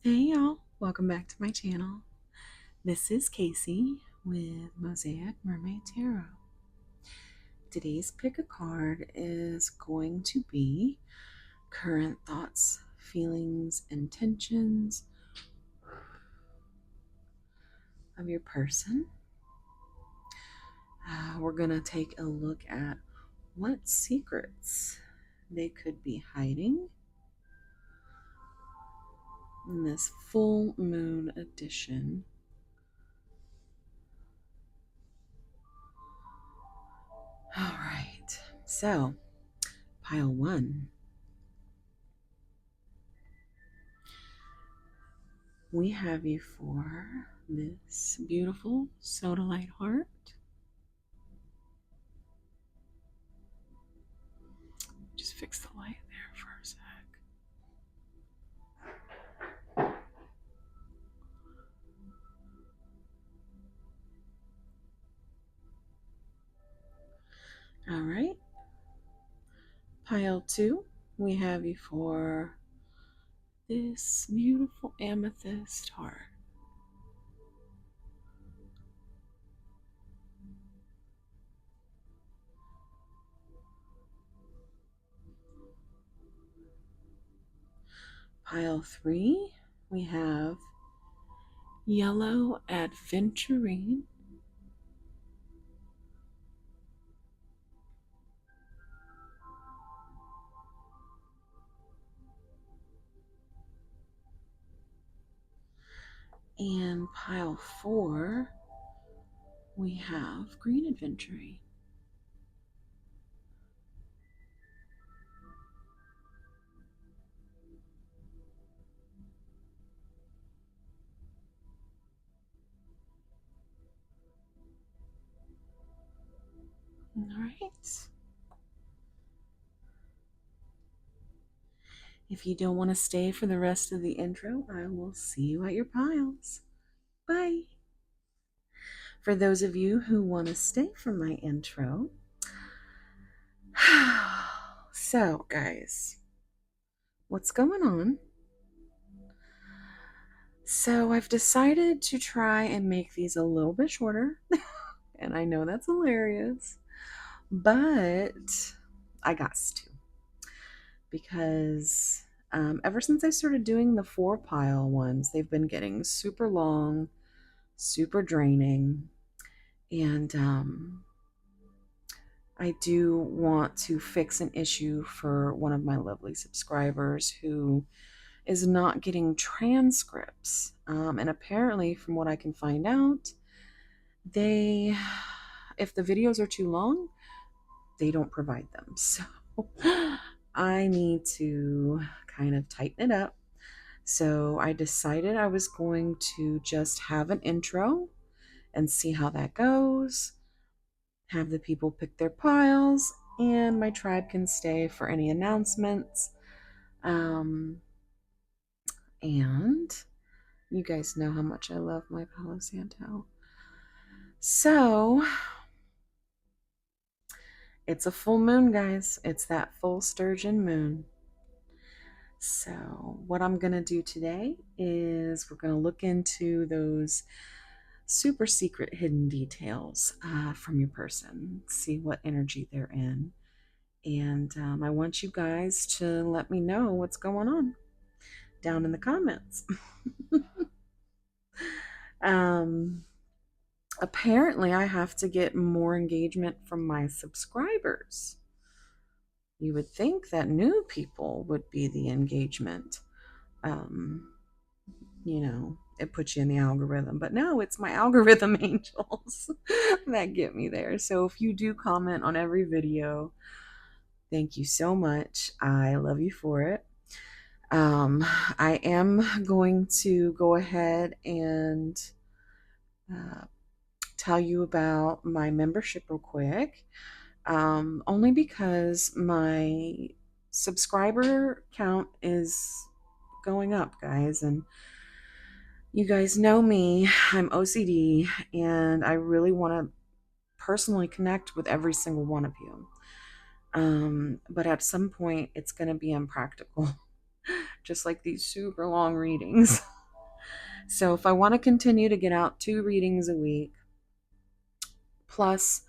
Hey y'all, welcome back to my channel. This is Casey with Mosaic Mermaid Tarot. Today's pick a card is going to be current thoughts, feelings, intentions of your person. We're going to take a look at what secrets they could be hiding in this full moon edition. All right, so pile one. We have you for this beautiful sodalite heart. Just fix the light there for a sec. All right. Pile two, we have you for this beautiful amethyst heart. Pile three, we have yellow adventurine. And pile four, we have green adventurine. All right. If you don't want to stay for the rest of the intro, I will see you at your piles. Bye. For those of you who want to stay for my intro, so guys, what's going on? So I've decided to try and make these a little bit shorter, and I know that's hilarious, but I got to, because ever since I started doing the 4-pile ones, they've been getting super long, super draining, and I do want to fix an issue for one of my lovely subscribers who is not getting transcripts. And apparently, from what I can find out, if the videos are too long, they don't provide them. So I need to kind of tighten it up. So I decided I was going to just have an intro and see how that goes. Have the people pick their piles, and my tribe can stay for any announcements. And you guys know how much I love my Palo Santo. So it's a full moon, guys. It's that full sturgeon moon. So what I'm going to do today is we're going to look into those super secret hidden details from your person, see what energy they're in. And I want you guys to let me know what's going on down in the comments. Apparently, I have to get more engagement from my subscribers. You would think that new people would be the engagement. It puts you in the algorithm, but no, it's my algorithm angels that get me there. So if you do comment on every video, thank you so much. I love you for it. I am going to go ahead and tell you about my membership real quick, only because my subscriber count is going up, guys, and you guys know me. I'm OCD, and I really want to personally connect with every single one of you. But at some point, it's going to be impractical, just like these super long readings. So if I want to continue to get out 2 readings a week, plus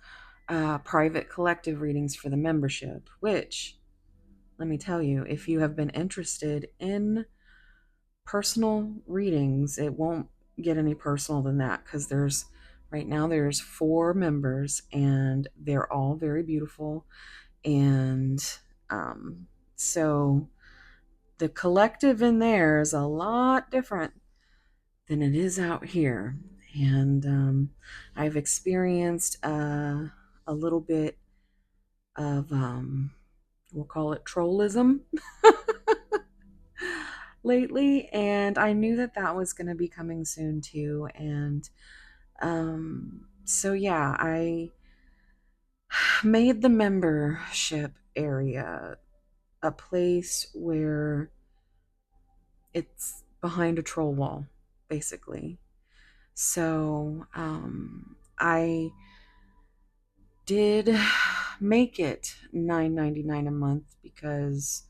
private collective readings for the membership, which, let me tell you, if you have been interested in personal readings, it won't get any personal than that, because right now there's 4 members and they're all very beautiful. And so the collective in there is a lot different than it is out here. And I've experienced a little bit of, we'll call it trollism lately. And I knew that that was going to be coming soon too. And so, yeah, I made the membership area a place where it's behind a troll wall, basically. So I did make it $9.99 a month because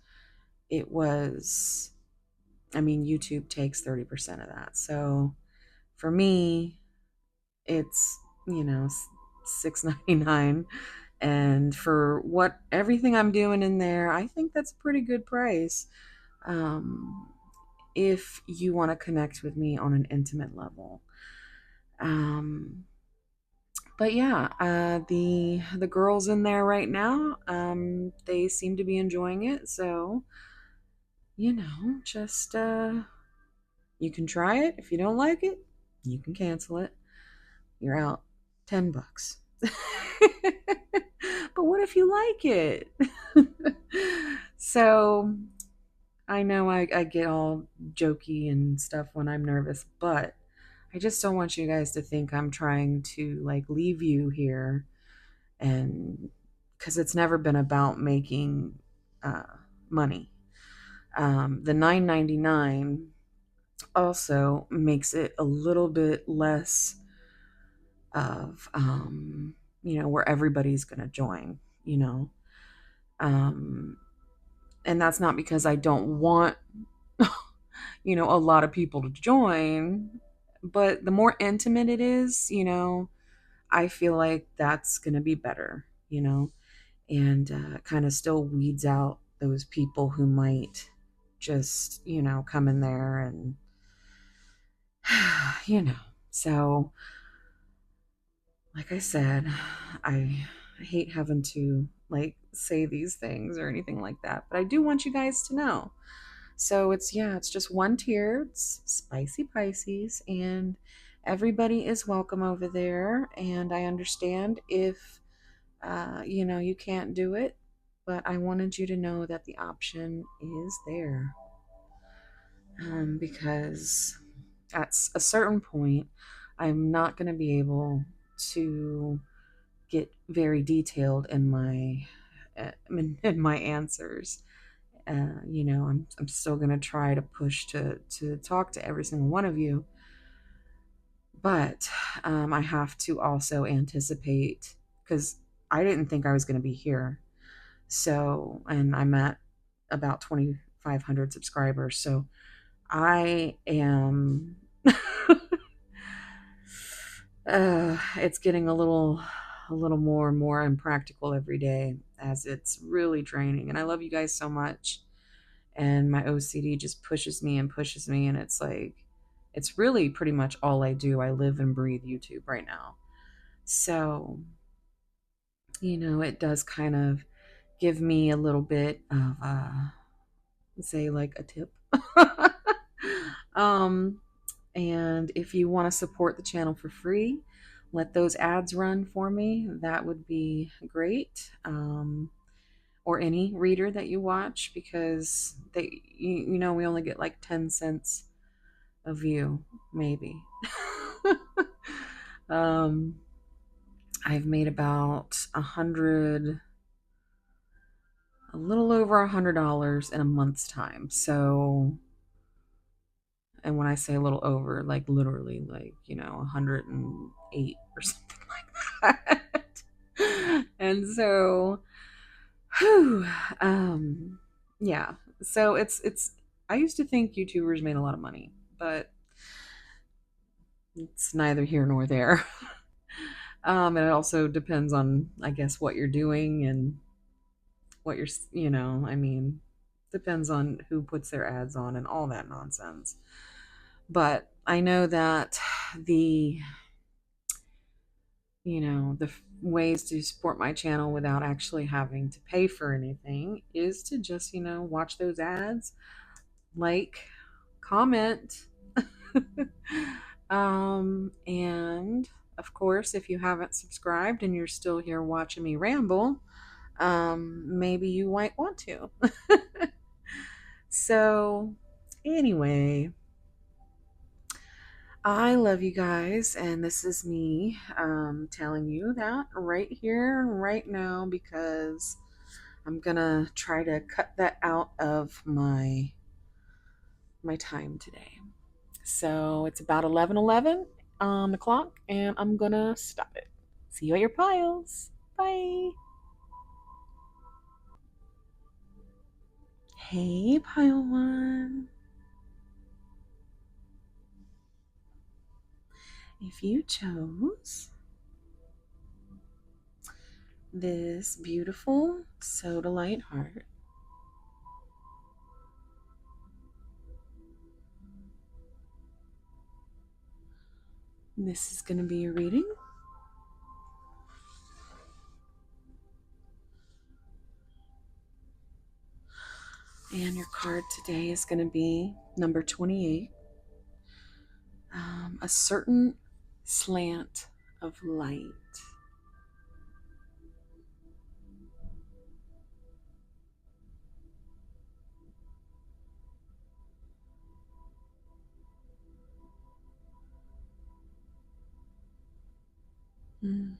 it was, I mean, YouTube takes 30% of that. So for me, it's, $6.99. And for what everything I'm doing in there, I think that's a pretty good price. Um, if you want to connect with me on an intimate level. Um, but yeah, the girls in there right now, they seem to be enjoying it. So just you can try it. If you don't like it, you can cancel it. You're out $10. But what if you like it? So I know I get all jokey and stuff when I'm nervous, but I just don't want you guys to think I'm trying to like leave you here, and because it's never been about making uh, money. The $9.99 also makes it a little bit less of where everybody's going to join, you know. Um, and that's not because I don't want a lot of people to join, but the more intimate it is, I feel like that's going to be better, and kind of still weeds out those people who might just, come in there and, you know. So, like I said, I hate having to like say these things or anything like that, but I do want you guys to know. So it's just 1 tier. It's spicy Pisces, and everybody is welcome over there. And I understand if you can't do it, but I wanted you to know that the option is there. Because at a certain point, I'm not going to be able to get very detailed in my in my answers. I'm still going to try to push to talk to every single one of you, but I have to also anticipate, because I didn't think I was going to be here. So, and I'm at about 2,500 subscribers. So I am, it's getting a little more and more impractical every day, as it's really draining. And I love you guys so much. And my OCD just pushes me. And it's like, it's really pretty much all I do. I live and breathe YouTube right now. So, it does kind of give me a little bit of, say, like a tip. um, and if you want to support the channel for free, let those ads run for me. That would be great. Or any reader that you watch, because we only get like 10 cents a view, maybe. um, I've made about a little over $100 in a month's time. So, and when I say a little over, like literally, like 108 or something like that. And so, whew, yeah. So it's. I used to think YouTubers made a lot of money, but it's neither here nor there. It also depends on, I guess, what you're doing and what you're, I mean, depends on who puts their ads on and all that nonsense. But I know that the, the ways to support my channel without actually having to pay for anything is to just, watch those ads, like, comment, and of course, if you haven't subscribed and you're still here watching me ramble, maybe you might want to. So, anyway, I love you guys, and this is me telling you that right here and right now because I'm gonna try to cut that out of my time today. So it's about 11:11 on the clock, and I'm gonna stop it. See you at your piles. Bye. Hey, pile one. If you chose this beautiful soda light heart, this is going to be your reading. And your card today is going to be number 28. A certain slant of light. Mm.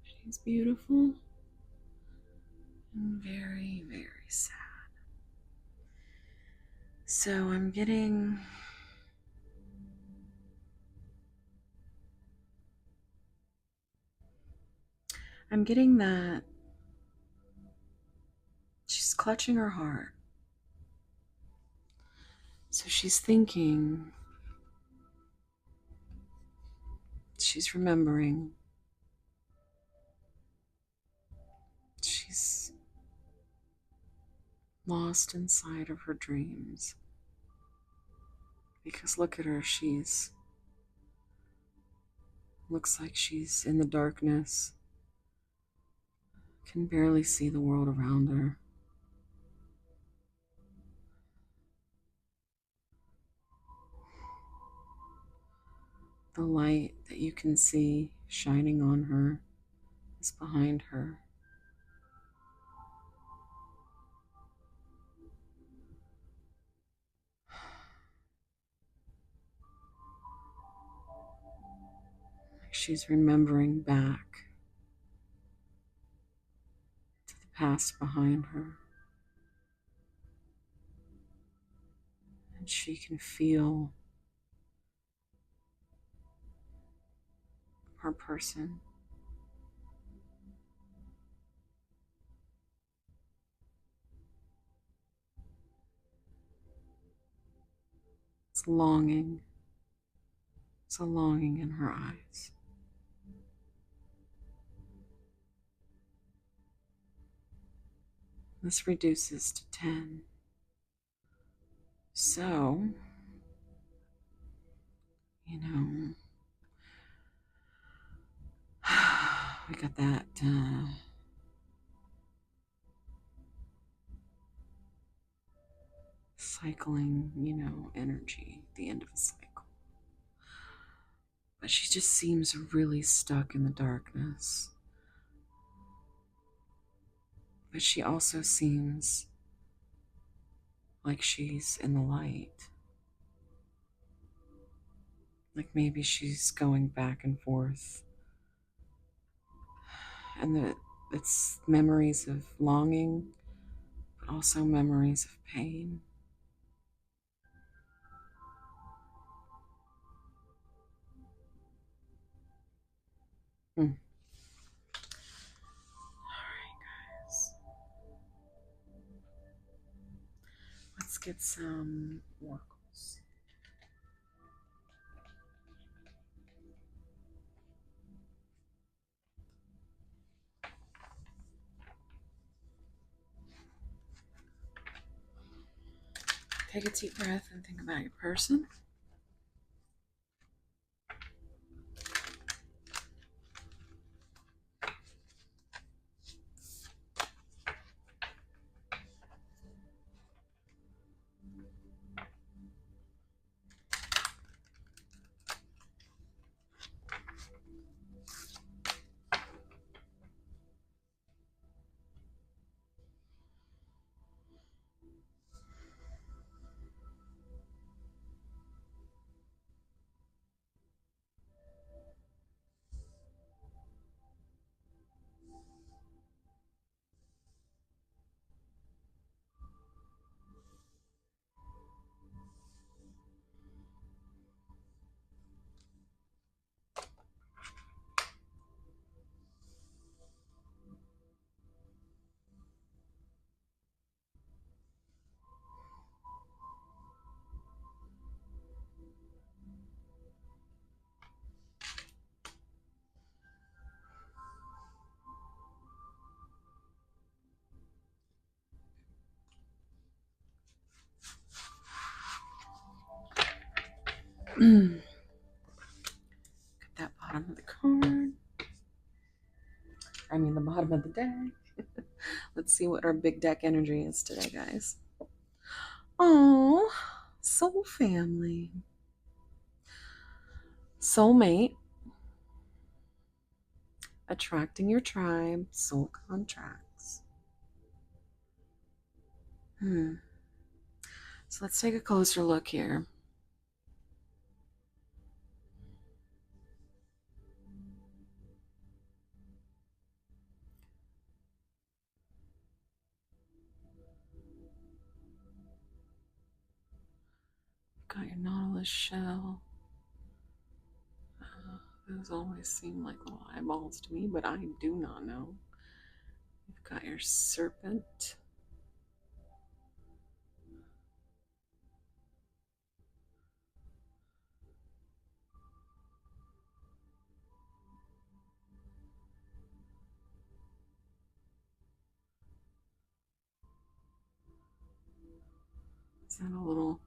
She's beautiful and very, very sad. So I'm getting that she's clutching her heart. So she's thinking, she's remembering, she's lost inside of her dreams. Because look at her, she's looks like she's in the darkness, can barely see the world around her. The light that you can see shining on her is behind her. She's remembering back to the past behind her. And she can feel her person. It's longing. It's a longing in her eyes. This reduces to 10. So, we got that cycling, energy, the end of a cycle. But she just seems really stuck in the darkness. But she also seems like she's in the light. Like maybe she's going back and forth. And it's memories of longing, but also memories of pain. Hmm. Let's get some oracles. Take a deep breath and think about your person. Get that bottom of the card. I mean, the bottom of the deck. Let's see what our big deck energy is today, guys. Oh, soul family. Soulmate. Attracting your tribe. Soul contracts. So let's take a closer look here. Got your nautilus shell. Those always seem like little eyeballs to me, but I do not know. You've got your serpent. Is that a little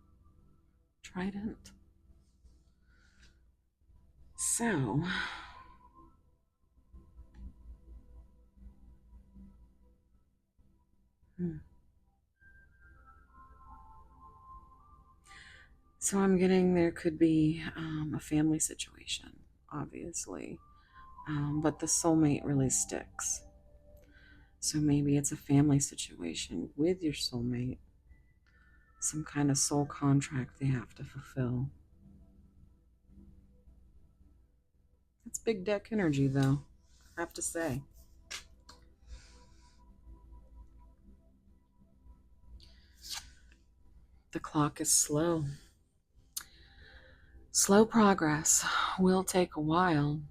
trident? So, so I'm getting there could be a family situation, obviously, but the soulmate really sticks. So maybe it's a family situation with your soulmate, some kind of soul contract they have to fulfill. It's big deck energy, though, I have to say. The clock is slow. Slow progress will take a while.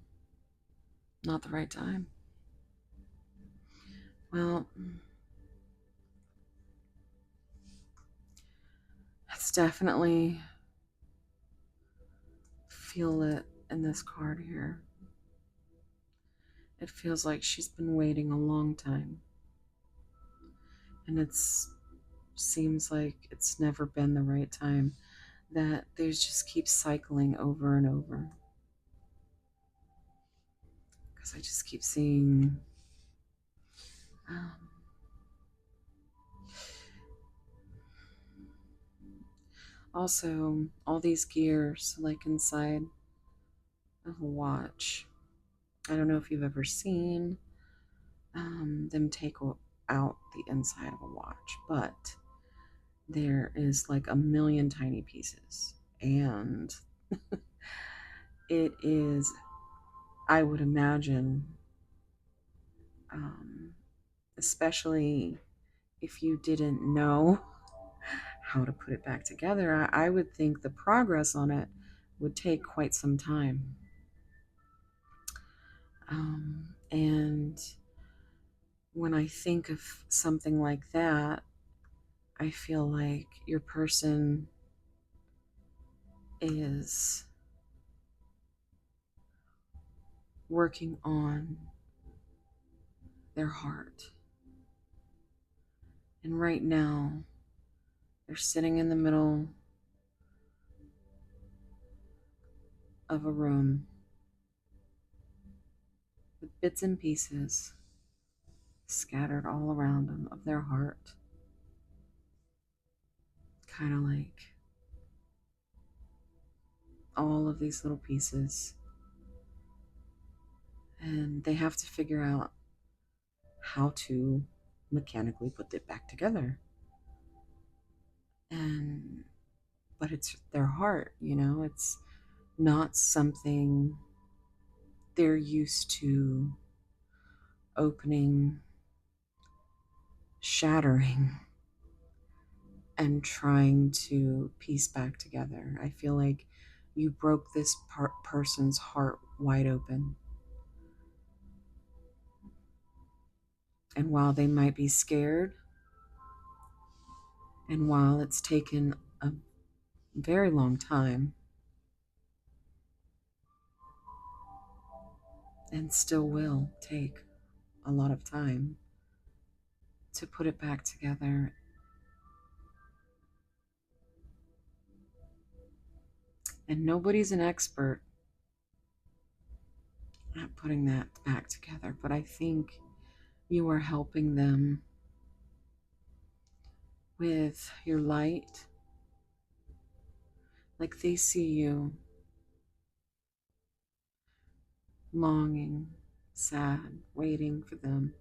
Not the right time. Well, it's definitely feel it in this card here. It feels like she's been waiting a long time. And it seems like it's never been the right time. That there's just keeps cycling over and over. Because I just keep seeing also all these gears like inside of a watch. I don't know if you've ever seen them take out the inside of a watch, but there is like a million tiny pieces, and it is, I would imagine, especially if you didn't know how to put it back together, I would think the progress on it would take quite some time. And when I think of something like that, I feel like your person is working on their heart. And right now, They're sitting in the middle of a room with bits and pieces scattered all around them of their heart, kind of like all of these little pieces. And they have to figure out how to mechanically put it back together. And but it's their heart, it's not something they're used to opening, shattering, and trying to piece back together. I feel like you broke this person's heart wide open. And while they might be scared, and while it's taken a very long time, and still will take a lot of time to put it back together. And nobody's an expert at putting that back together, but I think you are helping them with your light. Like they see you longing, sad, waiting for them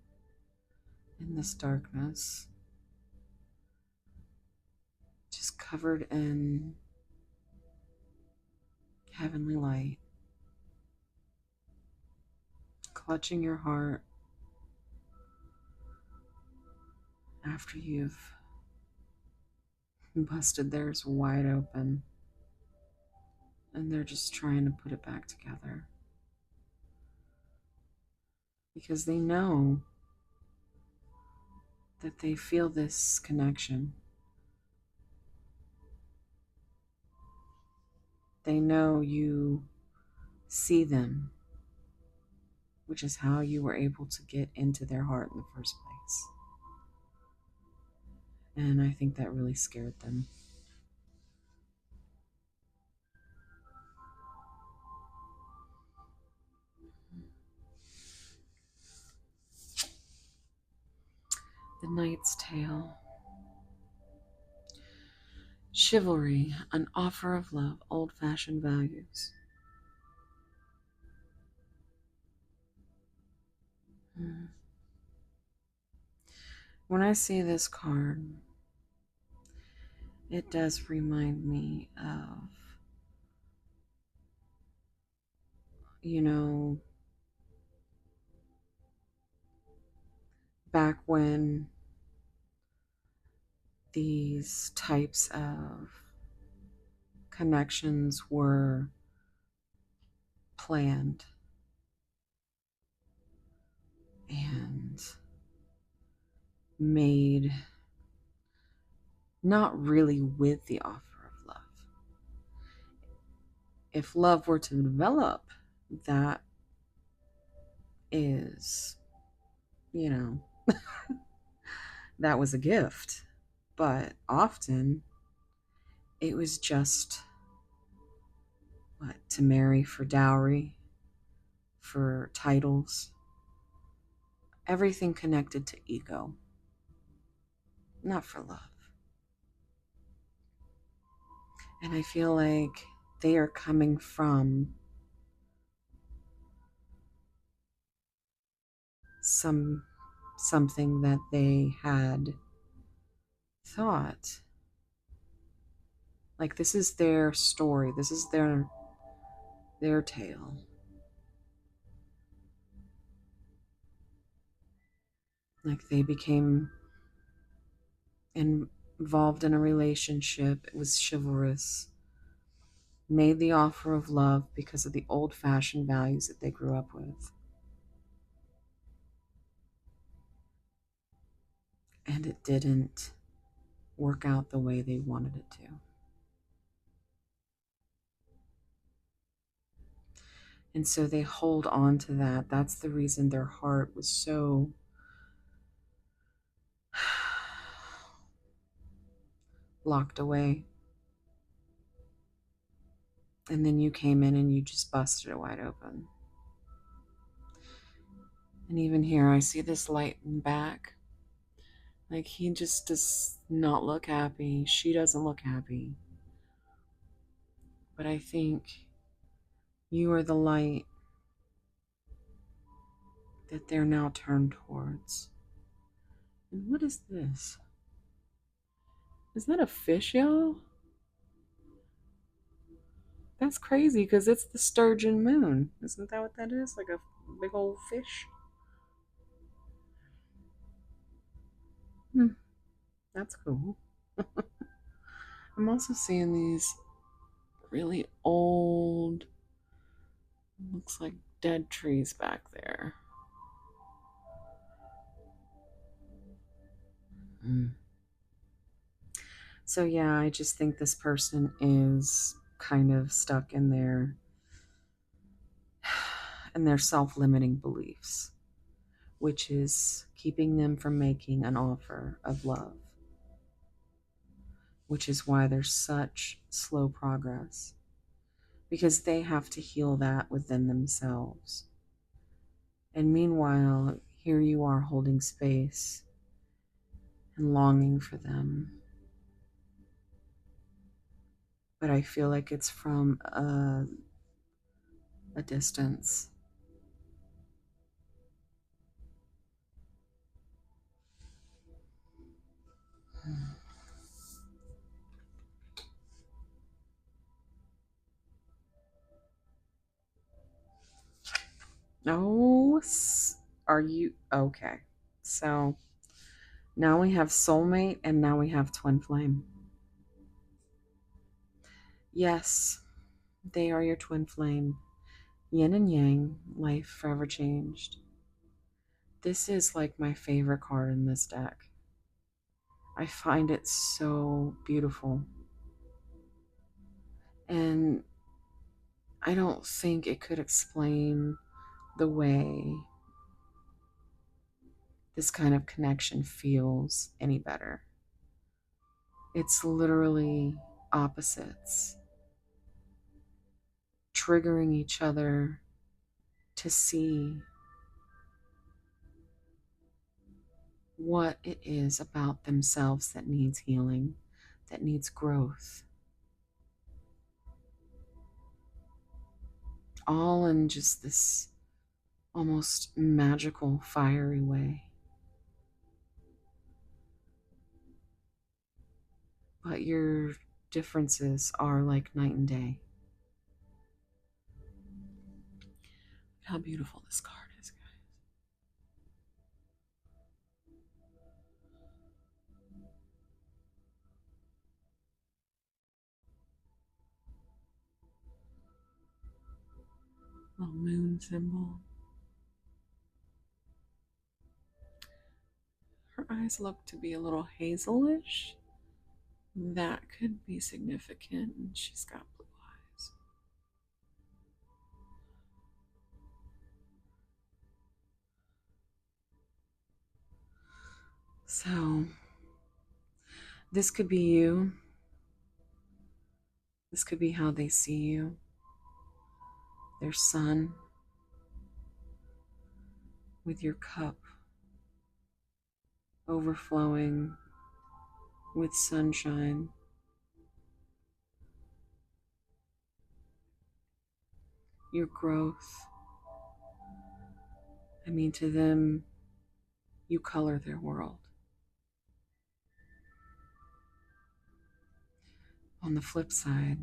in this darkness, just covered in heavenly light, clutching your heart after you've busted theirs wide open, and they're just trying to put it back together because they know that they feel this connection. They know you see them, which is how you were able to get into their heart in the first place. And I think that really scared them. The Knight's Tale. Chivalry, an offer of love, old-fashioned values. When I see this card, it does remind me of, back when these types of connections were planned and made not really with the offer of love. If love were to develop, that is, you know, that was a gift. But often it was just to marry for dowry, for titles, everything connected to ego, not for love. And I feel like they are coming from something that they had thought, like this is their story, this is their tale. Like they became involved in a relationship, it was chivalrous, made the offer of love because of the old-fashioned values that they grew up with. And it didn't work out the way they wanted it to. And so they hold on to that. That's the reason their heart was so locked away. And then you came in and you just busted it wide open. And even here, I see this light in back. Like he just does not look happy. She doesn't look happy. But I think you are the light that they're now turned towards. And what is this? Is that a fish, y'all? That's crazy because it's the sturgeon moon. Isn't that what that is? Like a big old fish? Hmm, that's cool. I'm also seeing these really old, looks like dead trees back there. Mm. So yeah, I just think this person is kind of stuck in their self-limiting beliefs, which is keeping them from making an offer of love, which is why there's such slow progress because they have to heal that within themselves. And meanwhile, here you are holding space and longing for them. But I feel like it's from a distance. Oh, are you okay? So now we have soulmate and now we have twin flame. Yes, they are your twin flame. Yin and yang, life forever changed. This is like my favorite card in this deck. I find it so beautiful. And I don't think it could explain the way this kind of connection feels any better. It's literally opposites, triggering each other to see what it is about themselves that needs healing, that needs growth, all in just this almost magical, fiery way. But your differences are like night and day. How beautiful this card is, guys. Little moon symbol. Her eyes look to be a little hazelish. That could be significant. And she's got blue eyes. So, this could be you. This could be how they see you. Their sun with your cup overflowing with sunshine. Your growth. I mean, to them, you color their world. On the flip side,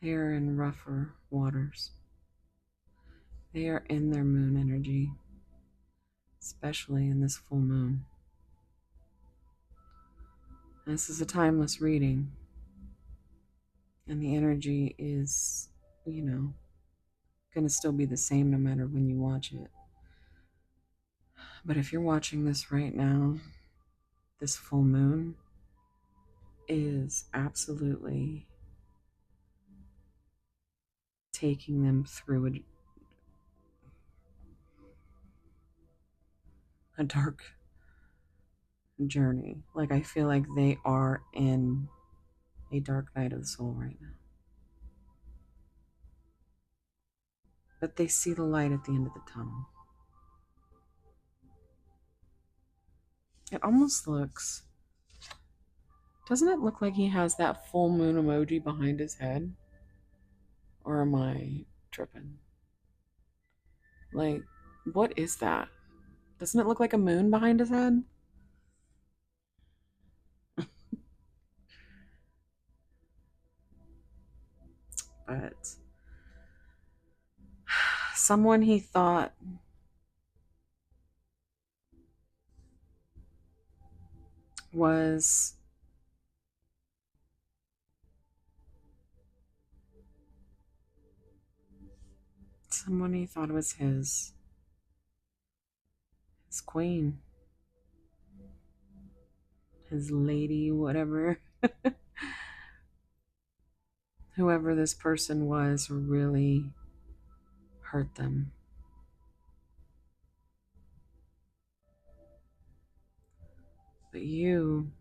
they are in rougher waters. They are in their moon energy, especially in this full moon. This is a timeless reading, and the energy is, going to still be the same no matter when you watch it. But if you're watching this right now, this full moon is absolutely taking them through a dark journey. Like, I feel like they are in a dark night of the soul right now. But they see the light at the end of the tunnel. It almost looks, doesn't it look like he has that full moon emoji behind his head? Or am I tripping? Like, what is that? Doesn't it look like a moon behind his head? But someone he thought was someone he thought was his queen, his lady, whatever. Whoever this person was really hurt them. But you,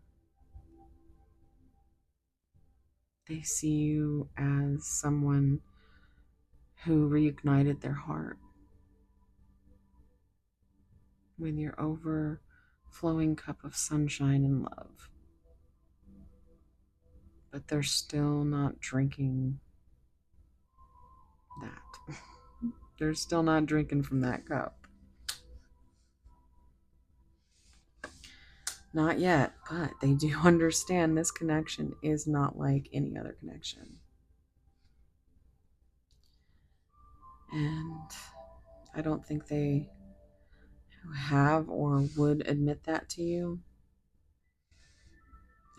they see you as someone who reignited their heart with your overflowing cup of sunshine and love. But they're still not drinking that. They're still not drinking from that cup. Not yet, but they do understand this connection is not like any other connection. And I don't think they have or would admit that to you,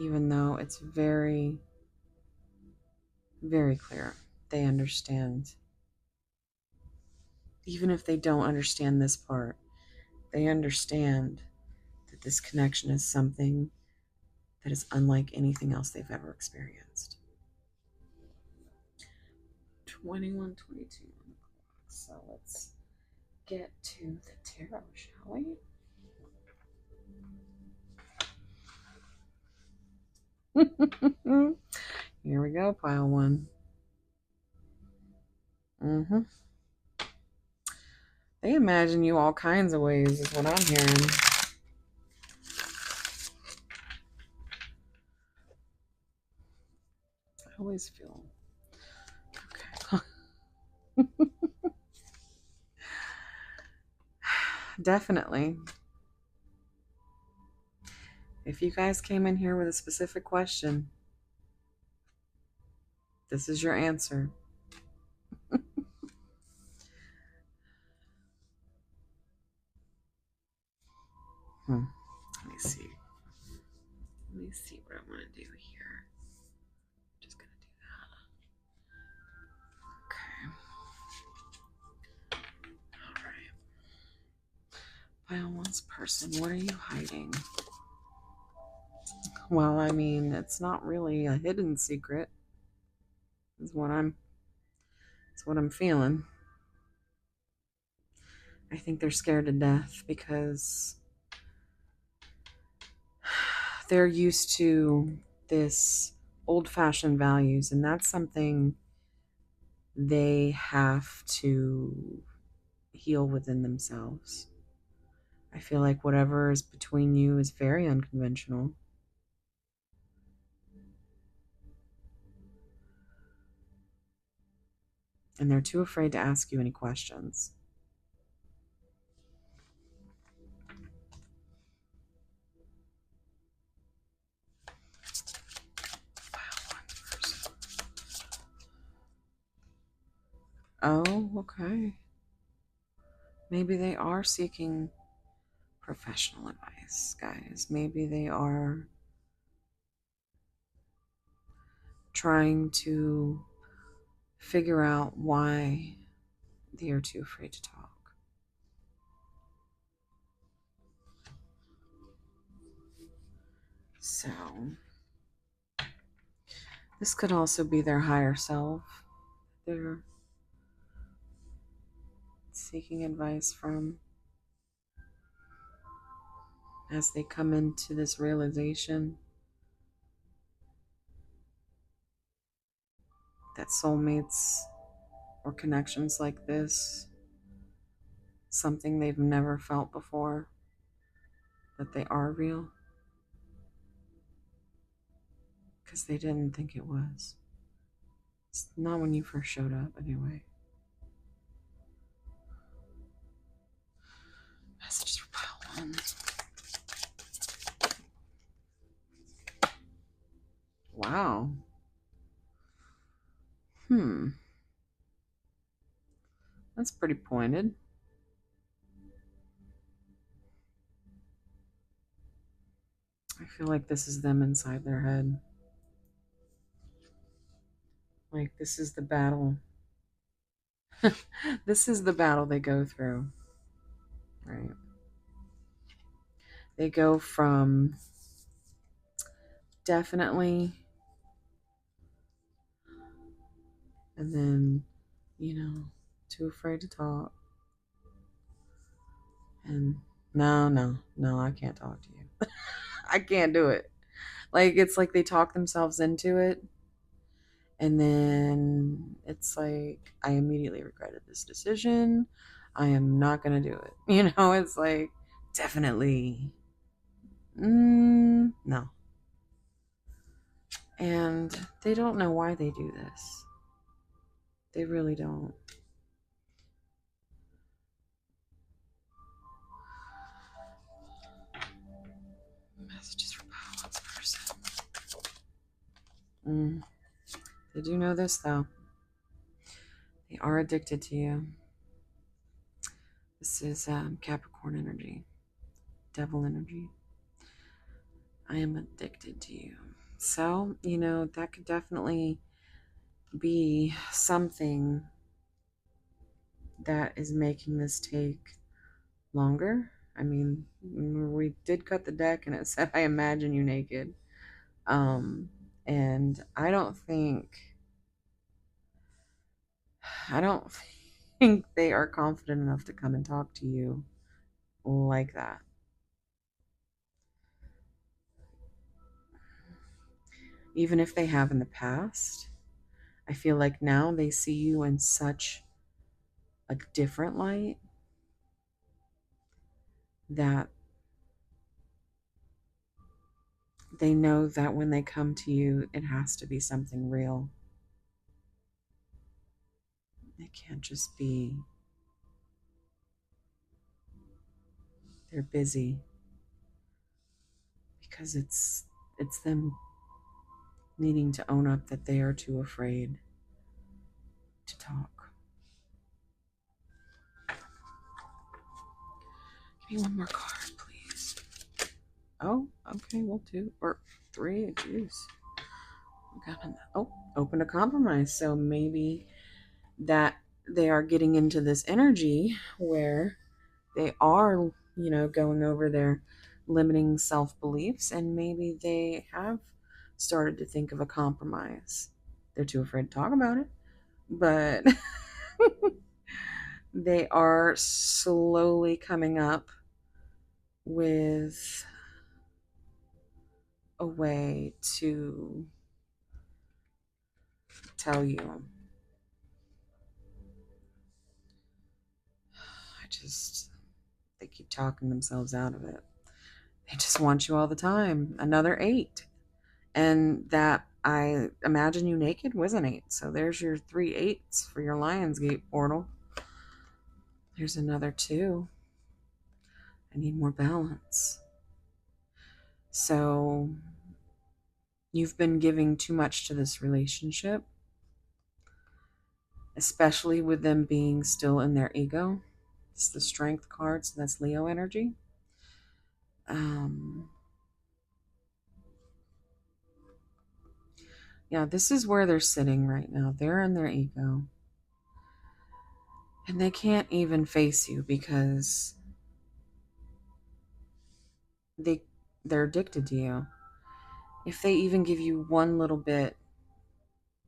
even though it's very, very clear. They understand. Even if they don't understand this part, they understand that this connection is something that is unlike anything else they've ever experienced. 21:22 on the clock. So let's get to the tarot, shall we? Here we go, pile one. They imagine you all kinds of ways, is what I'm hearing. I always feel okay. Definitely. If you guys came in here with a specific question, this is your answer. Let me see. Let me see what I want to do here. Just gonna do that. Okay. All right. Pile one's person. What are you hiding? Well, I mean, it's not really a hidden secret. Is what I'm feeling. I think they're scared to death because they're used to this old-fashioned values, and that's something they have to heal within themselves. I feel like whatever is between you is very unconventional. And they're too afraid to ask you any questions. Oh, okay. Maybe they are seeking professional advice, guys. Maybe they are trying to figure out why they are too afraid to talk. So, this could also be their higher self. They're seeking advice from. as they come into this realization that soulmates or connections like this, something they've never felt before, that they are real, because they didn't think it was. It's not when you first showed up, anyway. Messages for pile one. Wow. That's pretty pointed. I feel like this is them inside their head. Like, this is the battle. This is the battle they go through, right? They go from definitely, and then, too afraid to talk. And no, no, no, I can't talk to you. I can't do it. Like, it's like they talk themselves into it. And then it's like, I immediately regretted this decision. I am not going to do it. It's like, definitely, no. And they don't know why they do this. They really don't. Messages for Paul's person. They do know this, though. They are addicted to you. This is Capricorn energy, devil energy. I am addicted to you. So, that could definitely be something that is making this take longer. I mean, we did cut the deck and it said, I imagine you naked. And I don't think they are confident enough to come and talk to you like that. Even if they have in the past, I feel like now they see you in such a different light that they know that when they come to you, it has to be something real. It can't just be they're busy, because it's them needing to own up that they are too afraid to talk. Give me one more card, please. Oh, okay, well, 2 or 3. Jeez. Open a compromise. So maybe that they are getting into this energy where they are, going over their limiting self beliefs, and maybe they have started to think of a compromise. They're too afraid to talk about it, but they are slowly coming up with a way to tell you. They keep talking themselves out of it. They just want you all the time. Another 8. And that I imagine you naked was an 8. So there's your 3 8s for your Lionsgate portal. There's another 2. I need more balance. So you've been giving too much to this relationship, especially with them being still in their ego. It's the Strength card, so that's Leo energy. Yeah, this is where they're sitting right now. They're in their ego. And they can't even face you because they're addicted to you. If they even give you one little bit,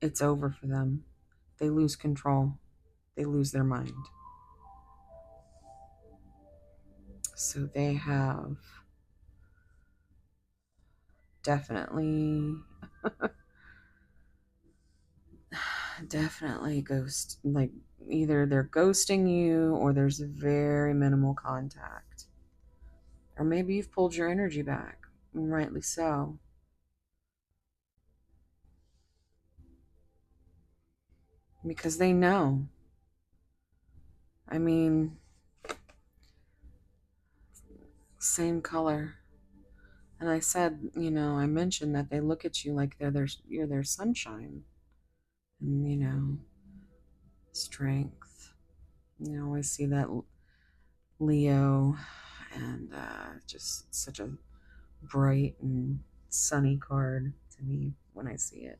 it's over for them. They lose control. They lose their mind. So they have definitely, definitely ghost. Like, either they're ghosting you or there's very minimal contact. Or maybe you've pulled your energy back, and rightly so. Because they know. I mean, same color. And I said, I mentioned that they look at you like you're their sunshine. And, strength. You always see that Leo, and just such a bright and sunny card to me when I see it.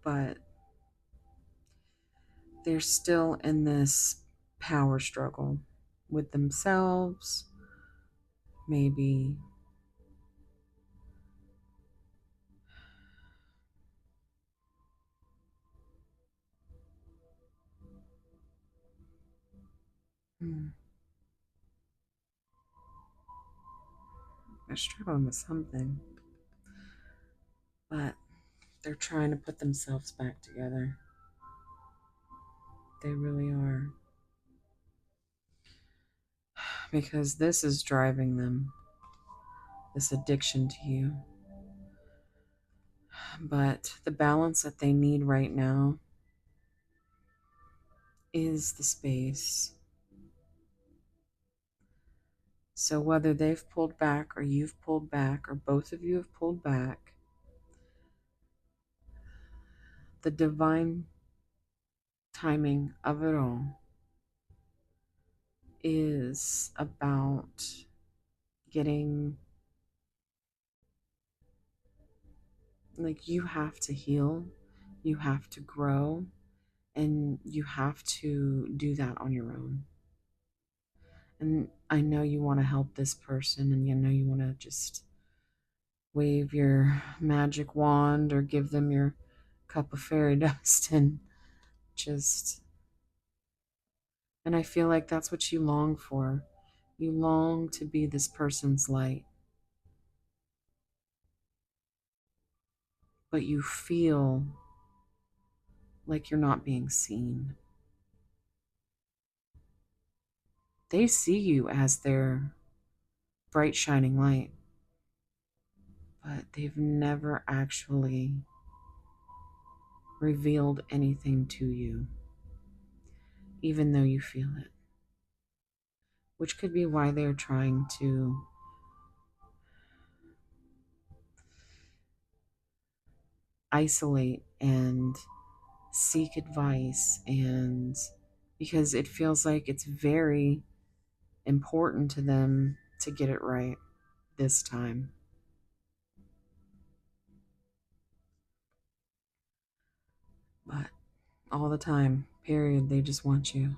But they're still in this power struggle with themselves, maybe. Hmm, they're struggling with something, but they're trying to put themselves back together. They really are. Because this is driving them, this addiction to you. But the balance that they need right now is the space. So whether they've pulled back or you've pulled back or both of you have pulled back, the divine timing of it all is about getting, like, you have to heal, you have to grow, and you have to do that on your own. And I know you want to help this person, and you know you want to just wave your magic wand or give them your cup of fairy dust and just, and I feel like that's what you long for. You long to be this person's light, but you feel like you're not being seen. They see you as their bright, shining light, but they've never actually revealed anything to you, even though you feel it. Which could be why they're trying to isolate and seek advice, and because it feels like it's very important to them to get it right this time. But all the time, period, they just want you.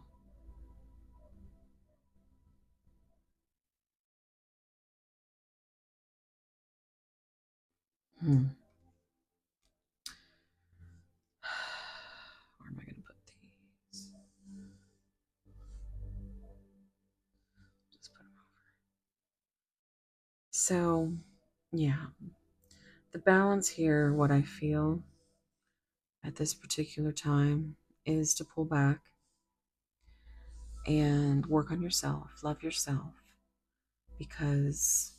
Hmm. Where am I going to put these? Just put them over. So, yeah, the balance here, what I feel at this particular time, is to pull back and work on yourself, love yourself, because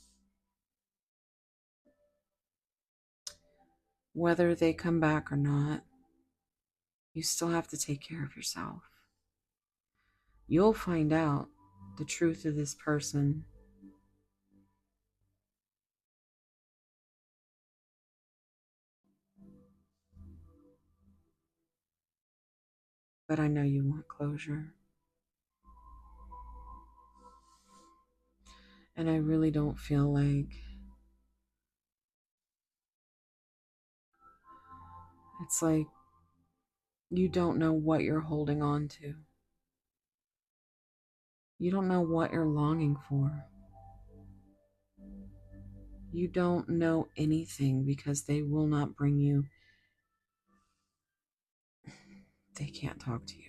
whether they come back or not, you still have to take care of yourself. You'll find out the truth of this person, but I know you want closure. And I really don't feel like it's like you don't know what you're holding on to. You don't know what you're longing for. You don't know anything because they will not bring you, they can't talk to you.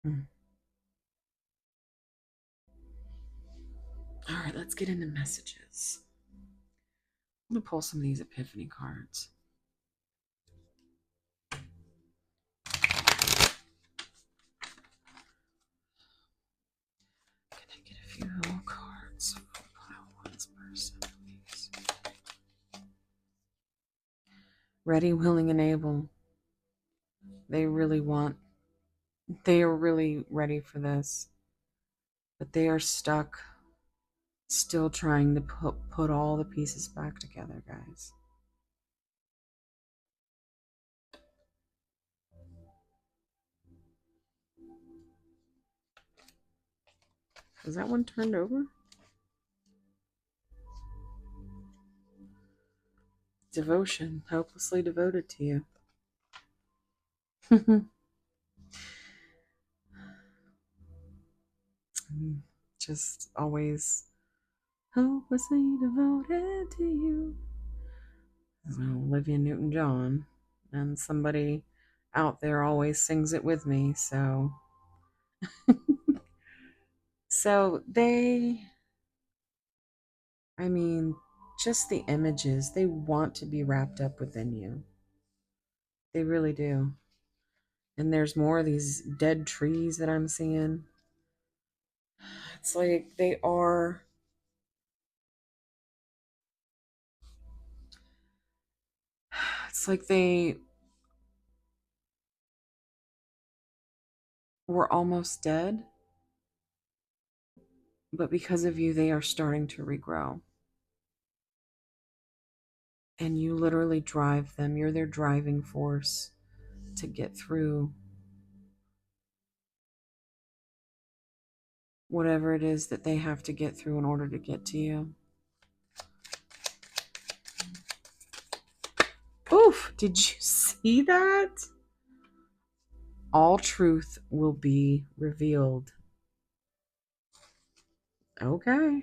Mm. All right, let's get into messages. I'm going to pull some of these epiphany cards. Can I get a few cards for pile one's person, please? Ready, willing, and able. They are really ready for this. But they are stuck, still trying to put all the pieces back together, guys. Is that one turned over? Devotion, hopelessly devoted to you. Just always hopelessly devoted to you. Olivia Newton-John, and somebody out there always sings it with me, so I mean, just the images, they want to be wrapped up within you. They really do. And there's more of these dead trees that I'm seeing. It's like they were almost dead, but because of you, they are starting to regrow. And you literally drive them. You're their driving force to get through whatever it is that they have to get through in order to get to you. Oof, did you see that? All truth will be revealed. Okay.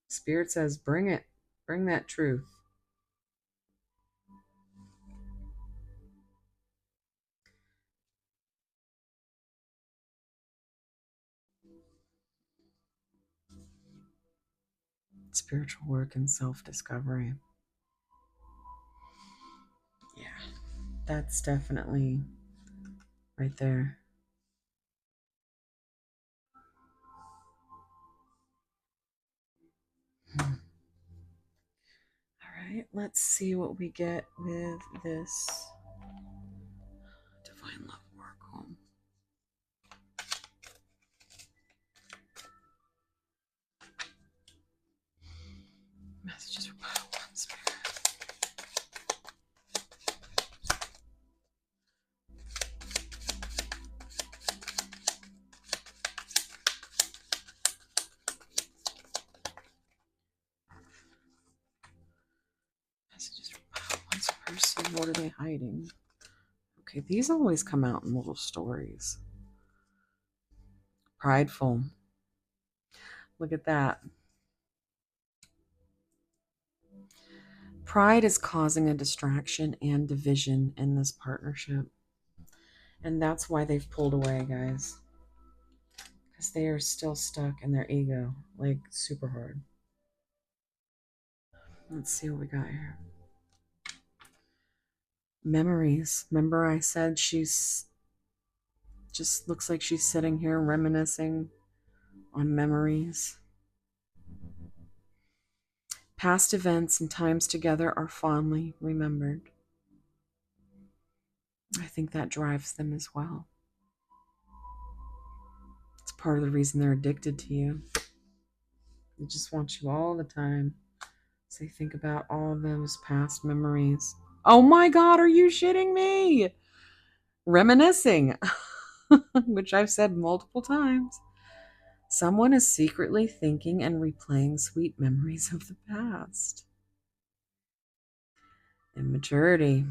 Spirit says, bring it. Bring that truth. Spiritual work and self-discovery. Yeah, that's definitely right there. All right, let's see what we get with this Divine Love Oracle. Messages for Pile One Spirit. Messages for Pile One's person. What are they hiding? Okay, these always come out in little stories. Prideful. Look at that. Pride is causing a distraction and division in this partnership. And that's why they've pulled away, guys. Because they are still stuck in their ego, like super hard. Let's see what we got here. Memories. Remember I said she's just looks like she's sitting here reminiscing on memories. Past events and times together are fondly remembered. I think that drives them as well. It's part of the reason they're addicted to you. They just want you all the time. So they think about all those past memories. Oh my God, are you shitting me? Reminiscing, which I've said multiple times. Someone is secretly thinking and replaying sweet memories of the past. Immaturity.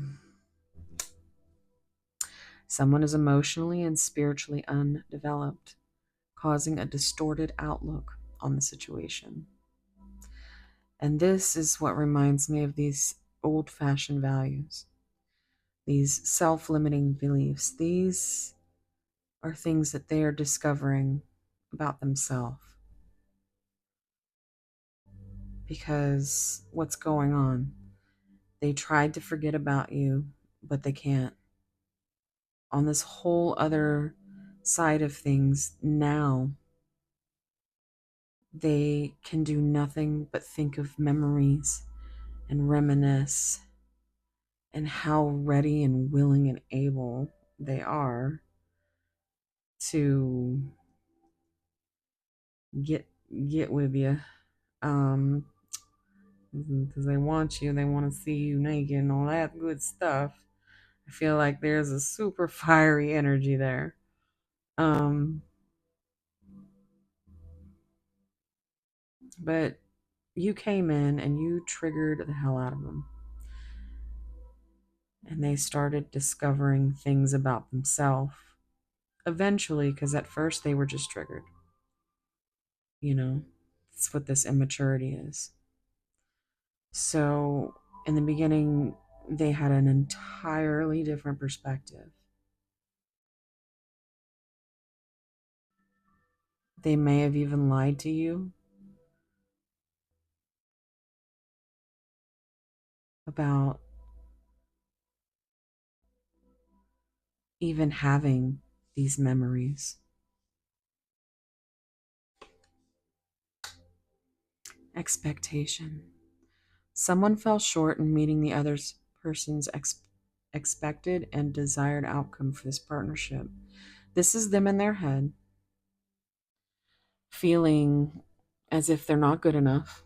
Someone is emotionally and spiritually undeveloped, causing a distorted outlook on the situation. And this is what reminds me of these old-fashioned values, these self-limiting beliefs. These are things that they are discovering about themselves because what's going on? They tried to forget about you, but they can't. On this whole other side of things, now they can do nothing but think of memories and reminisce and how ready and willing and able they are to get get with you. Um, because they want you, they want to see you naked and all that good stuff. I feel like there's a super fiery energy there. Um, but you came in and you triggered the hell out of them. And they started discovering things about themselves eventually, because at first they were just triggered. You know, that's what this immaturity is. So, in the beginning, they had an entirely different perspective. They may have even lied to you about even having these memories. Expectation. Someone fell short in meeting the other person's expected and desired outcome for this partnership. This is them in their head feeling as if they're not good enough,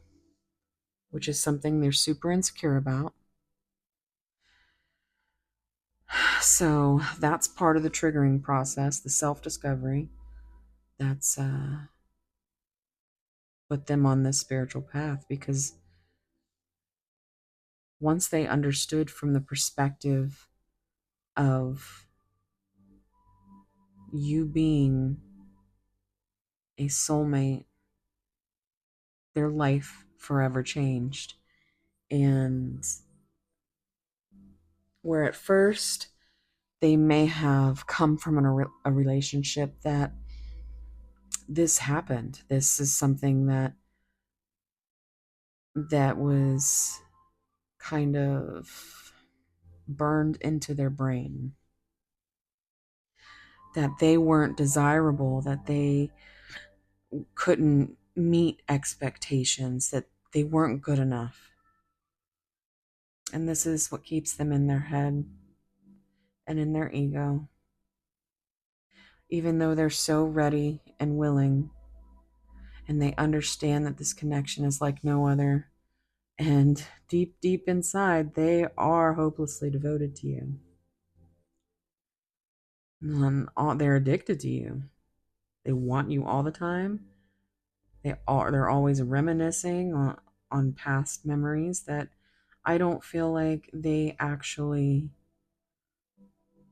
which is something they're super insecure about. So that's part of the triggering process, the self discovery. That's put them on this spiritual path because once they understood from the perspective of you being a soulmate, their life forever changed. And where at first they may have come from a relationship that this happened, this is something that was kind of burned into their brain, that they weren't desirable, that they couldn't meet expectations, that they weren't good enough. And this is what keeps them in their head and in their ego, even though they're so ready and willing and they understand that this connection is like no other. And deep, deep inside, they are hopelessly devoted to you. And they're addicted to you. They want you all the time. They're always reminiscing on past memories that I don't feel like they actually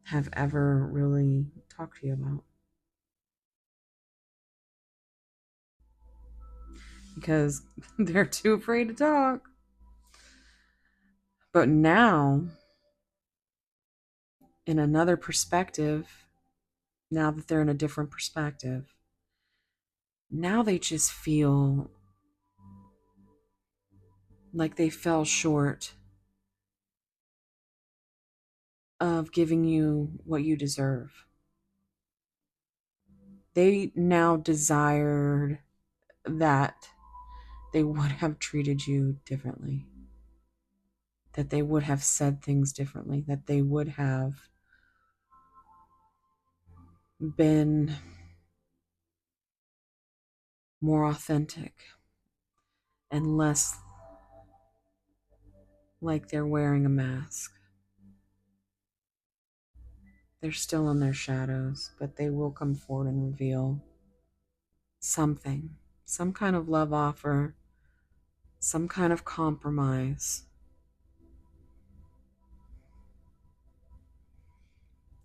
have ever really talked to you about. Because they're too afraid to talk. But now, in another perspective, now that they're in a different perspective, now they just feel like they fell short of giving you what you deserve. They now desired that they would have treated you differently, that they would have said things differently, that they would have been more authentic and less like they're wearing a mask. They're still in their shadows, but they will come forward and reveal something, some kind of love offer, some kind of compromise.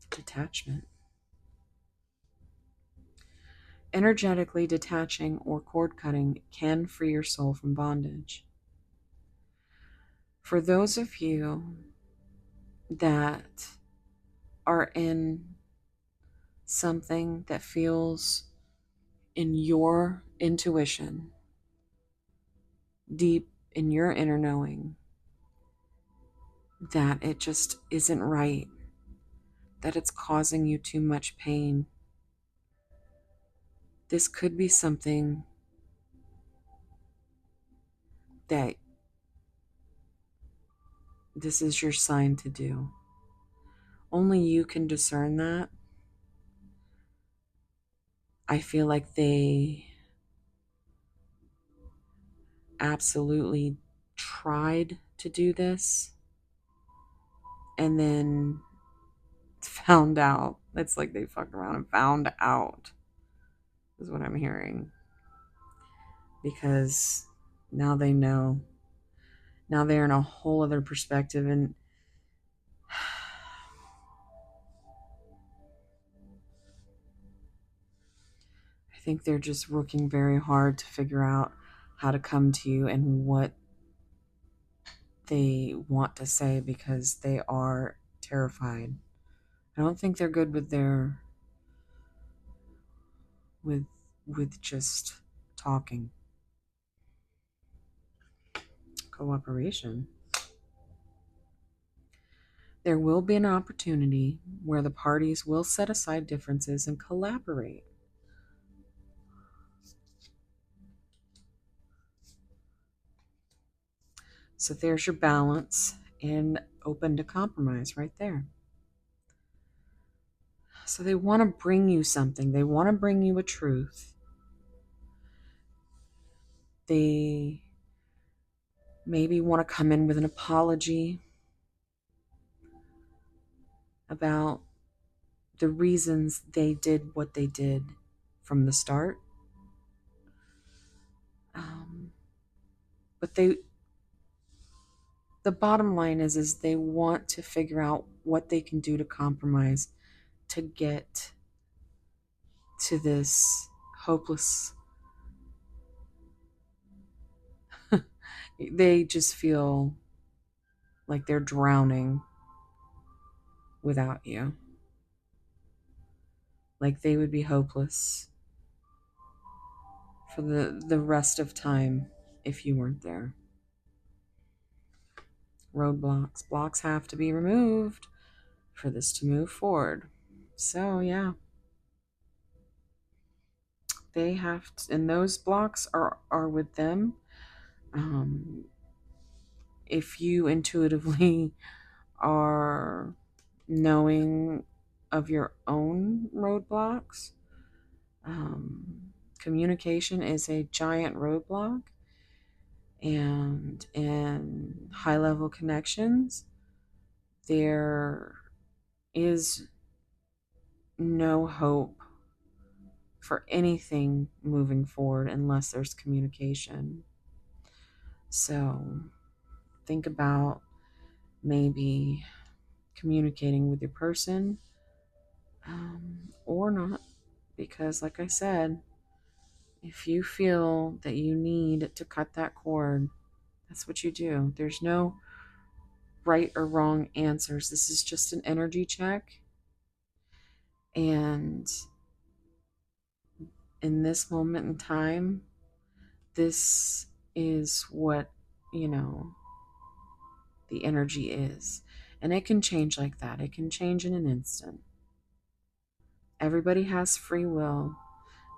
Detachment. Energetically detaching or cord cutting can free your soul from bondage. For those of you that are in something that feels in your intuition, deep in your inner knowing, that it just isn't right, that it's causing you too much pain. This could be something that this is your sign to do. Only you can discern that. I feel like they absolutely tried to do this and then found out. It's like they fucked around and found out, is what I'm hearing. Because now they know. Now they're in a whole other perspective. And I think they're just working very hard to figure out how to come to you and what they want to say, because they are terrified. I don't think they're good with their with just talking. Cooperation. There will be an opportunity where the parties will set aside differences and collaborate. So there's your balance and open to compromise right there. So they want to bring you something. They want to bring you a truth. They maybe want to come in with an apology about the reasons they did what they did from the start. But the bottom line is they want to figure out what they can do to compromise to get to this hopeless. They just feel like they're drowning without you. Like they would be hopeless for the rest of time if you weren't there. Roadblocks. Blocks have to be removed for this to move forward. So, yeah. They have to, and those blocks are with them. If you intuitively are knowing of your own roadblocks, communication is a giant roadblock, and in high level connections, there is no hope for anything moving forward unless there's communication. So think about maybe communicating with your person, or not, because like I said, if you feel that you need to cut that cord, that's what you do. There's no right or wrong answers. This is just an energy check. And in this moment in time, this is what, you know, the energy is. And it can change like that. It can change in an instant. Everybody has free will.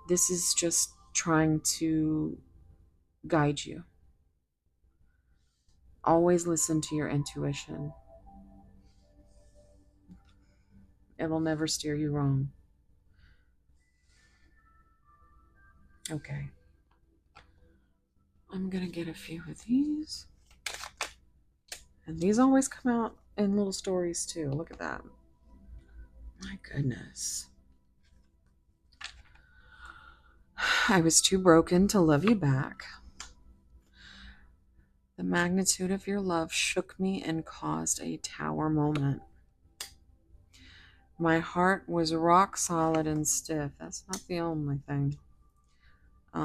This is just trying to guide you. Always listen to your intuition. It'll never steer you wrong. Okay. I'm going to get a few of these. And these always come out in little stories too. Look at that. My goodness. I was too broken to love you back. The magnitude of your love shook me and caused a tower moment. My heart was rock solid and stiff. That's not the only thing. I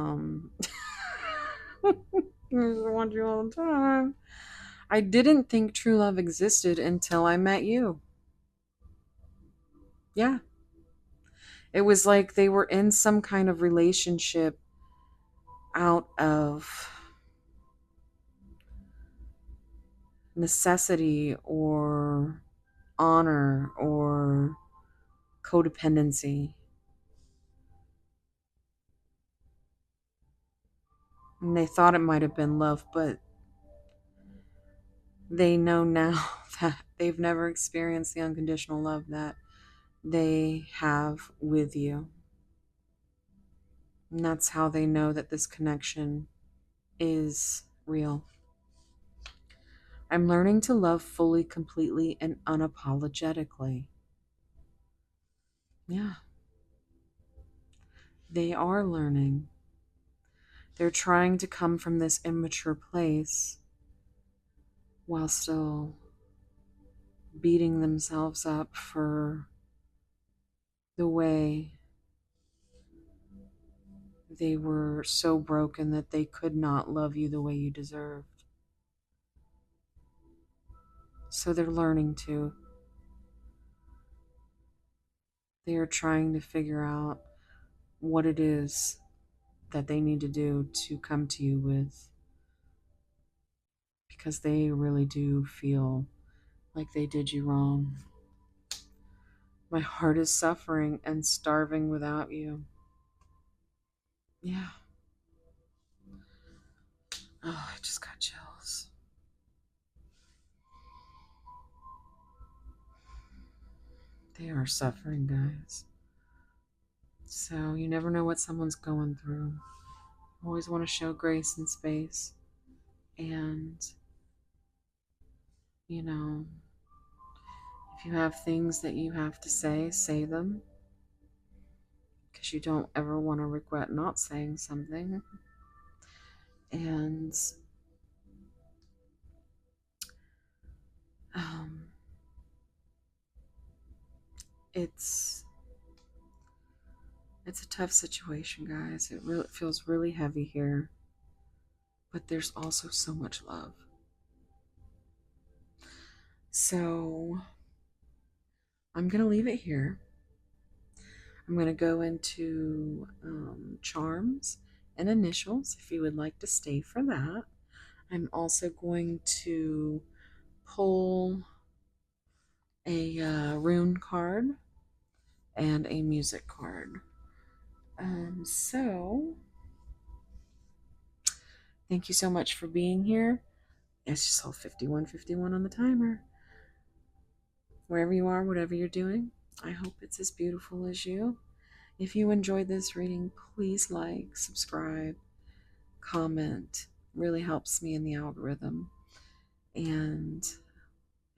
want you all the time. I didn't think true love existed until I met you. Yeah. It was like they were in some kind of relationship out of necessity or honor or codependency. And they thought it might have been love, but they know now that they've never experienced the unconditional love that they have with you. And that's how they know that this connection is real. I'm learning to love fully, completely, and unapologetically. Yeah, they are learning. They're trying to come from this immature place while still beating themselves up for the way they were so broken that they could not love you the way you deserved. So they're learning to. They are trying to figure out what it is that they need to do to come to you with, because they really do feel like they did you wrong. My heart is suffering and starving without you. Yeah. Oh, I just got chills. They are suffering, guys. So you never know what someone's going through. Always want to show grace and space. And, you know, if you have things that you have to say them. Because you don't ever want to regret not saying something. And um, it's a tough situation, guys. It feels really heavy here, but there's also so much love. So I'm gonna leave it here. I'm gonna go into charms and initials if you would like to stay for that. I'm also going to pull a rune card and a music card. So thank you so much for being here. It's just all 51:51 on the timer. Wherever you are, whatever you're doing, I hope it's as beautiful as you. If you enjoyed this reading, please like, subscribe, comment. Really helps me in the algorithm. And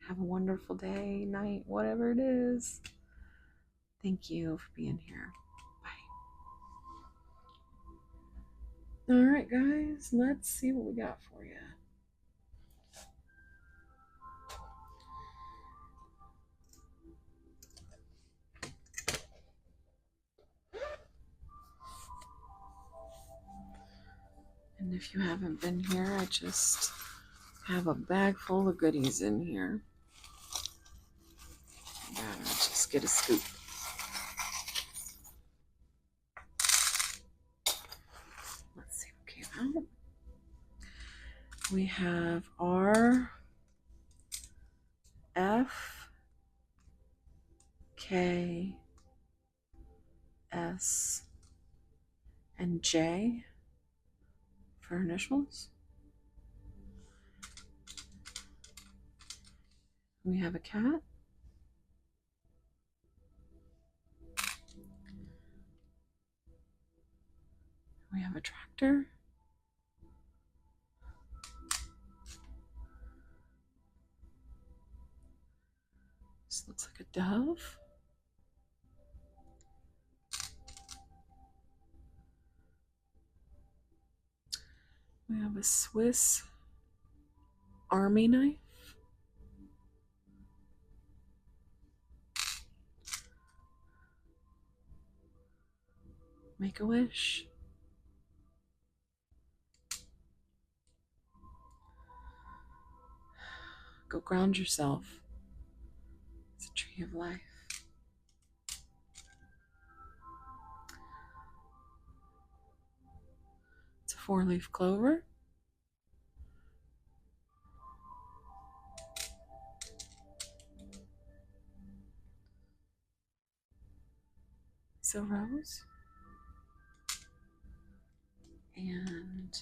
have a wonderful day, night, whatever it is. Thank you for being here. Bye. All right, guys, let's see what we got for you. And if you haven't been here, I just have a bag full of goodies in here. Gotta just get a scoop. Let's see what came out. We have R, F, K, S, and J for initials. We have a cat. We have a tractor. This looks like a dove. We have a Swiss Army knife. Make a wish. Go ground yourself. It's a tree of life. 4-leaf clover, so rose, and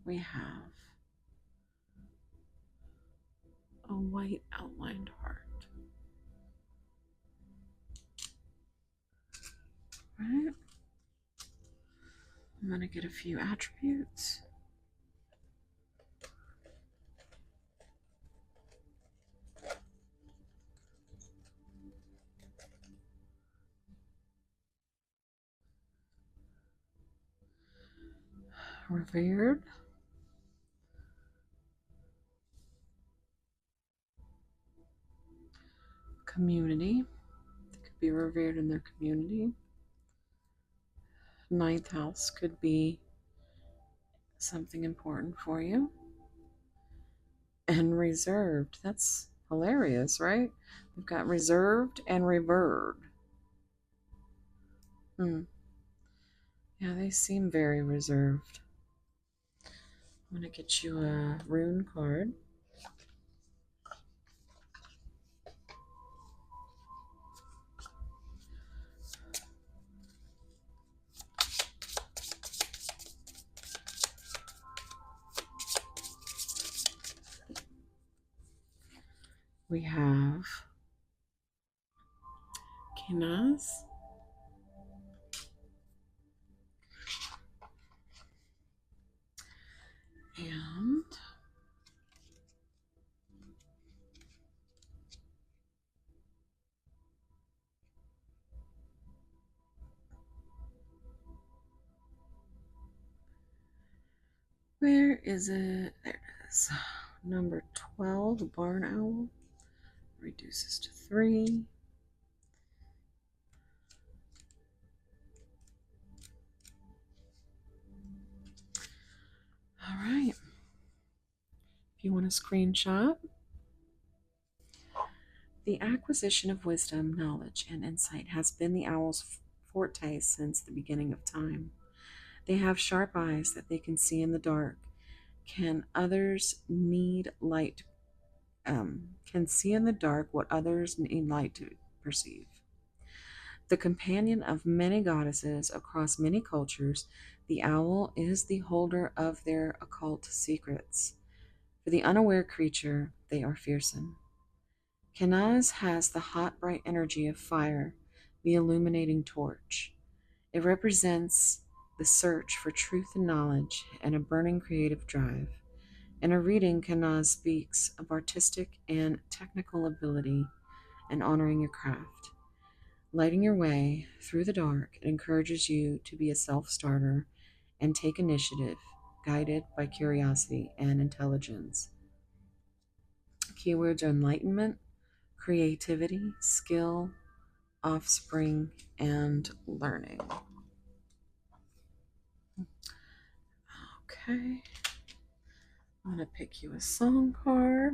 we have a white outlined heart. Right? I'm going to get a few attributes. Revered, community. They could be revered in their community. Ninth house could be something important for you. And reserved. That's hilarious, right? We've got reserved and revered. Hmm. Yeah, they seem very reserved. I'm going to get you a rune card. We have Kenaz, and where is it? There it is. Number 12, barn owl, reduces to 3. All right. If you want a screenshot, the acquisition of wisdom, knowledge, and insight has been the owl's forte since the beginning of time. They have sharp eyes that they can see in the dark. Can others need light? Can see in the dark what others need light to perceive. The companion of many goddesses across many cultures, the owl is the holder of their occult secrets. For the unaware creature, they are fearsome. Kenaz has the hot, bright energy of fire, the illuminating torch. It represents the search for truth and knowledge and a burning creative drive. In a reading, Kenaz speaks of artistic and technical ability and honoring your craft. Lighting your way through the dark, it encourages you to be a self starter and take initiative, guided by curiosity and intelligence. Keywords are enlightenment, creativity, skill, offspring, and learning. Okay, I'm going to pick you a song card.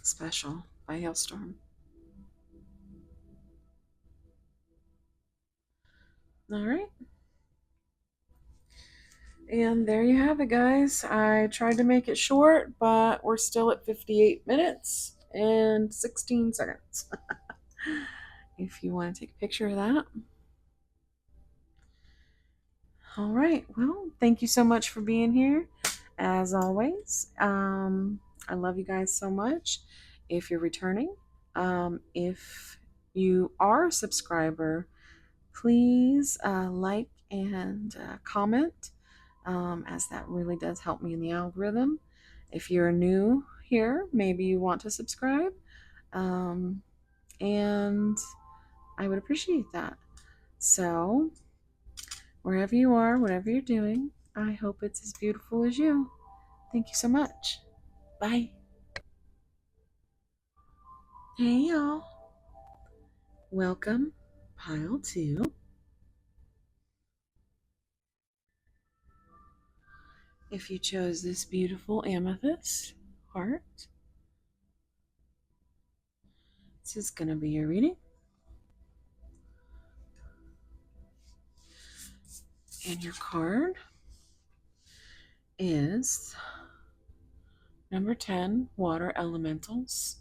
Special by Hailstorm. All right. And there you have it, guys. I tried to make it short, but we're still at 58 minutes and 16 seconds. If you want to take a picture of that. All right. Well, thank you so much for being here. As always, I love you guys so much. If you're returning, if you are a subscriber, please like and comment, as that really does help me in the algorithm. If you're new here, maybe you want to subscribe, and I would appreciate that. So, wherever you are, whatever you're doing, I hope it's as beautiful as you. Thank you so much. Bye. Hey, y'all. Welcome, pile two. If you chose this beautiful amethyst heart, this is going to be your reading. And your card is number 10, Water Elementals.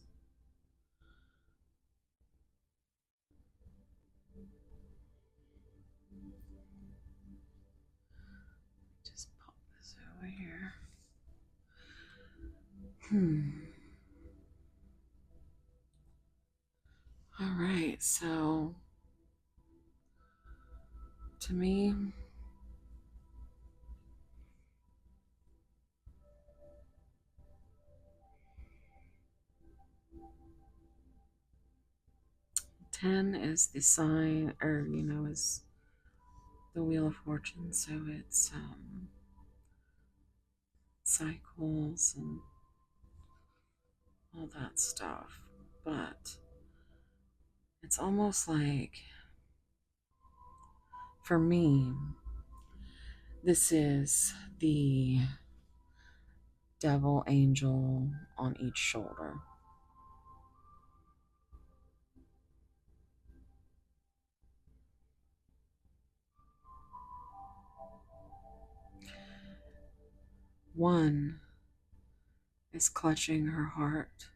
Just pop this over here. All right, so to me, ten is the sign, or is the Wheel of Fortune. So it's cycles and all that stuff. But it's almost like, for me, this is the devil angel on each shoulder. One is clutching her heart.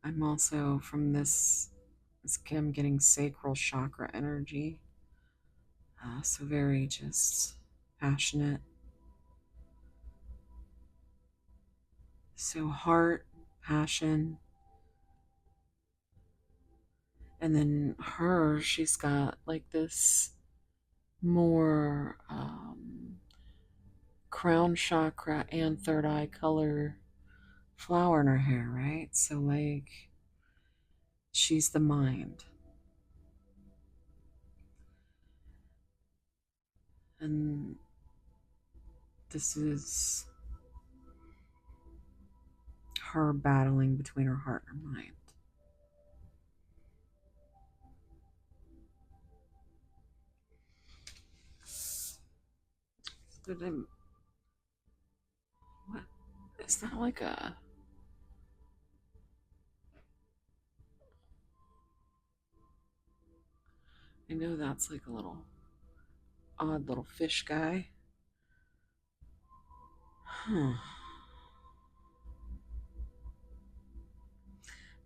I'm also, from this, I'm getting sacral chakra energy. So very just passionate. So heart, passion. And then her, she's got like this more crown chakra and third eye color flower in her hair, right? So like she's the mind. And this is her battling between her heart and her mind. What is that, like a, I know that's like a little odd little fish guy. Huh.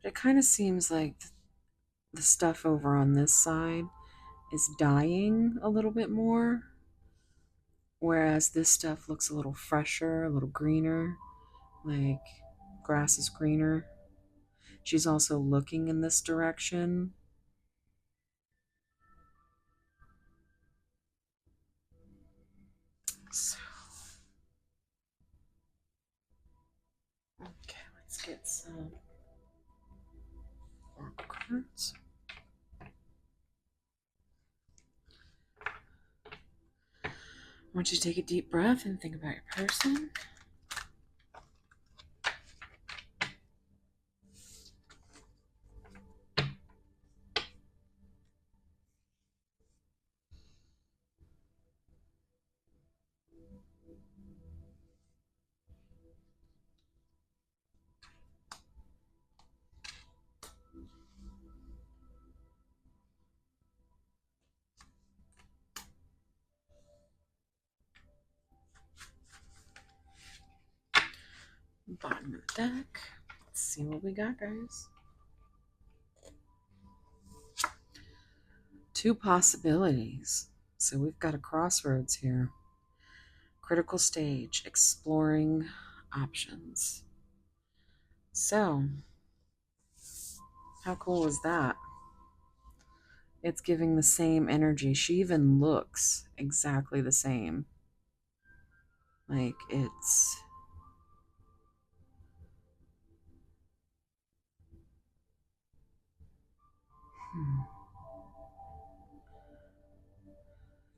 But it kind of seems like the stuff over on this side is dying a little bit more, whereas this stuff looks a little fresher, a little greener, like grass is greener. She's also looking in this direction. So, okay, let's get some more cards. I want you to take a deep breath and think about your person. Bottom of the deck. Let's see what we got, guys. Two possibilities. So we've got a crossroads here. Critical stage, exploring options. So, how cool is that? It's giving the same energy. She even looks exactly the same. Like it's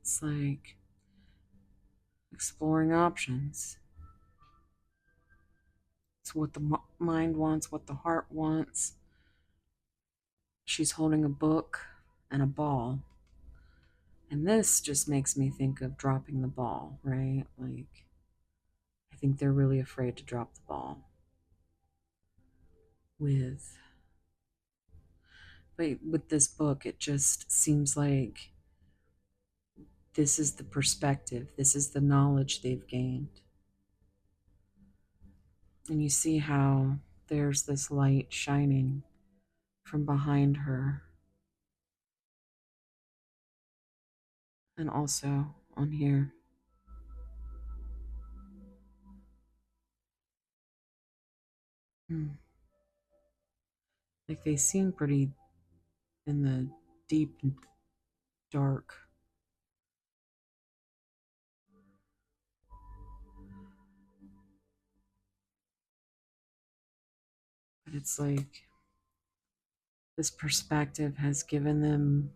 it's like exploring options. It's what the mind wants, what the heart wants. She's holding a book and a ball. And this just makes me think of dropping the ball, right? Like, I think they're really afraid to drop the ball with but with this book it just seems like this is the perspective, this is the knowledge they've gained. And you see how there's this light shining from behind her, and also on here. Hmm. Like they seem pretty in the deep and dark. But it's like this perspective has given them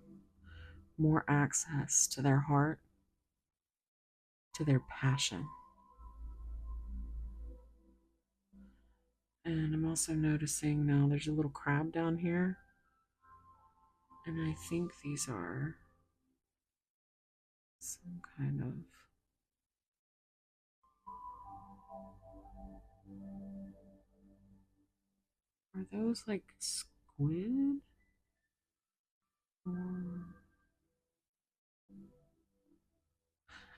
more access to their heart, to their passion. And I'm also noticing now there's a little crab down here. And I think these are some kind of. Are those like squid? Or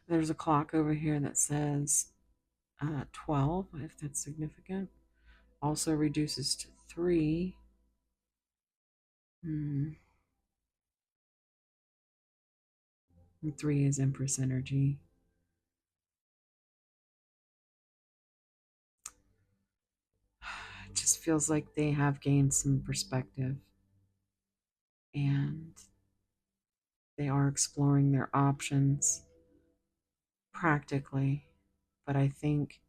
there's a clock over here that says 12, if that's significant. Also reduces to 3. Hmm. And 3 is Empress energy. It just feels like they have gained some perspective and they are exploring their options practically. But I think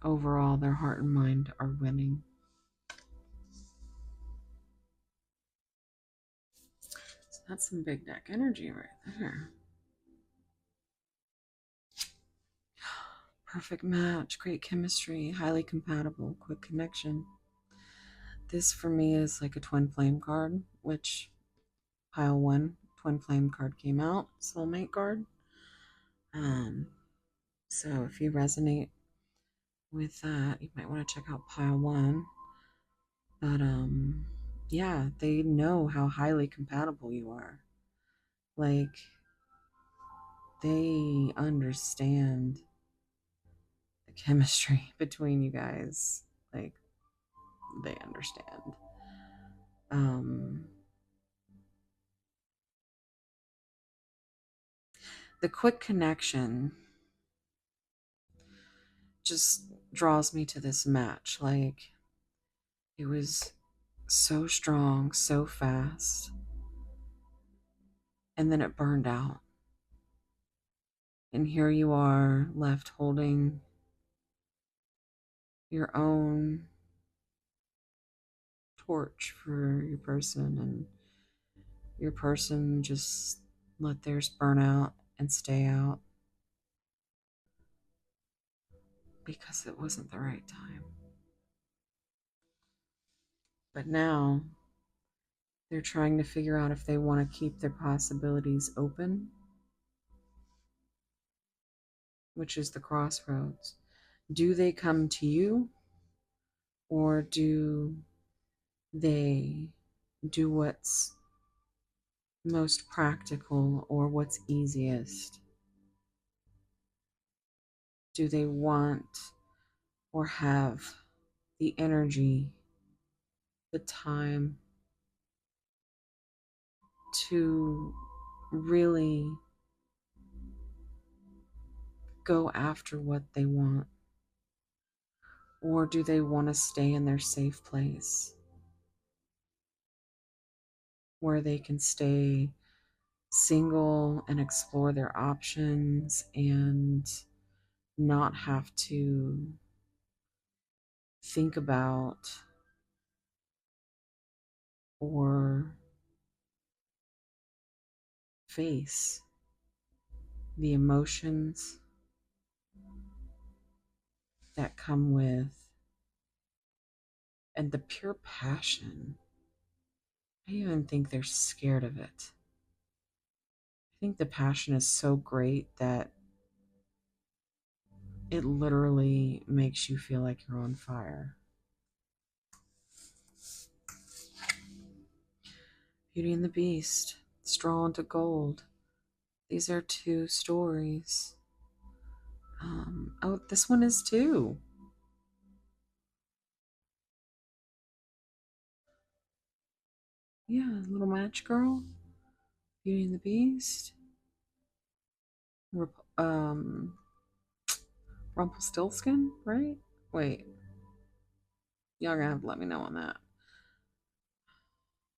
overall their heart and mind are winning. So that's some big deck energy right there. Perfect match, great chemistry, highly compatible, quick connection. This for me is like a twin flame card, which pile 1 twin flame card came out, soulmate card. Um, so if you resonate with that, you might want to check out pile 1. But yeah, they know how highly compatible you are. Like they understand the chemistry between you guys. Like they understand. Um the quick connection just draws me to this match. Like it was so strong, so fast, and then it burned out. And here you are left holding your own torch for your person, and your person just let theirs burn out and stay out because it wasn't the right time. But now they're trying to figure out if they want to keep their possibilities open, which is the crossroads. Do they come to you, or do they do what's most practical or what's easiest? Do they want or have the energy, the time to really go after what they want? Or do they want to stay in their safe place where they can stay single and explore their options and not have to think about or face the emotions that come with And the pure passion, I even think they're scared of it. I think the passion is so great that it literally makes you feel like you're on fire. Beauty and the Beast, Straw into Gold. These are two stories. Oh, this one is too. Yeah, Little Match Girl, Beauty and the Beast, um, Rumpelstiltskin, right? Wait, y'all gonna have to let me know on that.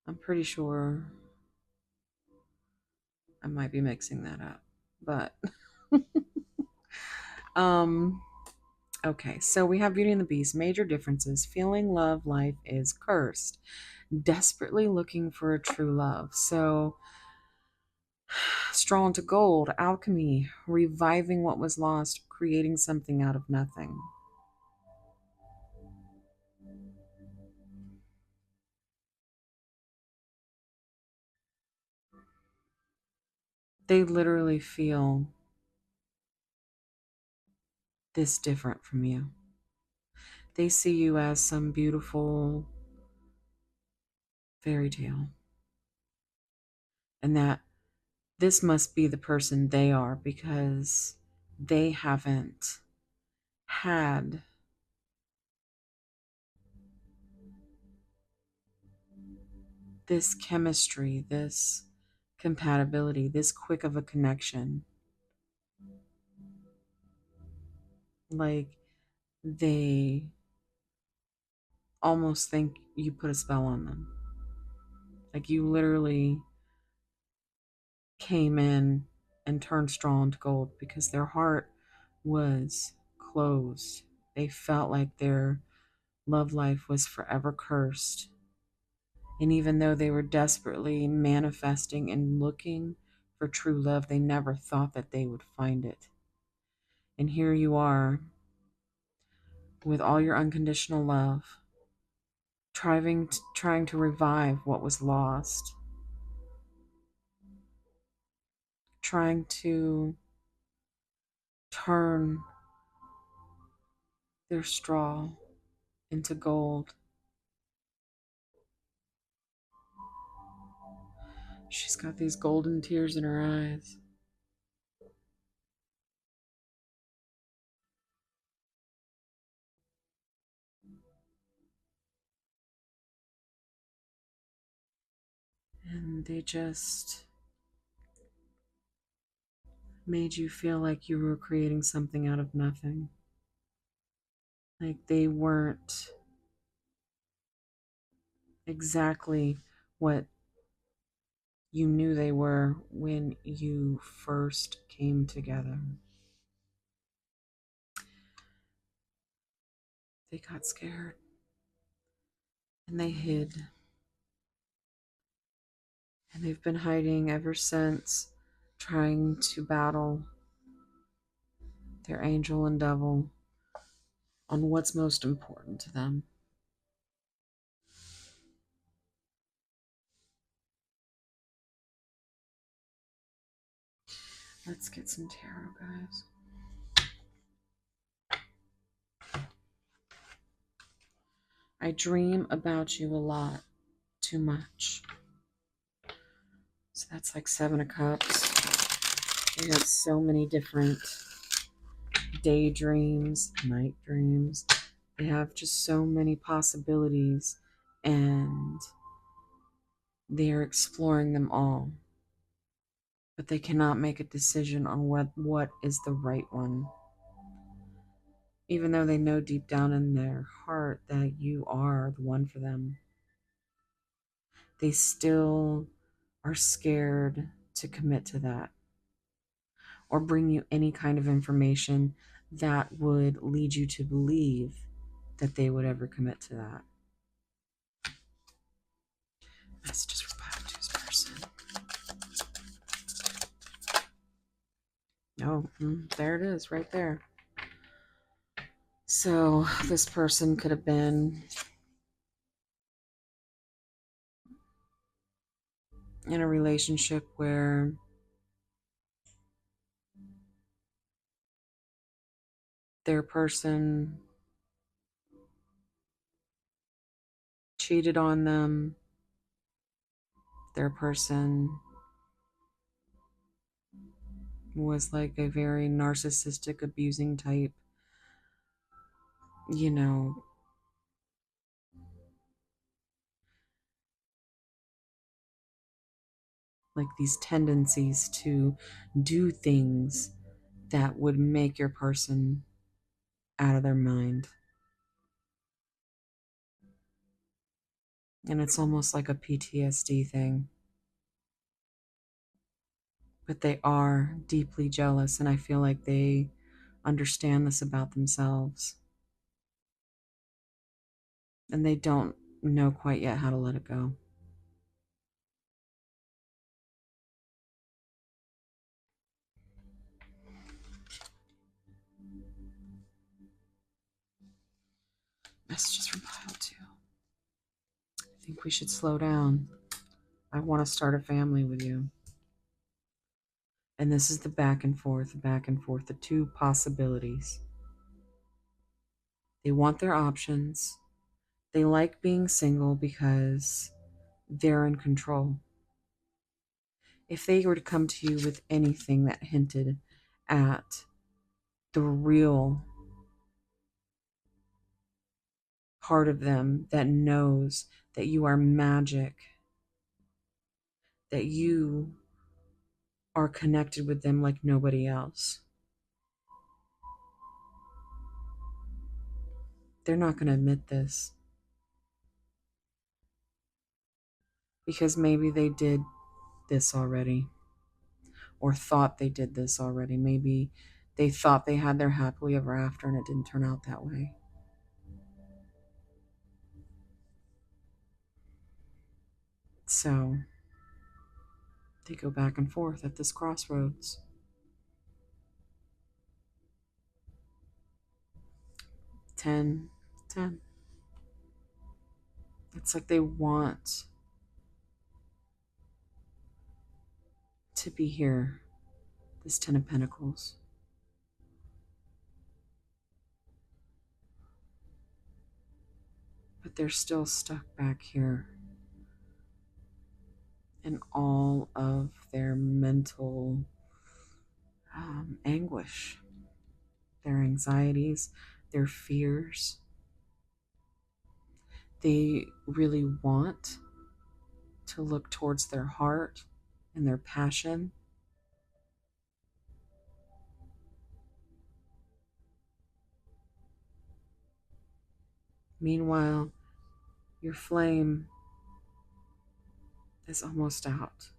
I'm pretty sure I might be mixing that up, but um, okay. So we have Beauty and the Beast. Major differences: feeling love life is cursed. Desperately looking for a true love. So Straw into Gold, alchemy, reviving what was lost, creating something out of nothing. They literally feel this different from you. They see you as some beautiful fairy tale, and that this must be the person they are because they haven't had this chemistry, this compatibility, this quick of a connection. Like they almost think you put a spell on them. Like you literally came in and turned straw into gold because their heart was closed. They felt like their love life was forever cursed. And even though they were desperately manifesting and looking for true love, they never thought that they would find it. And here you are with all your unconditional love, trying to revive what was lost, trying to turn their straw into gold. She's got these golden tears in her eyes. And they just made you feel like you were creating something out of nothing. Like they weren't exactly what you knew they were when you first came together. They got scared and they hid. And they've been hiding ever since, trying to battle their angel and devil on what's most important to them. Let's get some tarot, guys. I dream about you a lot, too much. So that's like 7 of Cups. We got so many different daydreams, night dreams. They have just so many possibilities and they're exploring them all. But they cannot make a decision on what is the right one. Even though they know deep down in their heart that you are the one for them, they still are scared to commit to that or bring you any kind of information that would lead you to believe that they would ever commit to that. Messages for Pile 2's person. Oh, there it is, right there. So this person could have been in a relationship where their person cheated on them, their person was like a very narcissistic, abusing type, you know, like these tendencies to do things that would make your person out of their mind. And it's almost like a PTSD thing. But they are deeply jealous, and I feel like they understand this about themselves. And they don't know quite yet how to let it go. Messages from pile two. I think we should slow down. I want to start a family with you. And this is the back and forth, the two possibilities. They want their options. They like being single because they're in control. If they were to come to you with anything that hinted at the real part of them that knows that you are magic, that you are connected with them like nobody else, they're not going to admit this because maybe they did this already or thought they did this already. Maybe they thought they had their happily ever after and it didn't turn out that way. So they go back and forth at this crossroads. 10, 10. It's like they want to be here, this 10 of Pentacles. But they're still stuck back here in all of their mental anguish, their anxieties, their fears. They really want to look towards their heart and their passion. Meanwhile, your flame is almost out.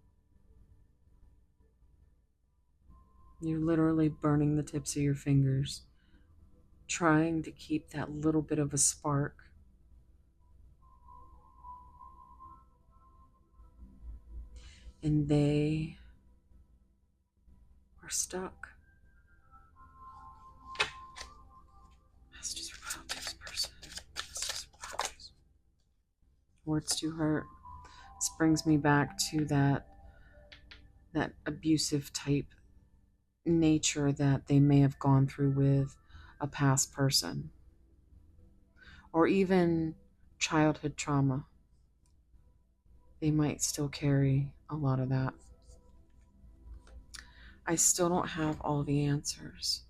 You're literally burning the tips of your fingers, trying to keep that little bit of a spark. And they are stuck. Messages from this person. Messages from others. Words to hurt. This brings me back to that abusive type nature that they may have gone through with a past person, or even childhood trauma. They might still carry a lot of that. I still don't have all the answers.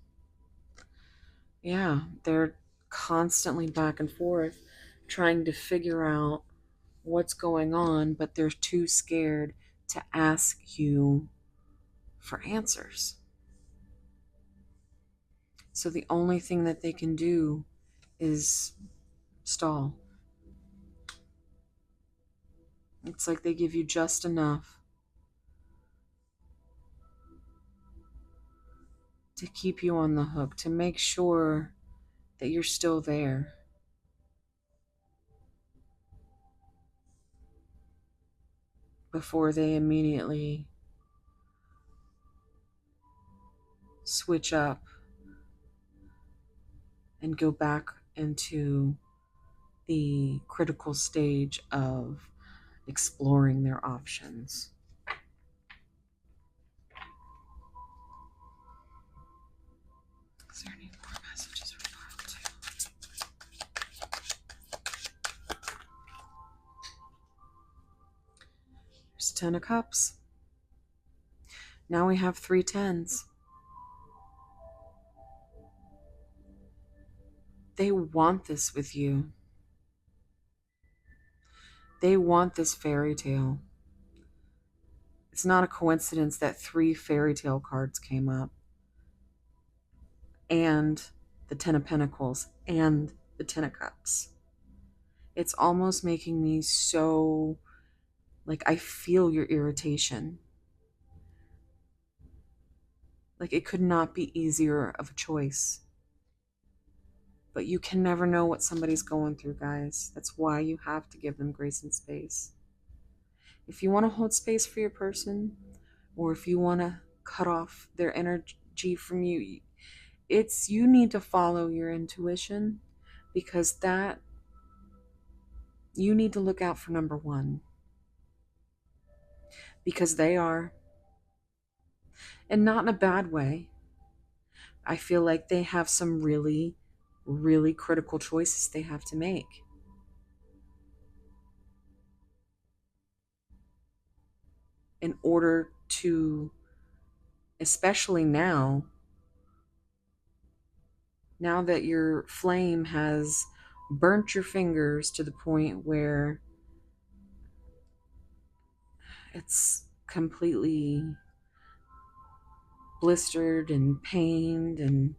Yeah, they're constantly back and forth trying to figure out what's going on, but they're too scared to ask you for answers. So the only thing that they can do is stall. It's like they give you just enough to keep you on the hook, to make sure that you're still there. Before they immediately switch up and go back into the critical stage of exploring their options. Ten of Cups. Now we have three tens. They want this with you. They want this fairy tale. It's not a coincidence that three fairy tale cards came up, and the Ten of Pentacles, and the Ten of Cups. It's almost making me so, like, I feel your irritation. Like, it could not be easier of a choice. But you can never know what somebody's going through, guys. That's why you have to give them grace and space. If you want to hold space for your person, or if you want to cut off their energy from you, it's you need to follow your intuition, because that you need to look out for number one, because they are, and not in a bad way. I feel like they have some really, really critical choices they have to make. In order to, especially now that your flame has burnt your fingers to the point where it's completely blistered and pained, and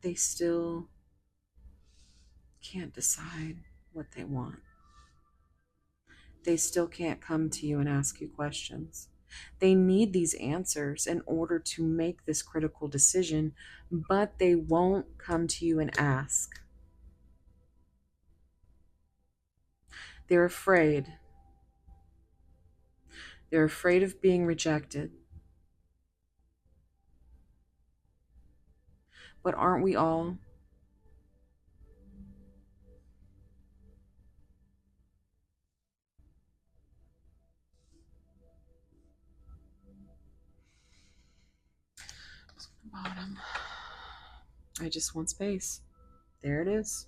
they still can't decide what they want. They still can't come to you and ask you questions. They need these answers in order to make this critical decision, but they won't come to you and ask. They're afraid. They're afraid of being rejected. But aren't we all? Bottom. I just want space. There it is.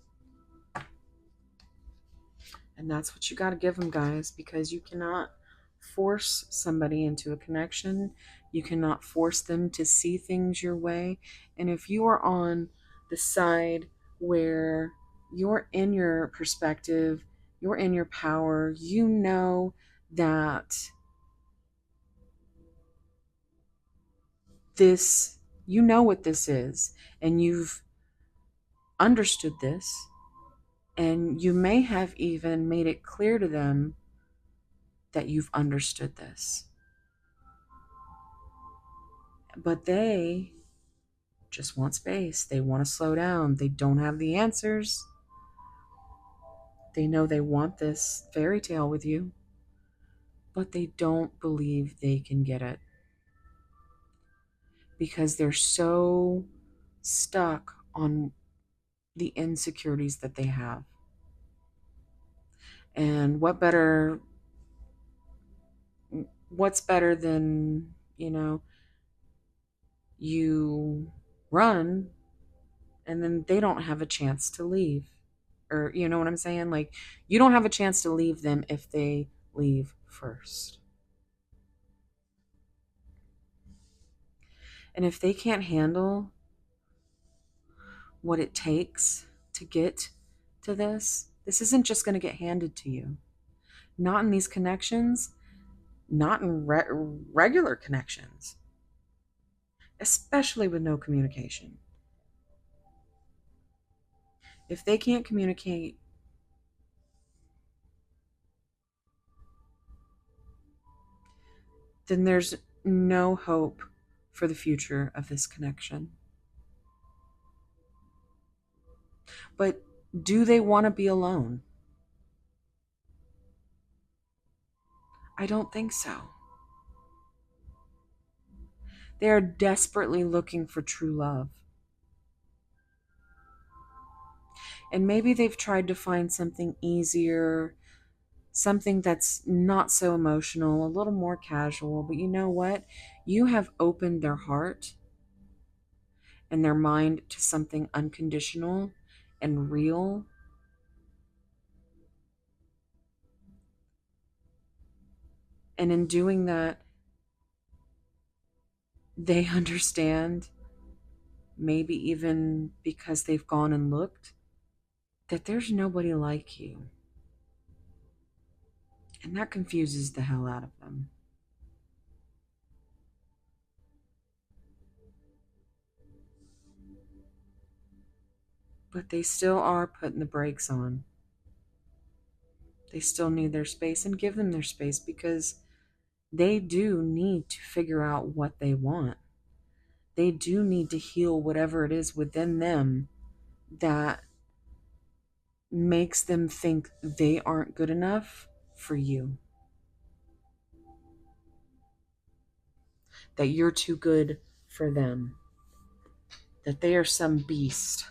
And that's what you got to give them, guys, because you cannot force somebody into a connection. You cannot force them to see things your way. And if you are on the side where you're in your perspective, you're in your power, you know that this, you know what this is, and you've understood this, and you may have even made it clear to them that you've understood this. But they just want space. They want to slow down. They don't have the answers. They know they want this fairy tale with you, but they don't believe they can get it because they're so stuck on the insecurities that they have. And what's better than, you run and then they don't have a chance to leave. Or, you know what I'm saying? Like, you don't have a chance to leave them if they leave first. And if they can't handle what it takes to get to this isn't just going to get handed to you. Not in these connections, not in regular connections, especially with no communication. If they can't communicate, then there's no hope for the future of this connection. But do they want to be alone? I don't think so. They are desperately looking for true love. And maybe they've tried to find something easier, something that's not so emotional, a little more casual. But you know what? You have opened their heart and their mind to something unconditional. and real. And in doing that, they understand, maybe even because they've gone and looked, that there's nobody like you. And that confuses the hell out of them. But they still are putting the brakes on. They still need their space, and give them their space, because they do need to figure out what they want. They do need to heal whatever it is within them that makes them think they aren't good enough for you, that you're too good for them, that they are some beast.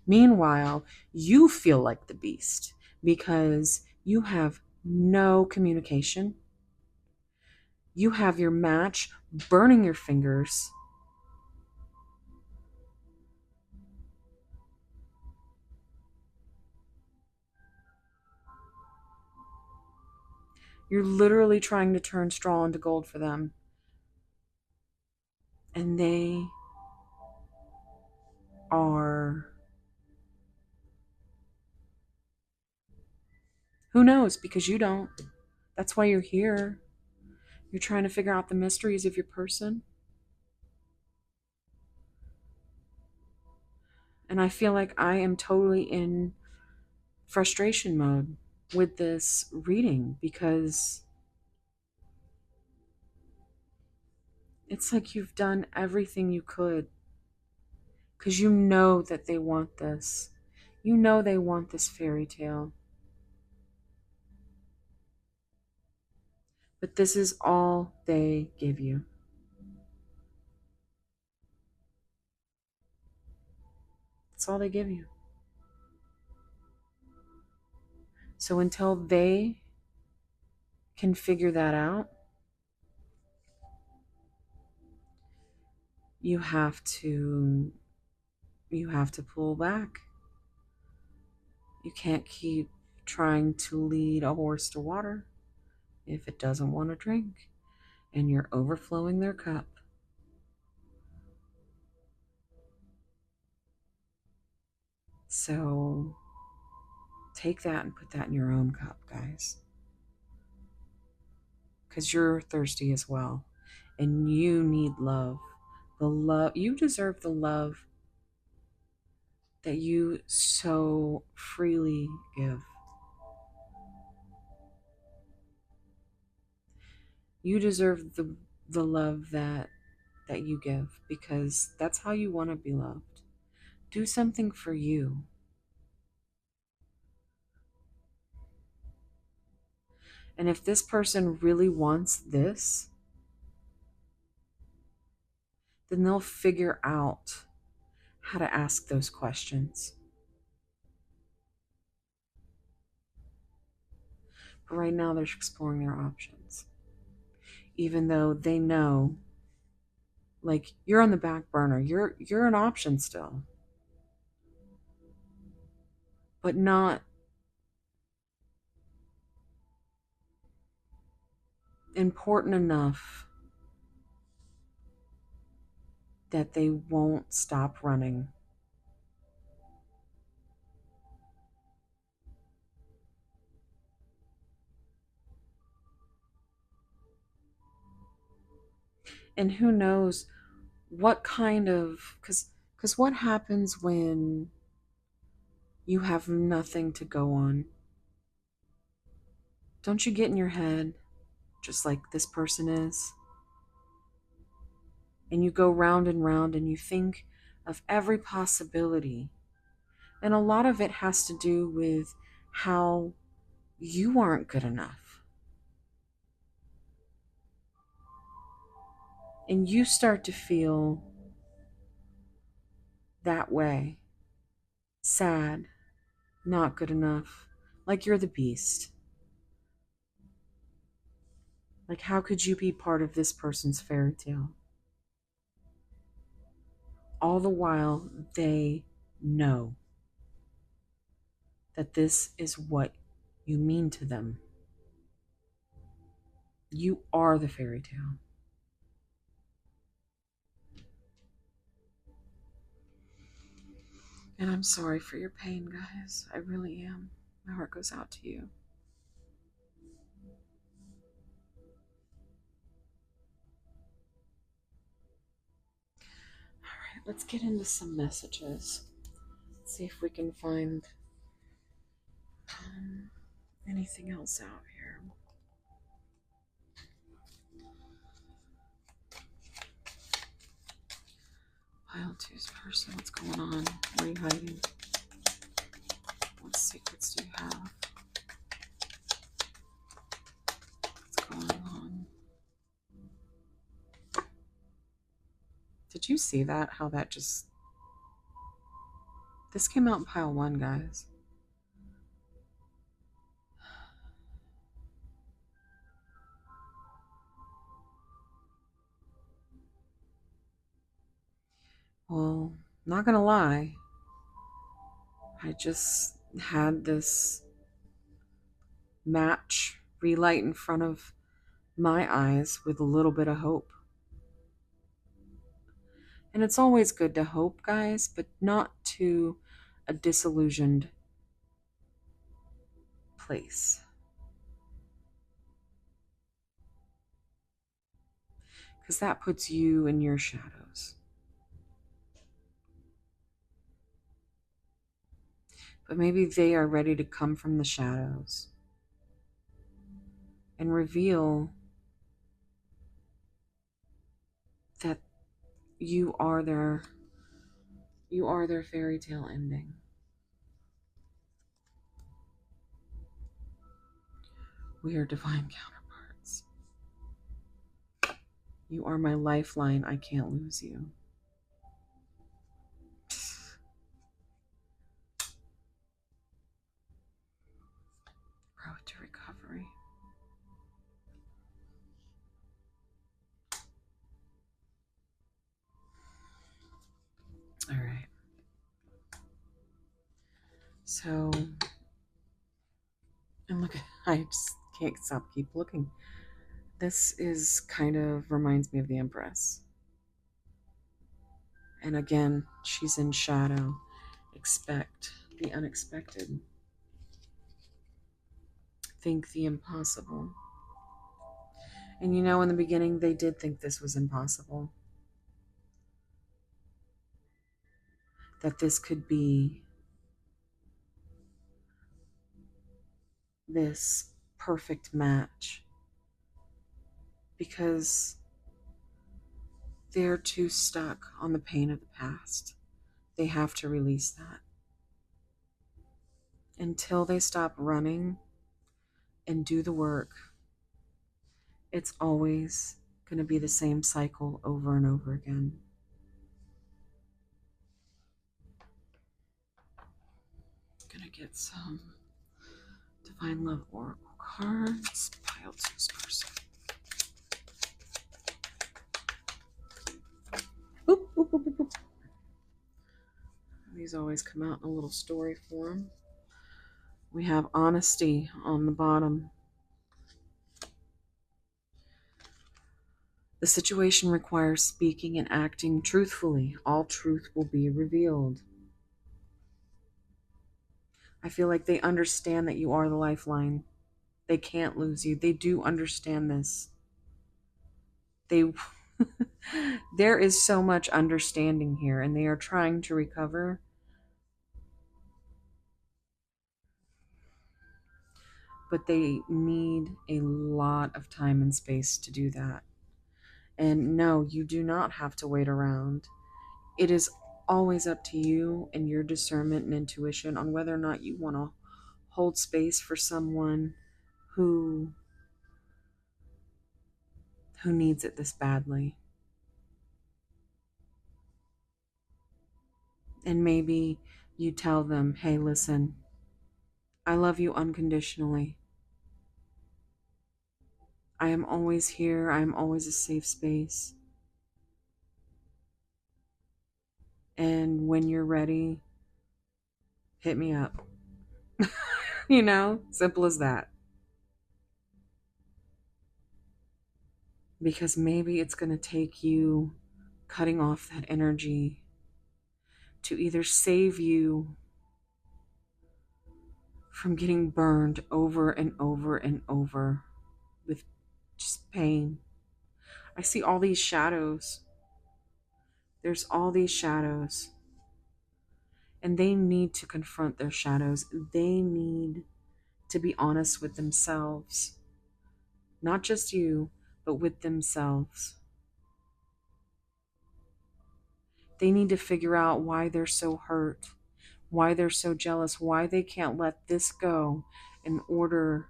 Meanwhile, you feel like the beast because you have no communication. You have your match burning your fingers. You're literally trying to turn straw into gold for them. And they are, who knows, because you don't. That's why you're here. You're trying to figure out the mysteries of your person. And I feel like I am totally in frustration mode with this reading, because it's like you've done everything you could, because you know that they want this. You know they want this fairy tale. But this is all they give you. That's all they give you. So until they can figure that out, you have to pull back. You can't keep trying to lead a horse to water if it doesn't want to drink, and you're overflowing their cup. So take that and put that in your own cup, guys, because you're thirsty as well, and you need love. The love you deserve, the love that you so freely give. You deserve the love that you give, because that's how you want to be loved. Do something for you. And if this person really wants this, then they'll figure out how to ask those questions. But right now, they're exploring their options, even though they know, like, you're on the back burner. You're an option still, but not important enough that they won't stop running. And who knows what kind of, because what happens when you have nothing to go on? Don't you get in your head just like this person is? And you go round and round and you think of every possibility. And a lot of it has to do with how you aren't good enough. And you start to feel that way, sad, not good enough, like you're the beast. Like, how could you be part of this person's fairy tale? All the while, they know that this is what you mean to them. You are the fairy tale. And I'm sorry for your pain, guys. I really am. My heart goes out to you. All right, let's get into some messages. See if we can find anything else out here. Pile two's person, what's going on? What are you hiding? What secrets do you have? What's going on? Did you see that? How that just... This came out in pile one, guys. Well, not gonna lie. I just had this match relight in front of my eyes with a little bit of hope. And it's always good to hope, guys, but not to a disillusioned place. Because that puts you in your shadows. But maybe they are ready to come from the shadows and reveal that you are their fairy tale ending. We are divine counterparts. You are my lifeline. I can't lose you. Road to recovery. All right. So, and look, I just can't keep looking. This is kind of reminds me of the Empress. And again, she's in shadow. Expect the unexpected. Think the impossible. And you know, in the beginning, they did think this was impossible. That this could be this perfect match. Because they're too stuck on the pain of the past. They have to release that. Until they stop running and do the work, it's always going to be the same cycle over and over again. I'm going to get some Divine Love Oracle cards. Pile two's person. Boop, boop, boop, boop, boop. These always come out in a little story form. We have honesty on the bottom. The situation requires speaking and acting truthfully. All truth will be revealed. I feel like they understand that you are the lifeline. They can't lose you. They do understand this. There is so much understanding here, and they are trying to recover. But they need a lot of time and space to do that. And no, you do not have to wait around. It is always up to you and your discernment and intuition on whether or not you want to hold space for someone who needs it this badly. And maybe you tell them, hey, listen, I love you unconditionally. I am always here. I am always a safe space. And when you're ready, hit me up. Simple as that. Because maybe it's going to take you cutting off that energy to either save you from getting burned over and over and over with just pain. I see all these shadows. There's all these shadows. And they need to confront their shadows. They need to be honest with themselves. Not just you, but with themselves. They need to figure out why they're so hurt, why they're so jealous, why they can't let this go in order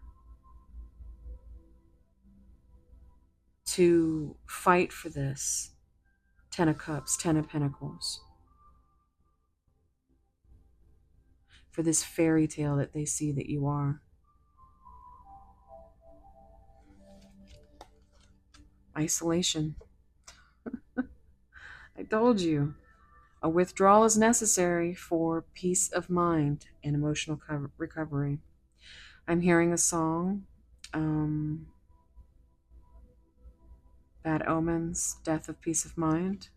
to fight for this. 10 of Cups, 10 of Pentacles. For this fairy tale that they see that you are. Isolation. I told you. A withdrawal is necessary for peace of mind and emotional recovery. I'm hearing a song, Bad Omens, Death of Peace of Mind.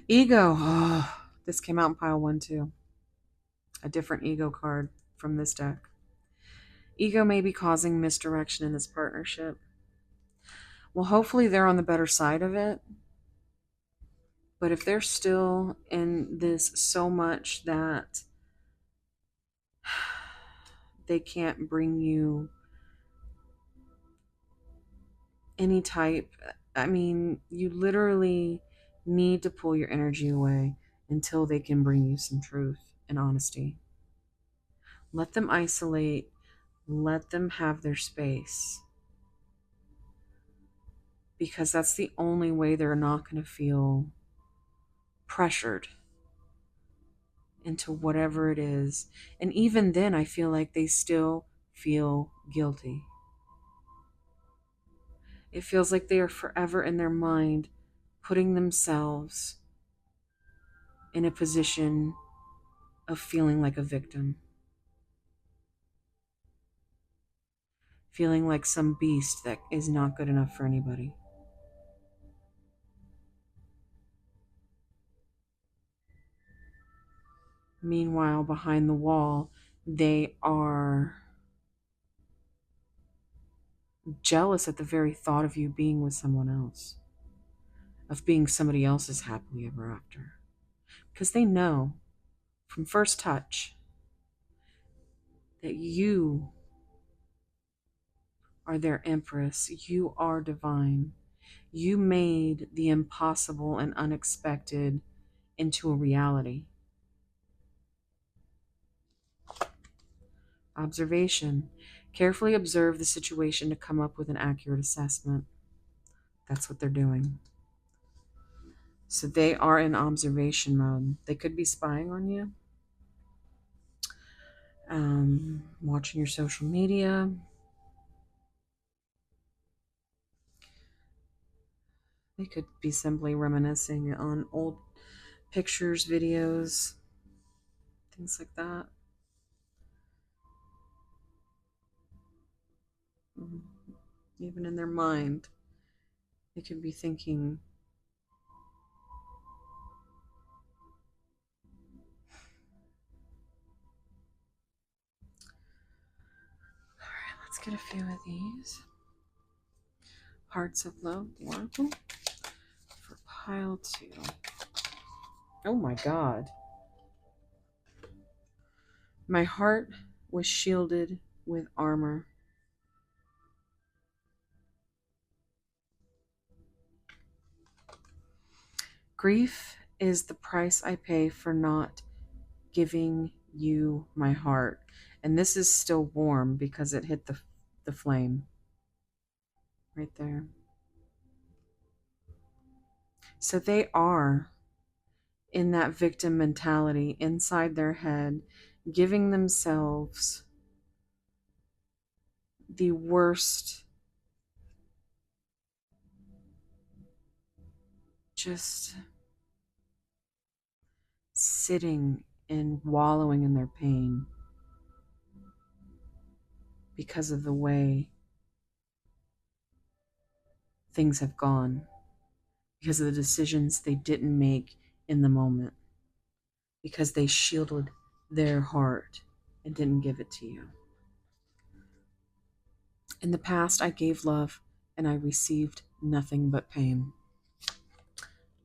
Ego. Oh, this came out in pile 1 too. A different ego card from this deck. Ego may be causing misdirection in this partnership. Well, hopefully they're on the better side of it. But if they're still in this so much that they can't bring you any type, you literally need to pull your energy away until they can bring you some truth and honesty. Let them isolate. Let them have their space. Because that's the only way they're not going to feel pressured into whatever it is. And even then, I feel like they still feel guilty. It feels like they are forever in their mind putting themselves in a position of feeling like a victim. Feeling like some beast that is not good enough for anybody. Meanwhile, behind the wall, they are jealous at the very thought of you being with someone else, of being somebody else's happily ever after. Because they know from first touch that you are their empress. You are divine. You made the impossible and unexpected into a reality. Observation. Carefully observe the situation to come up with an accurate assessment. That's what they're doing. So they are in observation mode. They could be spying on you, watching your social media. They could be simply reminiscing on old pictures, videos, things like that. Even in their mind, they could be thinking, all right, let's get a few of these. Hearts of Love, Oracle, for pile 2. Oh my God. My heart was shielded with armor. Grief is the price I pay for not giving you my heart. And this is still warm because it hit the flame right there. So they are in that victim mentality inside their head, giving themselves the worst just sitting and wallowing in their pain because of the way things have gone, because of the decisions they didn't make in the moment, because they shielded their heart and didn't give it to you. In the past, I gave love and I received nothing but pain.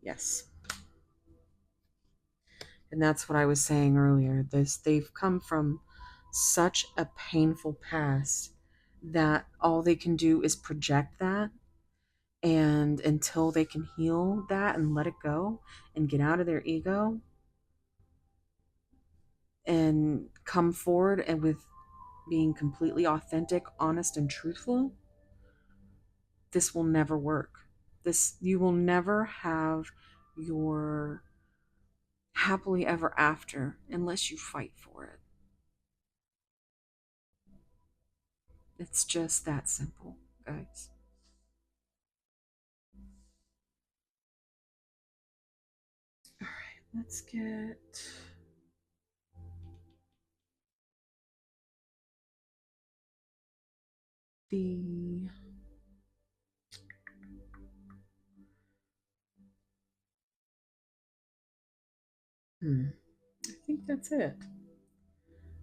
Yes. And that's what I was saying earlier. They've come from such a painful past that all they can do is project that. And until they can heal that and let it go and get out of their ego and come forward and with being completely authentic, honest, and truthful, this will never work. You will never have your happily ever after unless you fight for it. It's just that simple, guys. All right, let's get the I think that's it.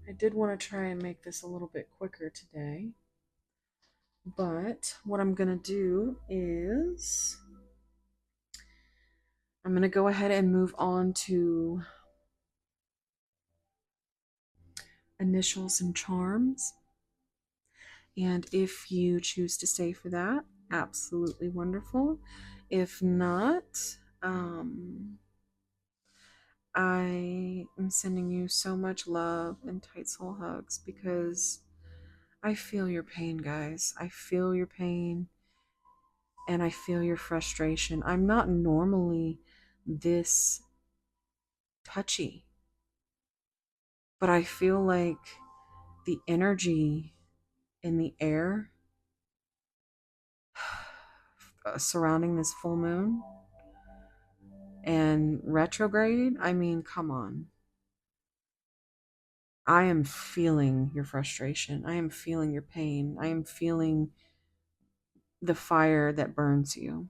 I did want to try and make this a little bit quicker today, but what I'm going to do is I'm going to go ahead and move on to initials and charms. And if you choose to stay for that, absolutely wonderful. If not, I am sending you so much love and tight soul hugs because I feel your pain, guys. I feel your pain and I feel your frustration. I'm not normally this touchy, but I feel like the energy in the air surrounding this full moon and retrograde. I mean, come on. I am feeling your frustration. I am feeling your pain. I am feeling the fire that burns you.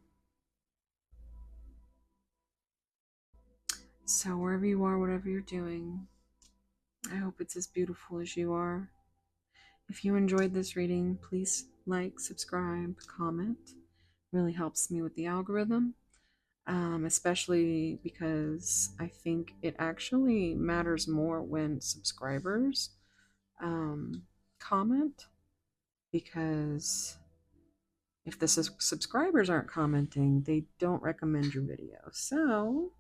So, wherever you are, whatever you're doing, I hope it's as beautiful as you are. If you enjoyed this reading, please like, subscribe, comment. It really helps me with the algorithm, especially because I think it actually matters more when subscribers comment, because if the subscribers aren't commenting, they don't recommend your video. So,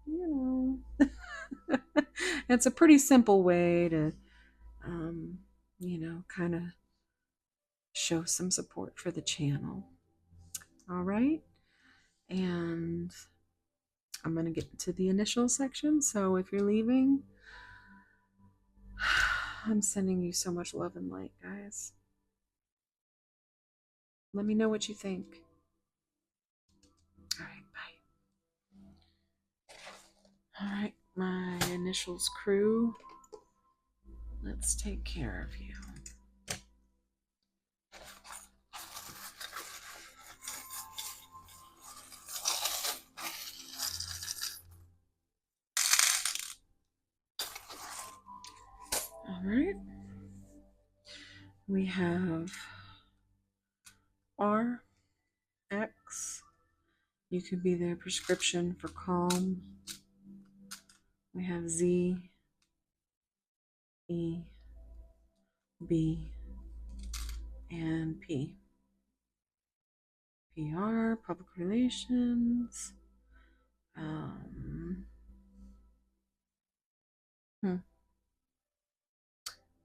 it's a pretty simple way to, kind of show some support for the channel. All right. And I'm going to get to the initial section. So if you're leaving, I'm sending you so much love and light, guys. Let me know what you think. All right. Bye. All right. My initials crew. Let's take care of you. All right. We have R, X. You could be their prescription for calm. We have Z, E, B, and P. PR, public relations.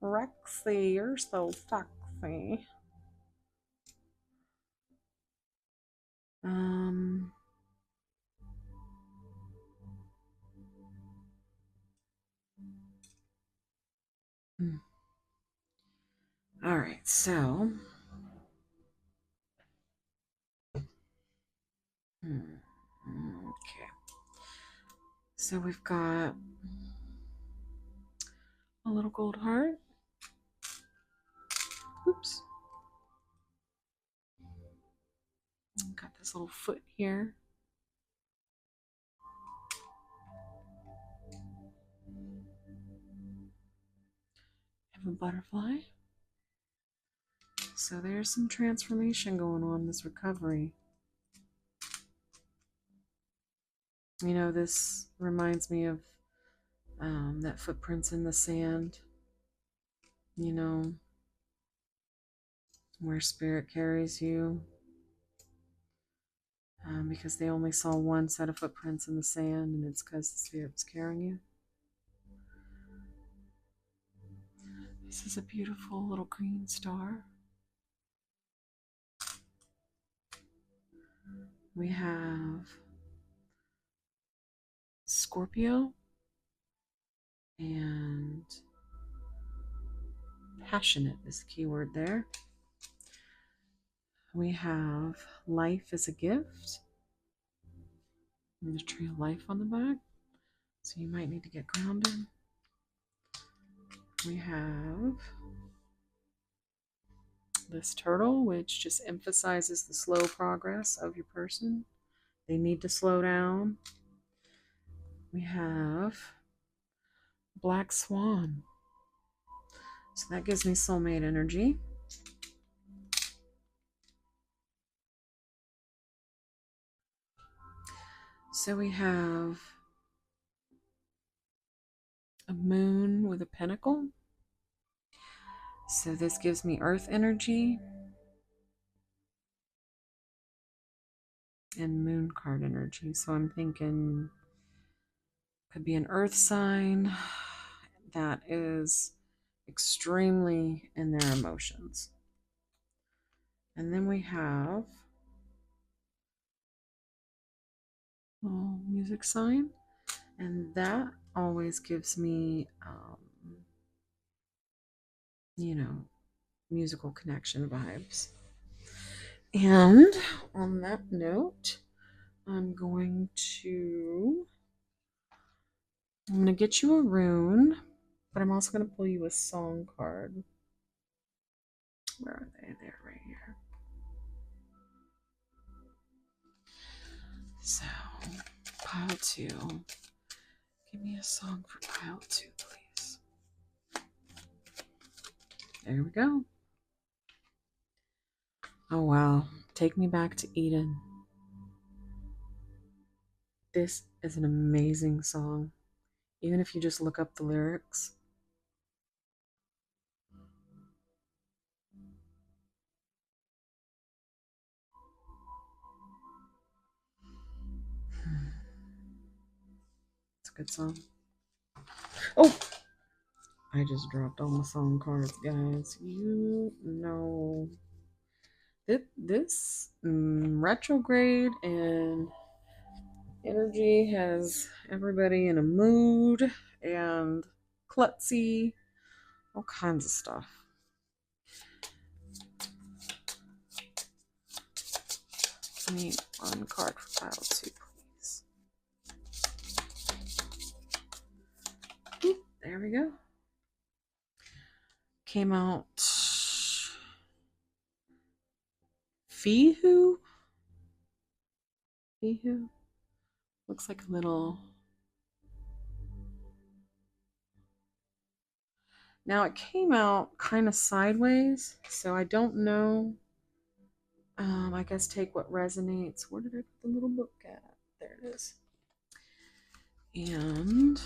Rexy, you're so sexy. All right, so okay. So we've got a little gold heart. Oops. Got this little foot here. Have a butterfly. So there's some transformation going on in this recovery. You know, this reminds me of that footprints in the sand, you know, where spirit carries you. Because they only saw one set of footprints in the sand, and it's because the spirit was carrying you. This is a beautiful little green star. We have Scorpio and passionate is the key word there. We have life is a gift. There's a tree of life on the back, so you might need to get grounded. We have this turtle, which just emphasizes the slow progress of your person. They need to slow down. We have black swan. So that gives me soulmate energy. So we have a moon with a pentacle. So this gives me earth energy and moon card energy. So I'm thinking could be an earth sign that is extremely in their emotions. And then we have a little music sign, and that always gives me, you know, musical connection vibes. And on that note, I'm going to get you a rune, but I'm also going to pull you a song card. Where are they? They're right here. So, pile 2. Give me a song for pile 2, please. There we go. Oh, wow. Take me back to Eden. This is an amazing song. Even if you just look up the lyrics. It's a good song. Oh! I just dropped all my song cards, guys. You know. This retrograde and energy has everybody in a mood and klutzy, all kinds of stuff. I need one card for pile 2, please. Oop, there we go. Came out Fihu? Fihu? Looks like a little. Now it came out kind of sideways, so I don't know. I guess take what resonates. Where did I put the little book at? There it is. And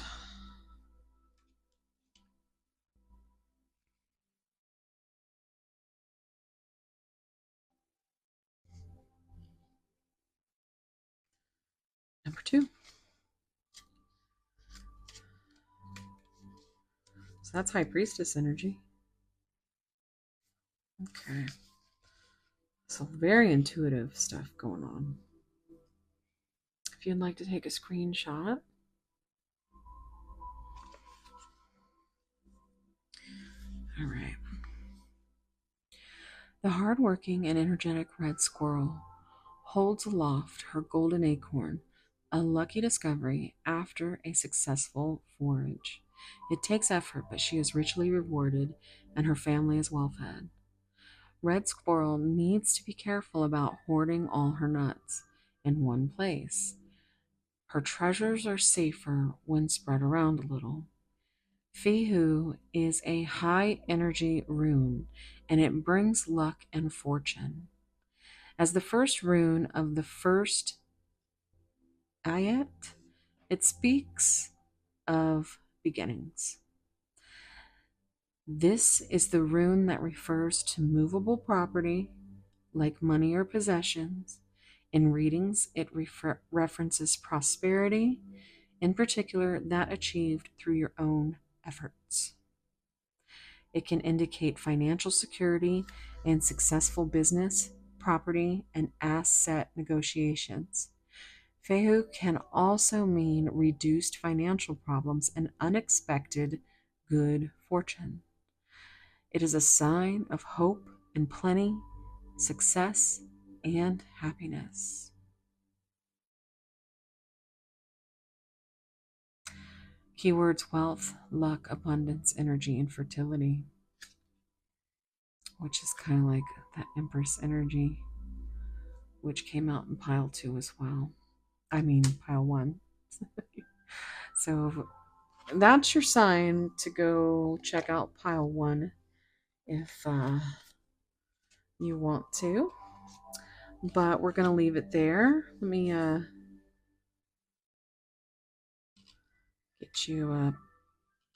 number 2. So that's High Priestess energy. Okay. So very intuitive stuff going on. If you'd like to take a screenshot. All right. The hardworking and energetic red squirrel holds aloft her golden acorn, A lucky discovery after a successful forage. It takes effort, but she is richly rewarded and her family is well fed. Red Squirrel needs to be careful about hoarding all her nuts in one place. Her treasures are safer when spread around a little. Fihu is a high energy rune and it brings luck and fortune. As the first rune of the first ayat, it speaks of beginnings. This is the rune that refers to movable property like money or possessions. In readings, it references prosperity, in particular, that achieved through your own efforts. It can indicate financial security and successful business, property, and asset negotiations. Fehu can also mean reduced financial problems and unexpected good fortune. It is a sign of hope and plenty, success, and happiness. Keywords: wealth, luck, abundance, energy, and fertility, which is kind of like that Empress energy, which came out in pile 2 as well. I mean, pile 1. So that's your sign to go check out pile 1 if you want to. But we're going to leave it there. Let me get you a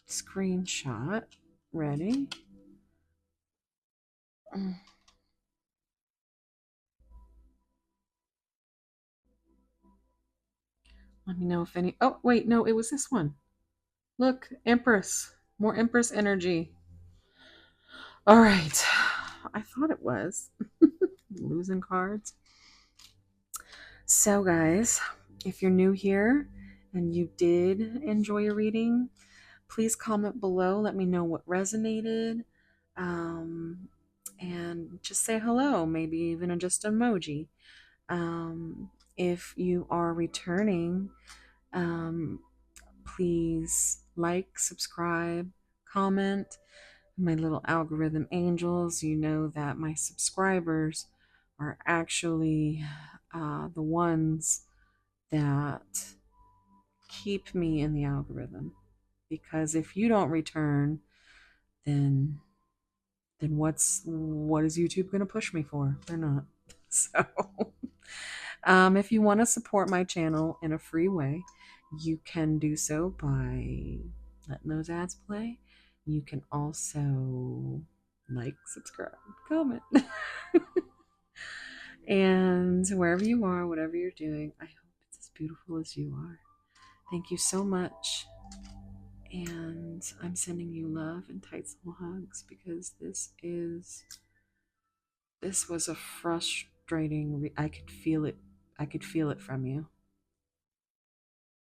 screenshot ready. Let me know if any. Oh, wait, no, it was this one. Look, Empress. More Empress energy. All right. I thought it was. Losing cards. So, guys, if you're new here and you did enjoy a reading, please comment below. Let me know what resonated. Um, and just say hello, maybe even just emoji. If you are returning, um, please like, subscribe, comment. My little algorithm angels, you know that my subscribers are actually the ones that keep me in the algorithm. Because if you don't return, then what is YouTube going to push me for? They're not. So, if you want to support my channel in a free way, you can do so by letting those ads play. You can also like, subscribe, comment. And wherever you are, whatever you're doing, I hope it's as beautiful as you are. Thank you so much. And I'm sending you love and tight soul hugs because this was a frustrating, I could feel it. I could feel it from you.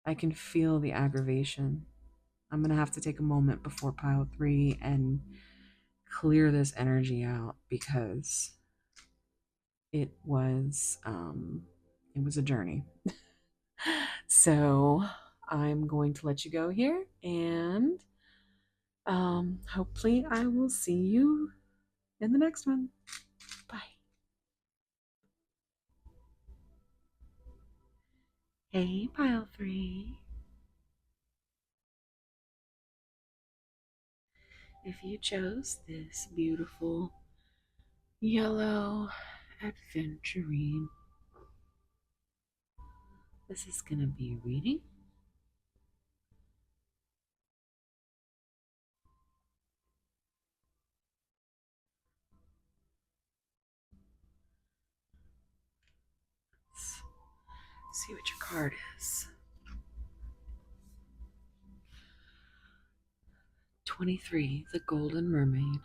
I can feel the aggravation. I'm going to have to take a moment before pile 3 and clear this energy out because it was a journey. So I'm going to let you go here, and hopefully I will see you in the next one. Bye. Hey, pile 3. If you chose this beautiful yellow adventurine, this is going to be a reading. Let's see what your card is. 23, the Golden Mermaid.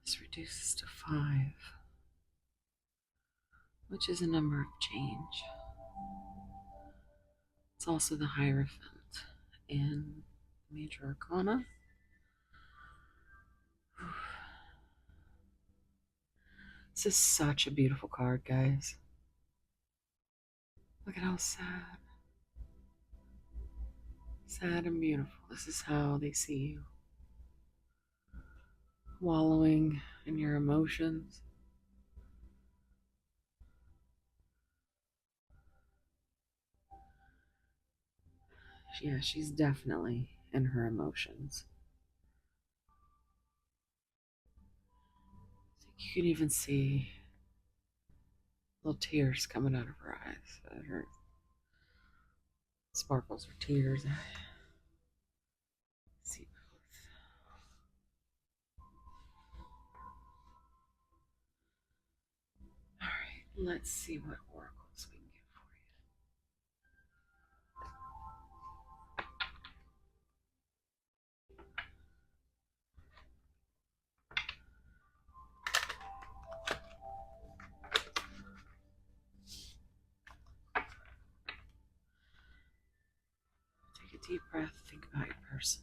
This reduces to 5, which is a number of change. It's also the Hierophant in Major Arcana. This is such a beautiful card, guys. Look at how sad. Sad and beautiful. This is how they see you. Wallowing in your emotions. Yeah, she's definitely in her emotions. You can even see little tears coming out of her eyes. Her sparkles are tears. I see both. All right, let's see what oracles we can get for you. Take a deep breath. Think about your person.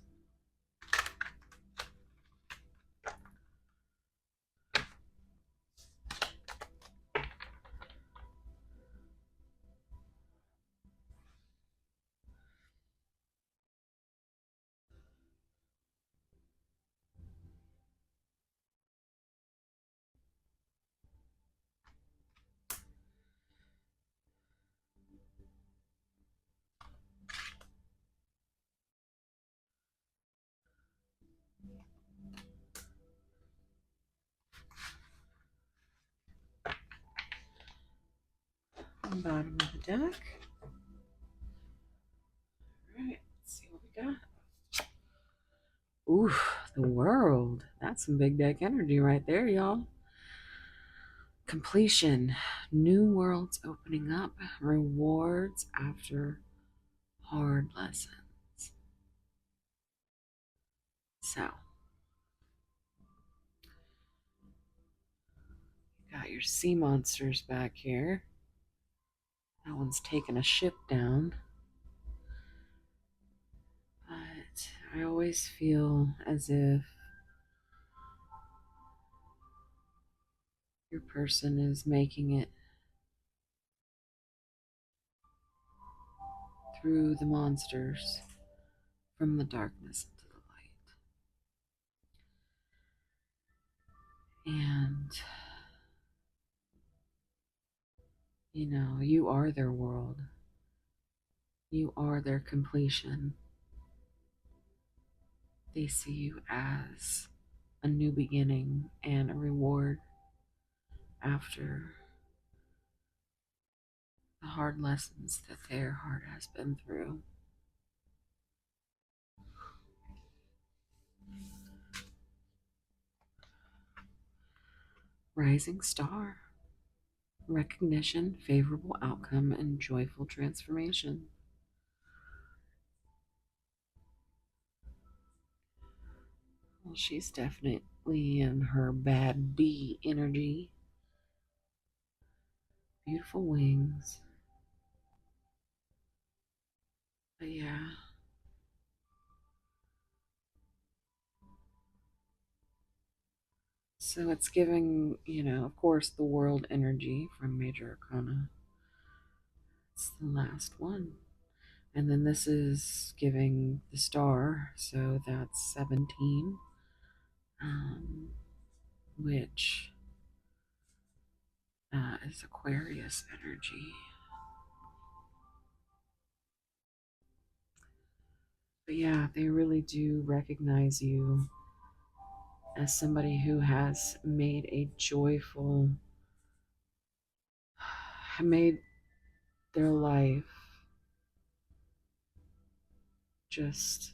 Bottom of the deck. All right, let's see what we got. Ooh, the world. That's some big deck energy right there, y'all. Completion. New worlds opening up. Rewards after hard lessons. So, you got your sea monsters back here. That one's taking a ship down. But I always feel as if your person is making it through the monsters from the darkness into the light. And, you are their world. You are their completion. They see you as a new beginning and a reward after the hard lessons that their heart has been through. Rising star. Recognition, favorable outcome, and joyful transformation. Well, she's definitely in her bad bee energy. Beautiful wings. But yeah. So it's giving, of course, the world energy from Major Arcana. It's the last one. And then this is giving the star, so that's 17, which is Aquarius energy. But yeah, they really do recognize you as somebody who has made a joyful, made their life just,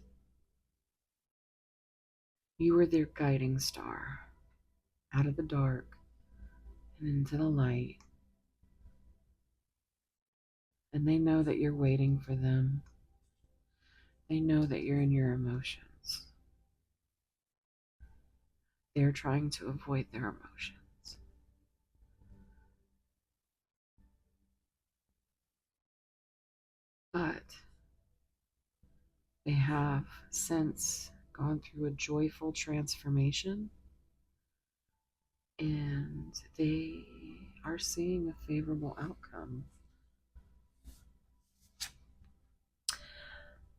you were their guiding star out of the dark and into the light. And they know that you're waiting for them. They know that you're in your emotions. They're trying to avoid their emotions. But they have since gone through a joyful transformation and they are seeing a favorable outcome.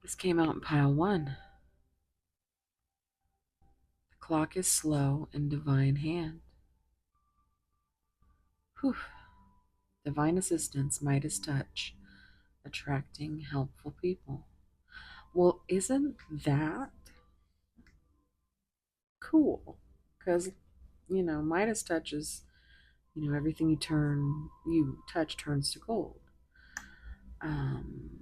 This came out in pile one. The clock is slow in divine hand. Whew. Divine assistance, Midas touch, attracting helpful people. Well, isn't that cool? Because, Midas touch is, everything you touch turns to gold. Um,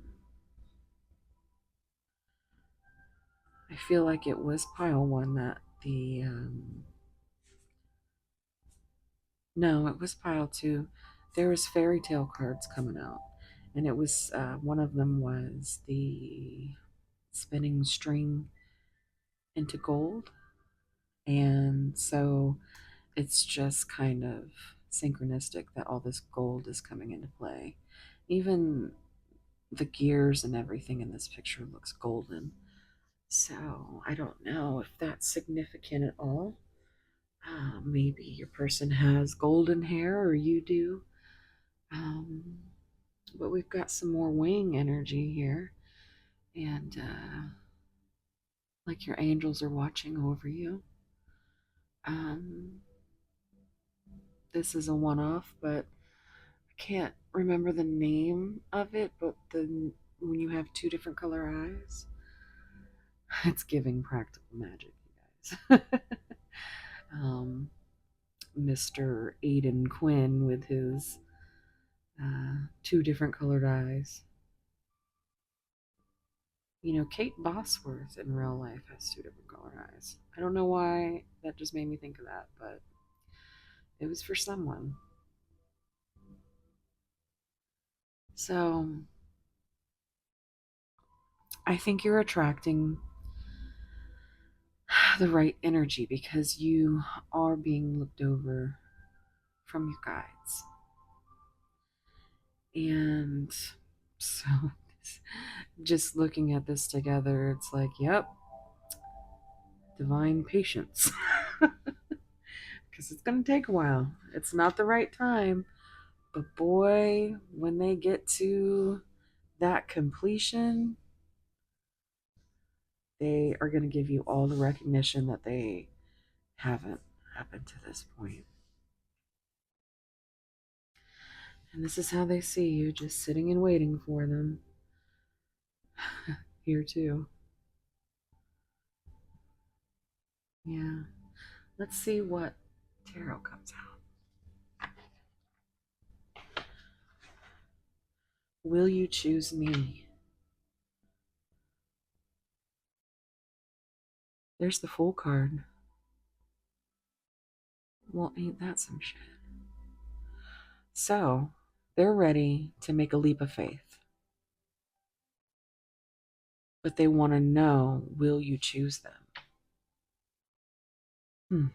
I feel like it was pile one that no, it was pile two. There was fairy tale cards coming out, and it was one of them was the spinning string into gold, and so it's just kind of synchronistic that all this gold is coming into play. Even the gears and everything in this picture looks golden. So I don't know if that's significant at all. Maybe your person has golden hair or you do. Um, but we've got some more wing energy here. And like your angels are watching over you. Um, this is a one off, but I can't remember the name of it. But when you have two different color eyes, it's giving practical magic, you guys. Mr. Aiden Quinn with his two different colored eyes. Kate Bosworth in real life has two different colored eyes. I don't know why that just made me think of that, but it was for someone. So I think you're attracting the right energy because you are being looked over from your guides. And so just looking at this together, it's like, yep, divine patience. Because it's going to take a while. It's not the right time. But boy, when they get to that completion, they are going to give you all the recognition that they haven't happened to this point. And this is how they see you, just sitting and waiting for them. Here too. Yeah. Let's see what tarot comes out. Will you choose me? There's the Fool card. Well, ain't that some shit? So, they're ready to make a leap of faith. But they want to know, will you choose them? Hmm.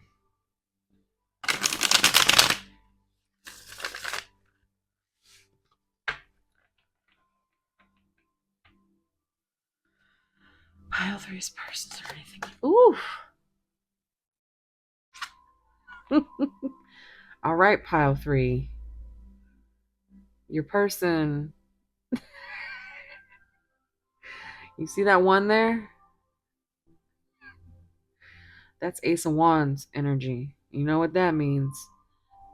Pile three's persons or anything. Ooh. All right, pile three. Your person. You see that one there? That's Ace of Wands energy. You know what that means?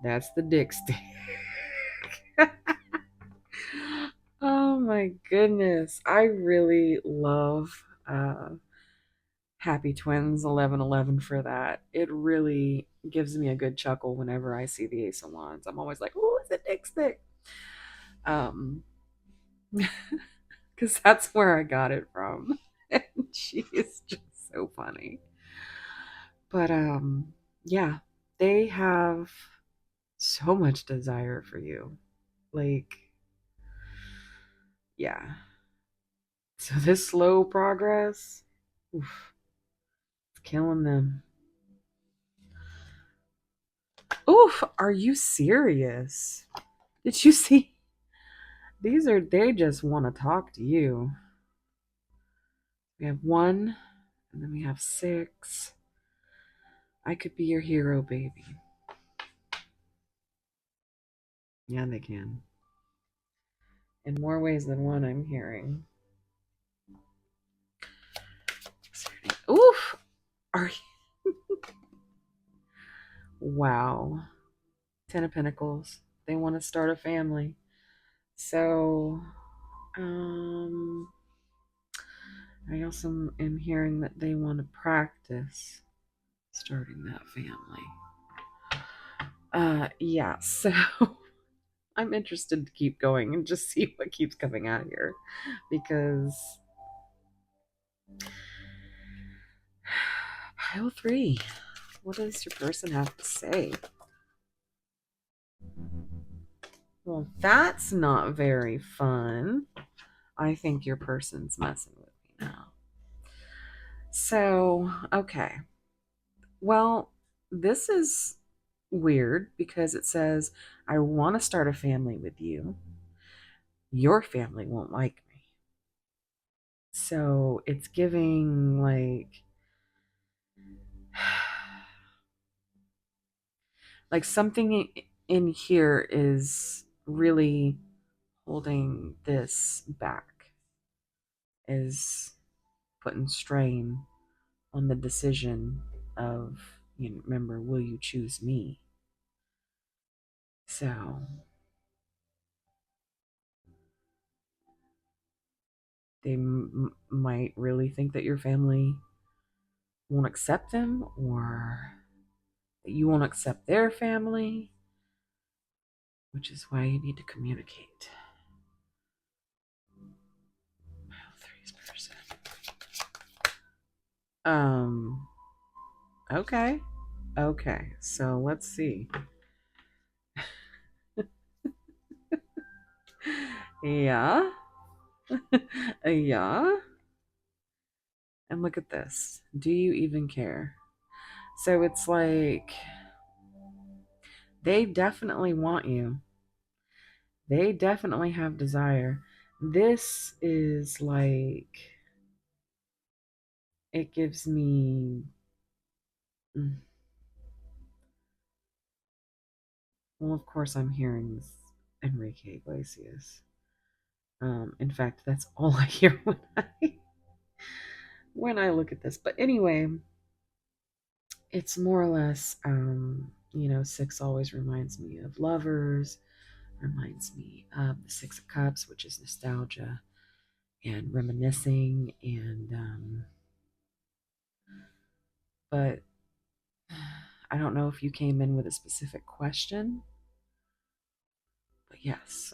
That's the dick stick. Oh my goodness. I really love Happy Twins 1111 for that. It really gives me a good chuckle whenever I see the Ace of Wands. I'm always like, oh, it's a dick stick. Um, because that's where I got it from. And she is just so funny. But yeah, they have so much desire for you. Like, yeah. So this slow progress, oof, it's killing them. Oof, are you serious? Did you see? They just want to talk to you. We have one, and then we have six. I could be your hero, baby. Yeah, they can. In more ways than one, I'm hearing. Are you? Wow. Ten of Pentacles. They want to start a family. So, um, I also am hearing that they want to practice starting that family. Yeah, so I'm interested to keep going and just see what keeps coming out here because pile three, what does your person have to say? Well, that's not very fun. I think your person's messing with me now. So, okay. Well, this is weird because it says, I want to start a family with you. Your family won't like me. So it's giving like something in here is really holding this back, is putting strain on the decision of, remember, will you choose me? So they might really think that your family won't accept them or that you won't accept their family, which is why you need to communicate. Three's person. Um, okay. Okay, so let's see. Yeah. Yeah. And look at this. Do you even care? So it's like they definitely want you. They definitely have desire. This is like, it gives me, well, of course, I'm hearing Enrique Iglesias. In fact, that's all I hear when I look at this. But anyway, it's more or less, six always reminds me of lovers, reminds me of the Six of Cups, which is nostalgia and reminiscing. And, but I don't know if you came in with a specific question, but yes.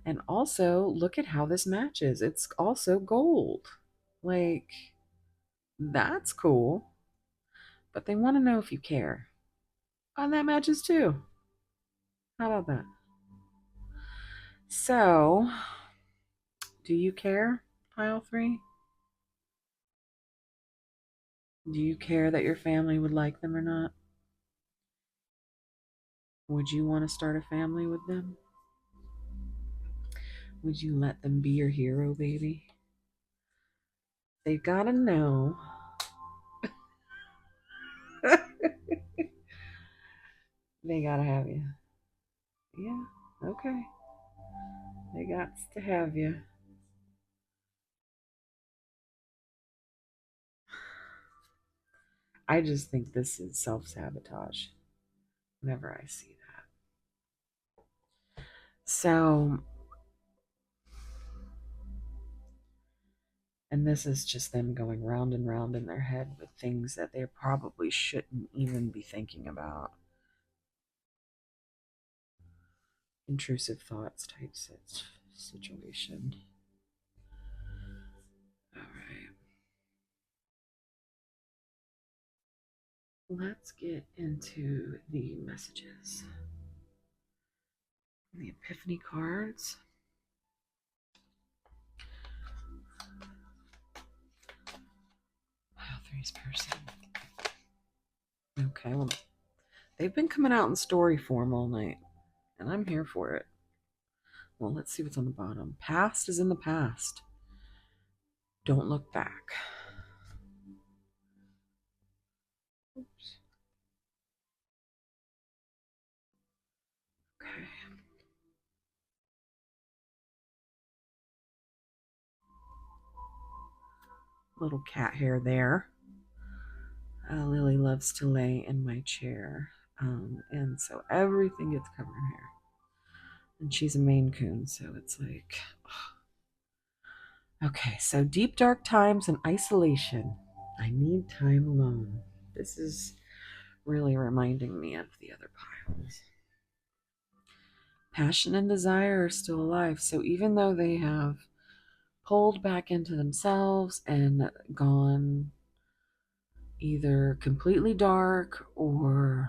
And also, look at how this matches. It's also gold. Like, that's cool. But they want to know if you care. And that matches too. How about that? So, do you care, pile three? Do you care that your family would like them or not? Would you want to start a family with them? Would you let them be your hero, baby? They gotta know. They gotta have you. Yeah, okay. They got to have you. I just think this is self sabotage whenever I see that. So, and this is just them going round and round in their head with things that they probably shouldn't even be thinking about. Intrusive thoughts type situation. All right. Let's get into the messages. The Epiphany cards. Pile three's person. Okay, well, they've been coming out in story form all night, and I'm here for it. Well, let's see what's on the bottom. Past is in the past. Don't look back. Oops. Okay. Little cat hair there. Lily loves to lay in my chair, and so everything gets covered in hair. And she's a Maine Coon, so it's like, okay, so deep dark times and isolation. I need time alone. This is really reminding me of the other piles. Passion and desire are still alive, so even though they have pulled back into themselves and gone either completely dark or,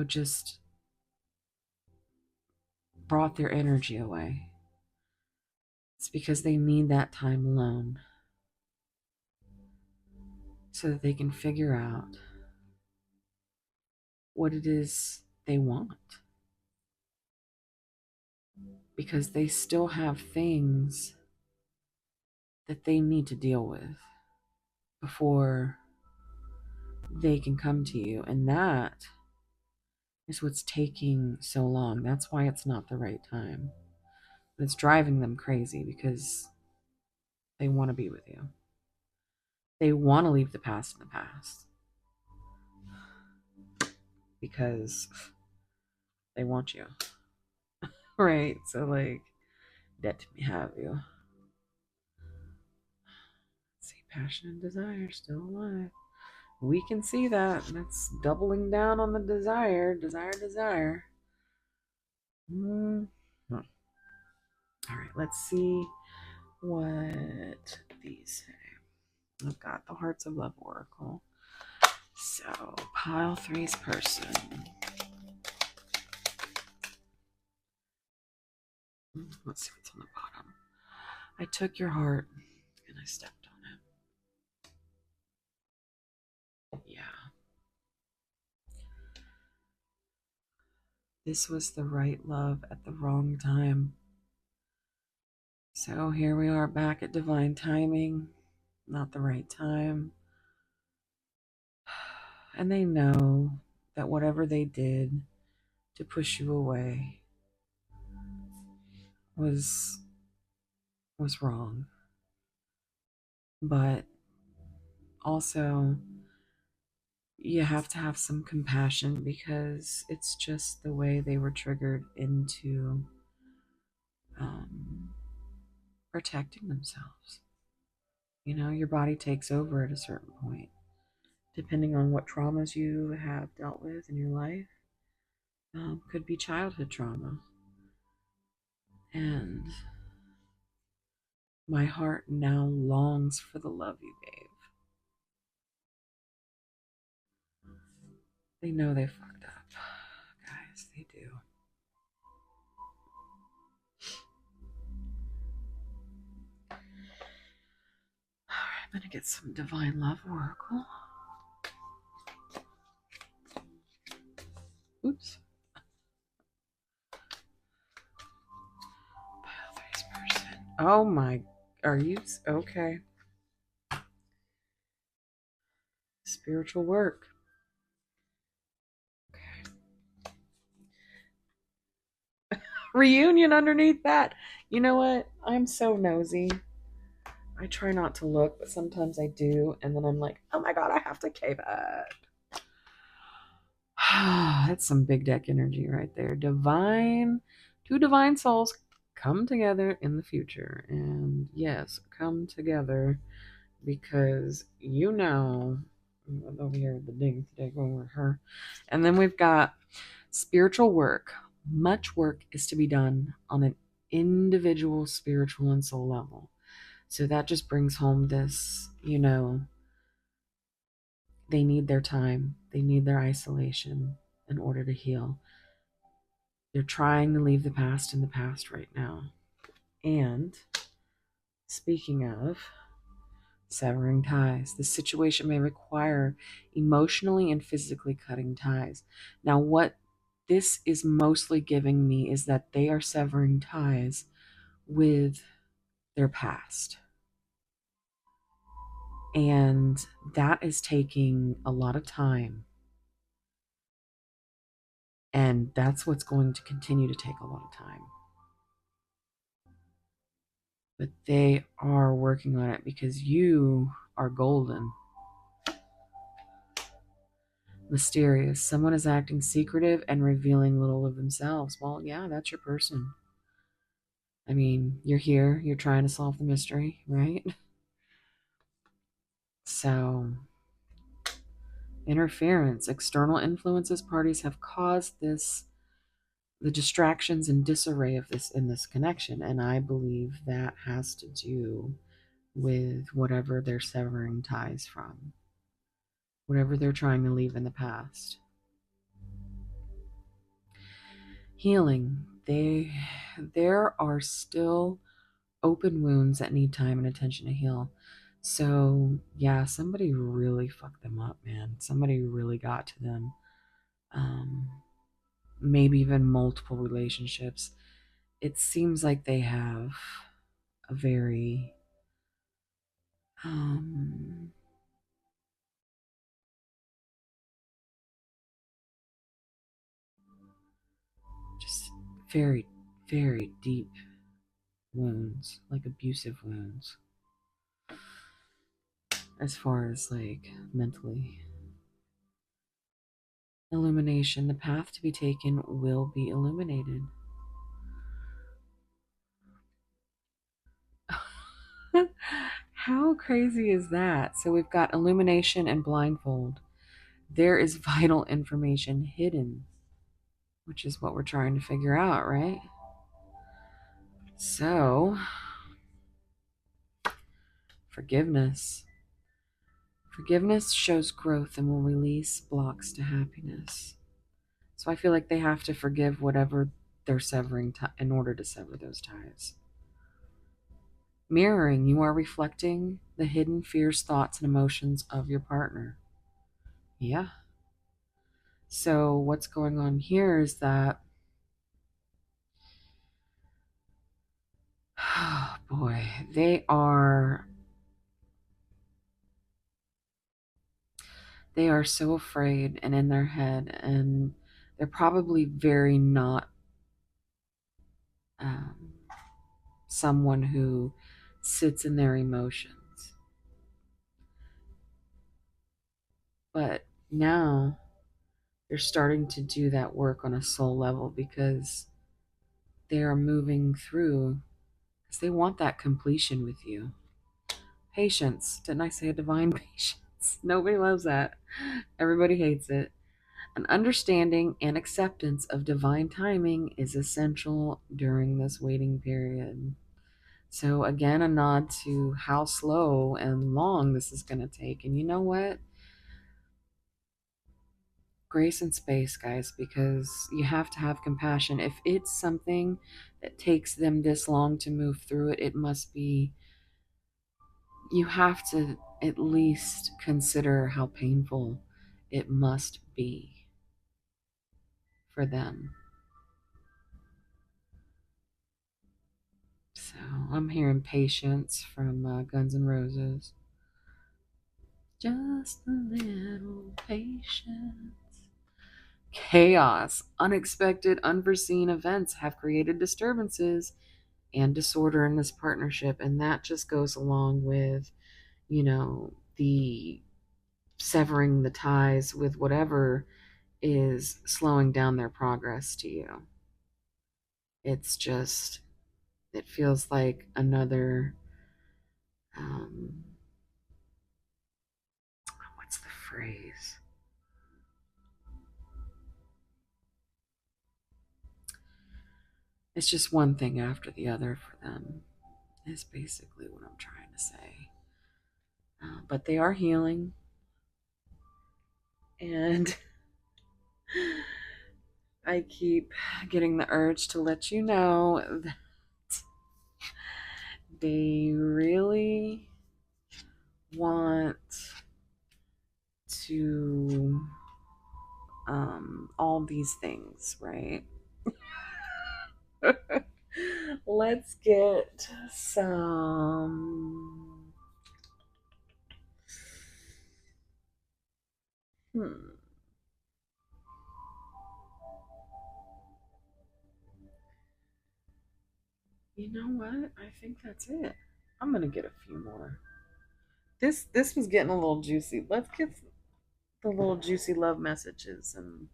just brought their energy away, it's because they need that time alone so that they can figure out what it is they want, because they still have things that they need to deal with before they can come to you. And that is what's taking so long. That's why it's not the right time. It's driving them crazy because they want to be with you. They want to leave the past in the past because they want you. Right? So, like, let me have you. Let's see, passion and desire still alive. We can see that. That's doubling down on the desire. Desire. Mm-hmm. All right, let's see what these say. I've got the Hearts of Love Oracle. So, pile three's person. Let's see what's on the bottom. I took your heart and I stepped on it. Yeah. This was the right love at the wrong time. So here we are back at divine timing, not the right time. And they know that whatever they did to push you away was wrong. But also you have to have some compassion because it's just the way they were triggered into protecting themselves. Your body takes over at a certain point, depending on what traumas you have dealt with in your life. Could be childhood trauma. And my heart now longs for the love you gave. They know they fucked up. Guys, they do. Alright, I'm gonna get some Divine Love Oracle. Oops. Pile three's person. Oh my, are you okay? Spiritual work. Reunion underneath that. You know what? I'm so nosy. I try not to look, but sometimes I do, and then I'm like, oh my god, I have to cave it. That's some big deck energy right there. Two divine souls come together in the future. And yes, come together because over here, the ding today going with her. And then we've got spiritual work. Much work is to be done on an individual spiritual and soul level. So that just brings home this, they need their time, they need their isolation in order to heal. They're trying to leave the past in the past right now. And speaking of severing ties, the situation may require emotionally and physically cutting ties. Now, what this is mostly giving me is that they are severing ties with their past. And that is taking a lot of time. And that's what's going to continue to take a lot of time. But they are working on it because you are golden. Mysterious. Someone is acting secretive and revealing little of themselves. Well, yeah, that's your person. I mean, you're here, you're trying to solve the mystery, right? So, interference, external influences, parties have caused this, the distractions and disarray of this in this connection. And I believe that has to do with whatever they're severing ties from, whatever they're trying to leave in the past. Healing. There are still open wounds that need time and attention to heal. So yeah, somebody really fucked them up, man. Somebody really got to them. Um, Maybe even multiple relationships. It seems like they have a very um, just very, very deep wounds, like abusive wounds, as far as like mentally. Illumination. The path to be taken will be illuminated. How crazy is that? So we've got illumination and blindfold. There is vital information hidden, which is what we're trying to figure out, right? So, forgiveness. Forgiveness shows growth and will release blocks to happiness. So I feel like they have to forgive whatever they're severing in order to sever those ties. Mirroring, you are reflecting the hidden fears, thoughts, and emotions of your partner. Yeah. So what's going on here is that, oh boy, they are so afraid and in their head, and they're probably very not um, someone who sits in their emotions. But now they're starting to do that work on a soul level because they are moving through, because they want that completion with you. Patience. Didn't I say a divine patience? Nobody loves that. Everybody hates it. An understanding and acceptance of divine timing is essential during this waiting period. So, again, a nod to how slow and long this is going to take. And you know what? Grace and space, guys, because you have to have compassion. If it's something that takes them this long to move through it, it must be, you have to at least consider how painful it must be for them. So I'm hearing patience from Guns N' Roses. Just a little patience. Chaos. Unexpected, unforeseen events have created disturbances and disorder in this partnership. And that just goes along with, the severing the ties with whatever is slowing down their progress to you. It's just, it feels like another, um, what's the phrase? It's just one thing after the other for them, is basically what I'm trying to say. But they are healing. And I keep getting the urge to let you know that they really want to all these things, right? Let's get some. Hmm. You know what? I think that's it. I'm going to get a few more. This was getting a little juicy. Let's get the little juicy love messages and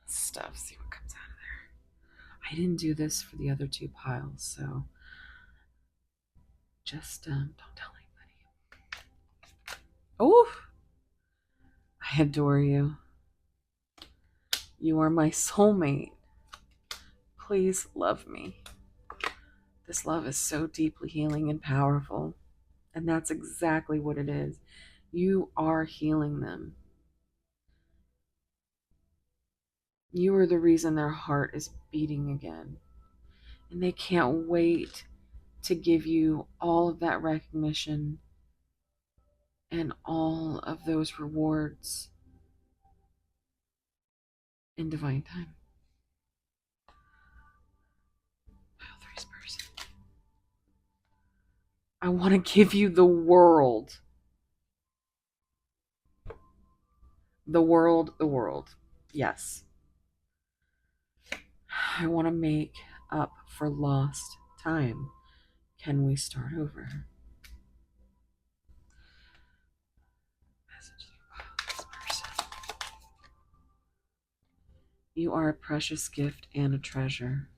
stuff. See what comes out of there. I didn't do this for the other two piles, so just don't tell anybody. Oh, I adore you. You are my soulmate. Please love me. This love is so deeply healing and powerful. And that's exactly what it is. You are healing them. You are the reason their heart is beating again. And they can't wait to give you all of that recognition and all of those rewards in divine time. Pile three's person. I want to give you the world. The world, the world. Yes. I want to make up for lost time. Can we start over? You are a precious gift and a treasure.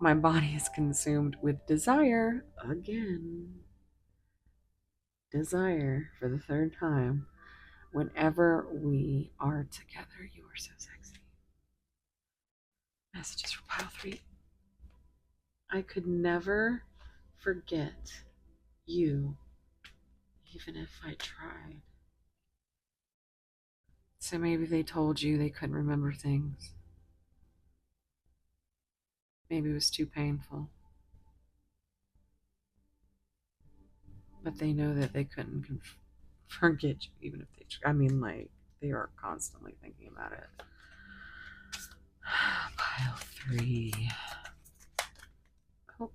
My body is consumed with desire again. Desire for the third time. Whenever we are together, you are so sexy. Messages for pile three. I could never forget you, even if I tried. So maybe they told you they couldn't remember things. Maybe it was too painful. But they know that they couldn't forget you, even if they tried. I mean, like, they are constantly thinking about it. Pile three. Oh.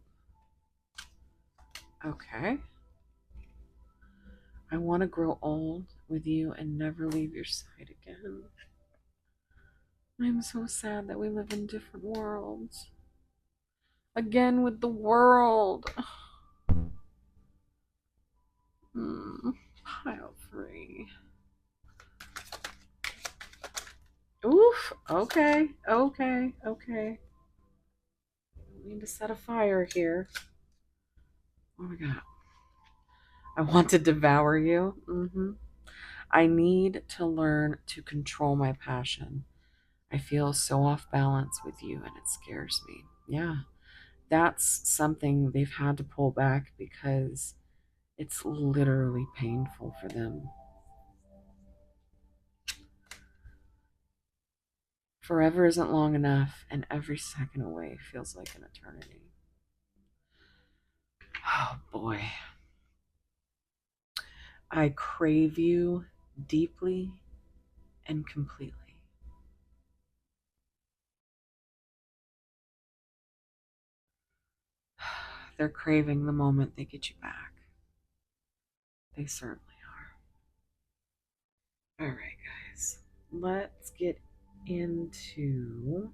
Okay. I want to grow old with you and never leave your side again. I'm so sad that we live in different worlds. Again with the world. Pile three. Oof. Okay. Okay. Okay. We need to set a fire here. Oh my god. I want to devour you. I need to learn to control my passion. I feel so off balance with you and it scares me. Yeah. That's something they've had to pull back because it's literally painful for them. Forever isn't long enough, and every second away feels like an eternity. Oh boy. I crave you deeply and completely. They're craving the moment they get you back. They certainly are. All right, guys. Let's get into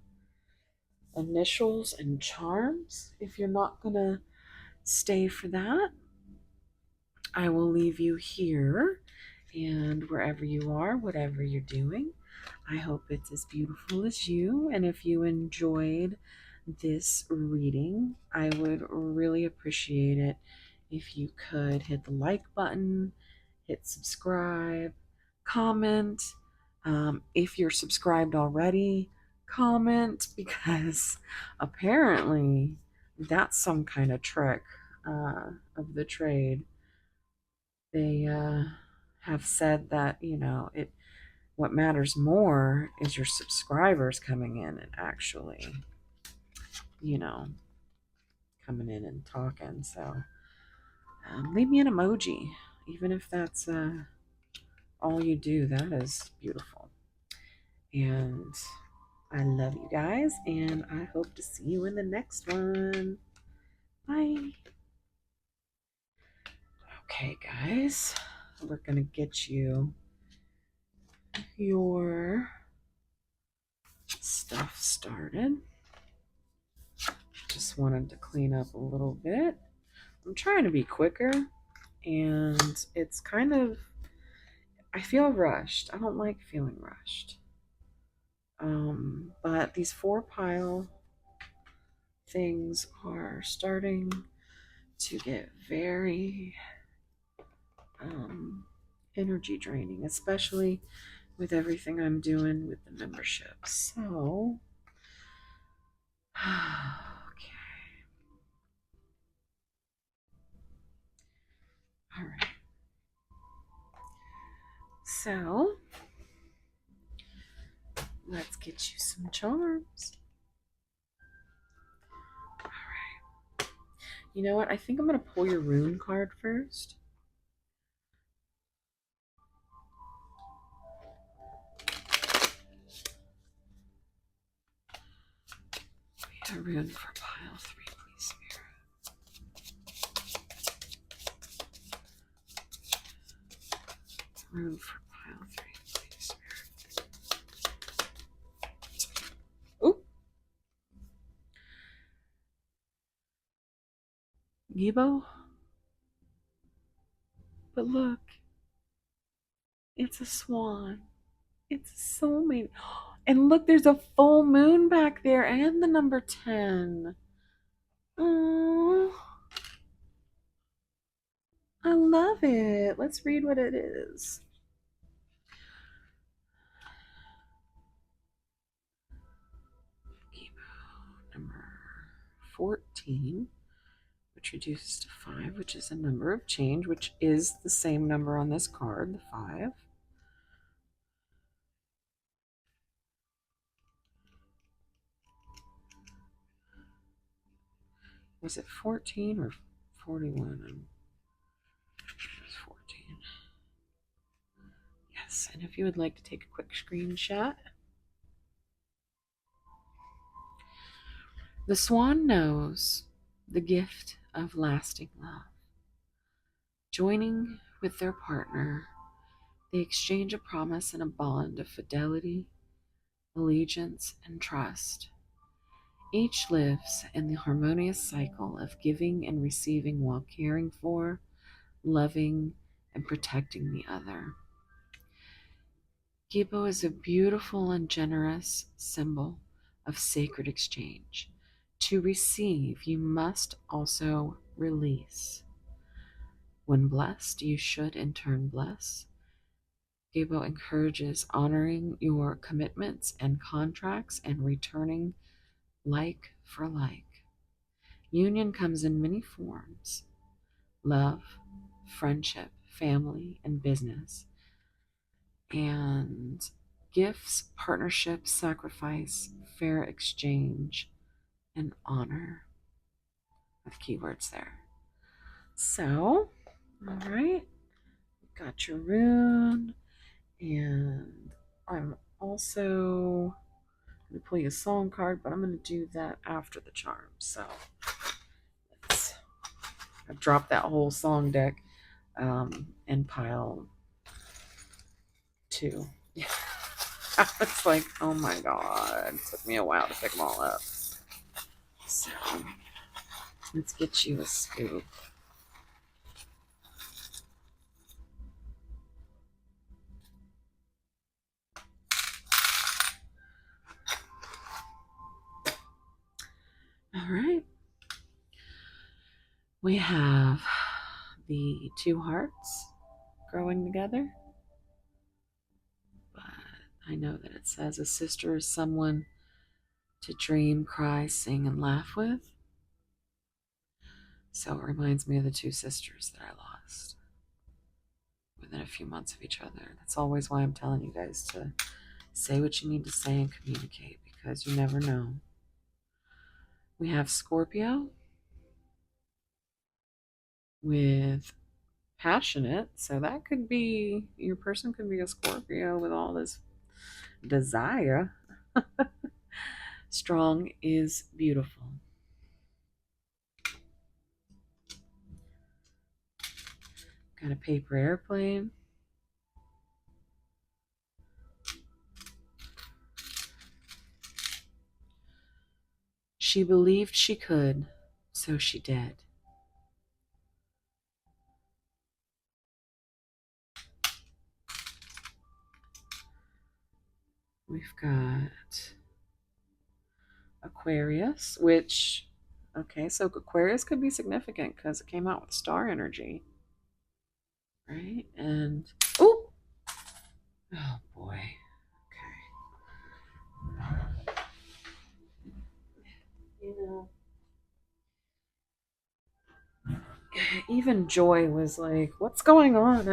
initials and charms. If you're not going to stay for that, I will leave you here and wherever you are, whatever you're doing. I hope it's as beautiful as you. And if you enjoyed this reading, I would really appreciate it if you could hit the like button, hit subscribe, comment. If you're subscribed already, comment because apparently that's some kind of trick of the trade. They have said that, it what matters more is your subscribers coming in and actually, you know, coming in and talking. So leave me an emoji, even if that's all you do. That is beautiful. And I love you guys, and I hope to see you in the next one. Bye. Okay, guys, we're going to get you your stuff started. Just wanted to clean up a little bit. I'm trying to be quicker, and it's kind of, I feel rushed. I don't like feeling rushed. But these 4 pile things are starting to get very um, energy draining, especially with everything I'm doing with the membership. So, okay, all right. So, let's get you some charms. All right. You know what? I think I'm going to pull your rune card first. A rune for pile 3, please, Spirit. Rune for pile 3, please, Spirit. Ooh, Gibo. But look, it's a swan. It's a soulmate. And look, there's a full moon back there and the number 10. Oh, I love it. Let's read what it is. Number 14, which reduces to 5, which is a number of change, which is the same number on this card, the 5. Was it 14 or 41? It was 14. Yes, and if you would like to take a quick screenshot. The swan knows the gift of lasting love. Joining with their partner, they exchange a promise and a bond of fidelity, allegiance, and trust. Each lives in the harmonious cycle of giving and receiving while caring for, loving, and protecting the other. Gibo is a beautiful and generous symbol of sacred exchange. To receive, you must also release. When blessed, you should in turn bless. Gibo encourages honoring your commitments and contracts and returning like for like. Union comes in many forms: love, friendship, family, and business. And gifts, partnership, sacrifice, fair exchange, and honor with keywords there. So, all right, got your rune, and I'm also going to pull you a song card, but I'm going to do that after the charm. So, I've dropped that whole song deck in pile 2. It's like, oh my god, it took me a while to pick them all up. So, let's get you a scoop. All right. We have the 2 hearts growing together. But I know that it says a sister is someone to dream, cry, sing, and laugh with. So it reminds me of the 2 sisters that I lost within a few months of each other. That's always why I'm telling you guys to say what you need to say and communicate, because you never know. We have Scorpio with passionate, so that could be, your person could be a Scorpio with all this desire. Strong is beautiful. Got a paper airplane. She believed she could, so she did. We've got Aquarius, which, okay, so Aquarius could be significant because it came out with star energy, right? And, oh, oh boy. Okay. You know, even Joy was like, "What's going on?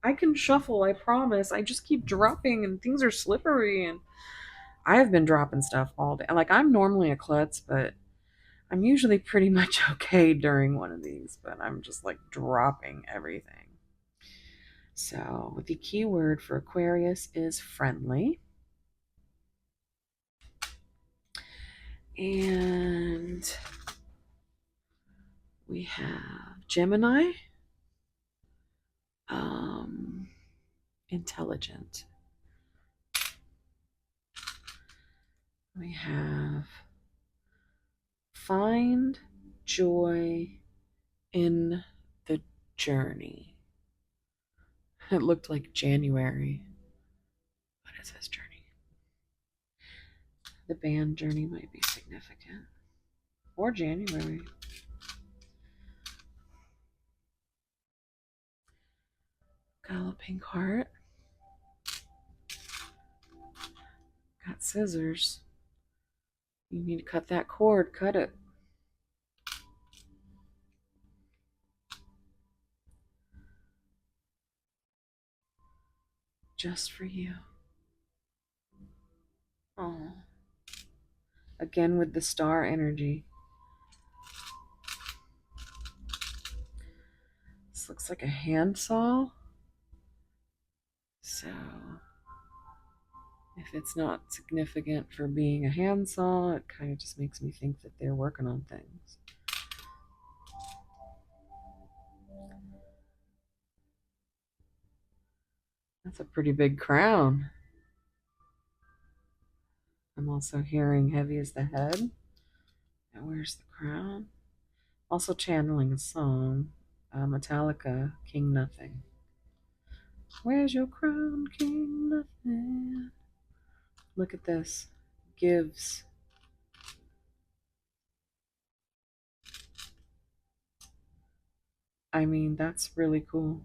I can shuffle. I promise. I just keep dropping, and things are slippery." And I have been dropping stuff all day. Like I'm normally a klutz, but I'm usually pretty much okay during one of these. But I'm just like dropping everything. So the keyword for Aquarius is friendly, and we have Gemini, um, intelligent. We have find joy in the journey. It looked like January, but it says journey. The band journey might be significant. Or January. Galloping cart. Got scissors. You need to cut that cord. Cut it. Just for you. Oh. Again with the star energy. This looks like a handsaw. So, if it's not significant for being a handsaw, it kind of just makes me think that they're working on things. That's a pretty big crown. I'm also hearing heavy as the head. And where's the crown? Also channeling a song, Metallica, King Nothing. Where's your crown, King Nothing? Look at this. Gives. I mean, that's really cool.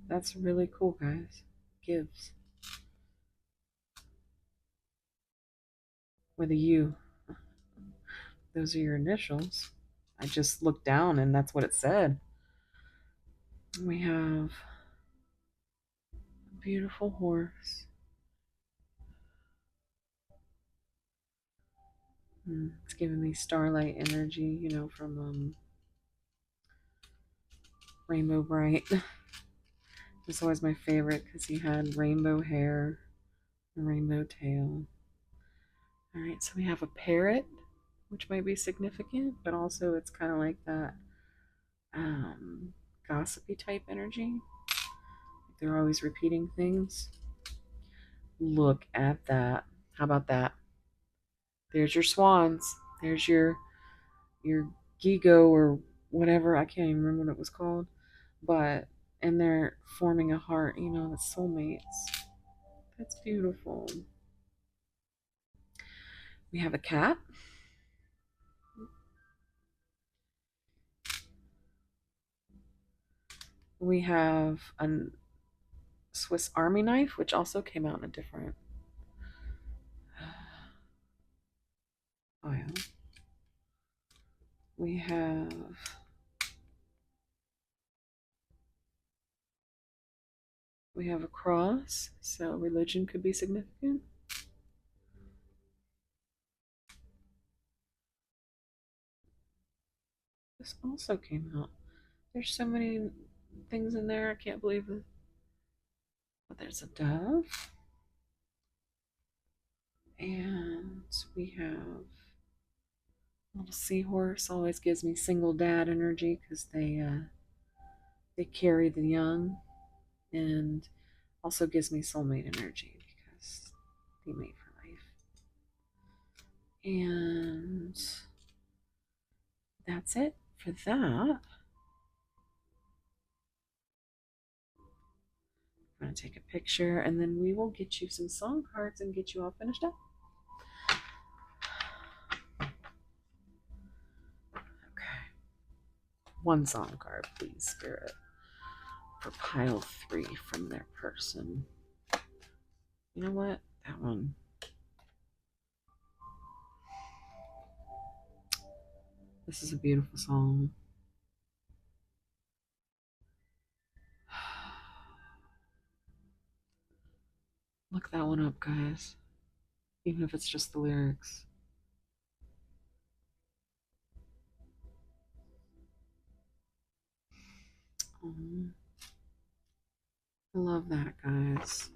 That's really cool, guys. Gives. With a U. Those are your initials. I just looked down and that's what it said. We have a beautiful horse. It's giving me starlight energy, from Rainbow Bright. It's always my favorite because he had rainbow hair, a rainbow tail. All right, so we have a parrot, which might be significant, but also it's kind of like that gossipy type energy. They're always repeating things. Look at that. How about that? There's your swans. There's your gigo or whatever. I can't even remember what it was called. But and they're forming a heart, the soulmates. That's beautiful. We have a cat. We have a Swiss Army knife, which also came out in a different aisle. We have a cross, so religion could be significant. This also came out. There's so many things in there. I can't believe it. But there's a dove. And we have a little seahorse. Always gives me single dad energy because they carry the young, and also gives me soulmate energy because they mate for life. And that's it for that. I'm want to take a picture, and then we will get you some song cards and get you all finished up. Okay. One song card, please, Spirit, for pile 3 from their person. You know what? That one. This is a beautiful song. Look that one up, guys. Even if it's just the lyrics. Oh, I love that, guys.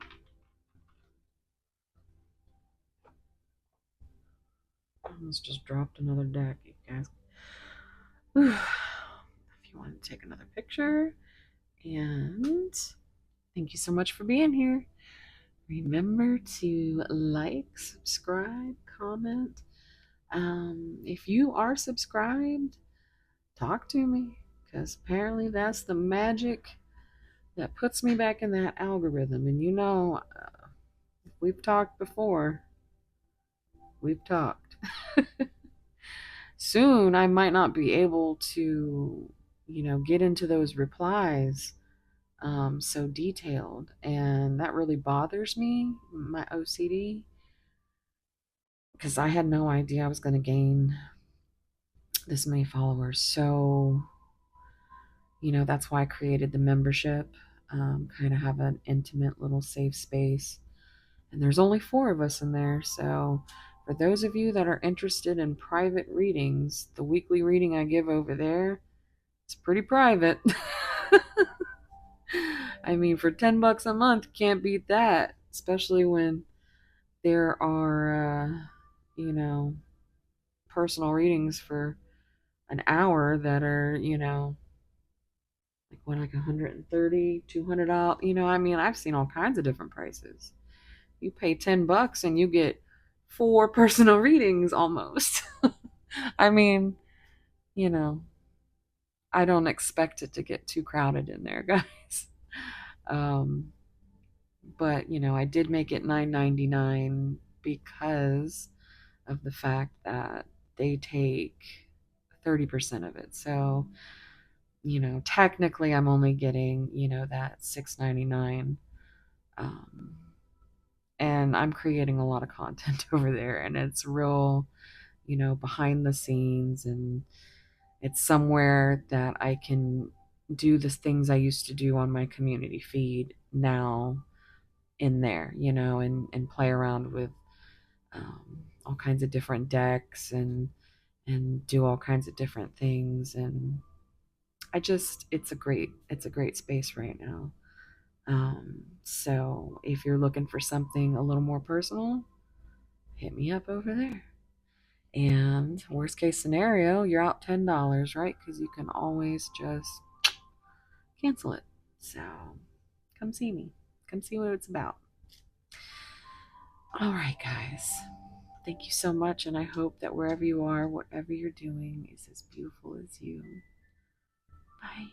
I almost just dropped another deck, you guys. Whew. If you want to take another picture, and thank you so much for being here. Remember to like, subscribe, comment. If you are subscribed, talk to me, because apparently that's the magic that puts me back in that algorithm. And you know, we've talked before. We've talked. Soon I might not be able to, get into those replies so detailed. And that really bothers me, my OCD, because I had no idea I was going to gain this many followers. So, that's why I created the membership, kind of have an intimate little safe space. And there's only 4 of us in there. So, for those of you that are interested in private readings, the weekly reading I give over there, it's pretty private. I mean, for $10 a month, can't beat that, especially when there are, personal readings for an hour that are, like 130, $200. I mean, I've seen all kinds of different prices. You pay $10 and you get 4 personal readings almost. I mean, you know, I don't expect it to get too crowded in there, guys. Um, but I did make it $9.99 because of the fact that they take 30% of it. So, technically I'm only getting, that $6.99. Um, and I'm creating a lot of content over there, and it's real, behind the scenes, and it's somewhere that I can do the things I used to do on my community feed now in there, and play around with all kinds of different decks and do all kinds of different things. And it's a great space right now. So if you're looking for something a little more personal, hit me up over there. And worst case scenario, you're out $10, right? Because you can always just cancel it. So come see me. Come see what it's about. All right, guys. Thank you so much. And I hope that wherever you are, whatever you're doing is as beautiful as you. Bye.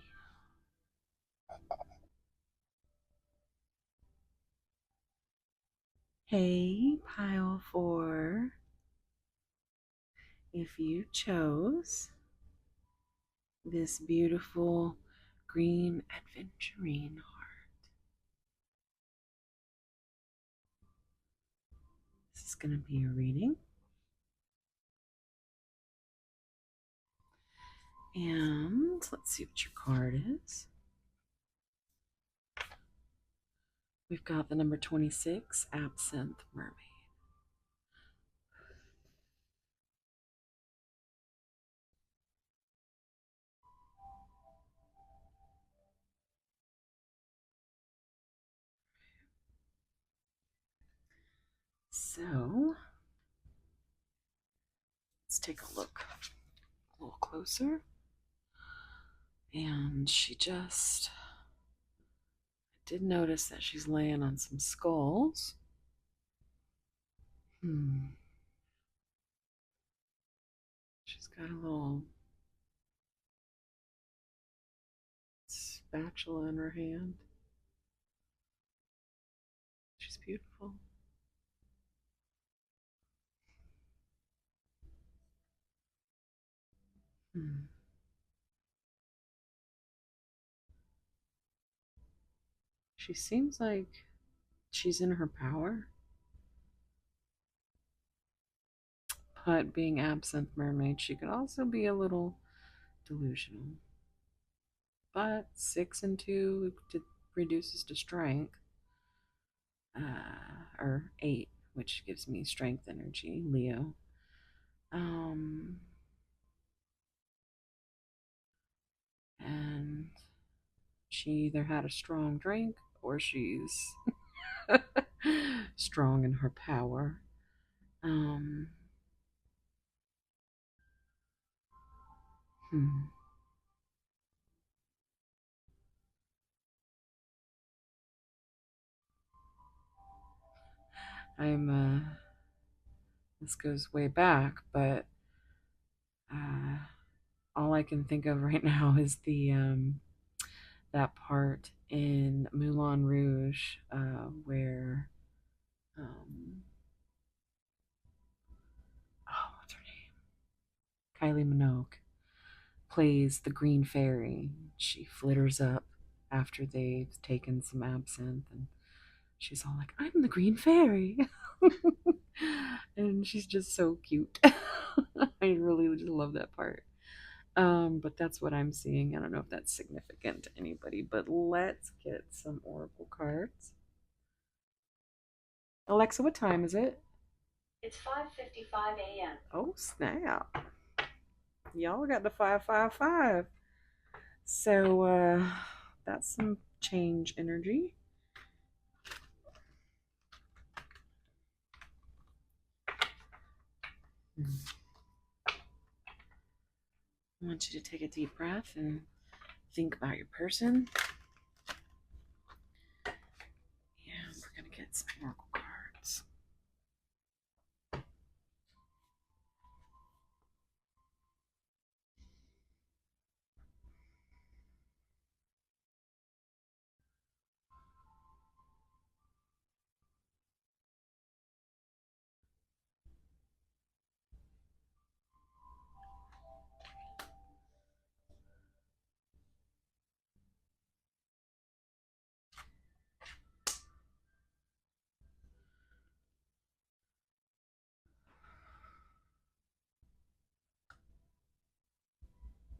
Hey, pile 4. If you chose this beautiful green adventurine heart, this is going to be a reading. And let's see what your card is. We've got the number 26, Absinthe Mermaid. So let's take a look a little closer. And I did notice that she's laying on some skulls. She's got a little spatula in her hand. beautiful. Hmm. She seems like she's in her power, but being absent mermaid, she could also be a little delusional. But 6 and 2 reduces to strength, or 8, which gives me strength energy, Leo. Um, and she either had a strong drink or she's strong in her power. Um, hmm. I'm This goes way back, but uh, all I can think of right now is the that part in Moulin Rouge where oh, what's her name? Kylie Minogue plays the Green Fairy. She flitters up after they've taken some absinthe, and she's all like, "I'm the Green Fairy," and she's just so cute. I really just love that part. But that's what I'm seeing. I don't know if that's significant to anybody, but let's get some oracle cards. Alexa, what time is it? It's 5:55 a.m. Oh, snap. Y'all got the 555. So, that's some change energy. I want you to take a deep breath and think about your person. And we're going to get some oracle cards.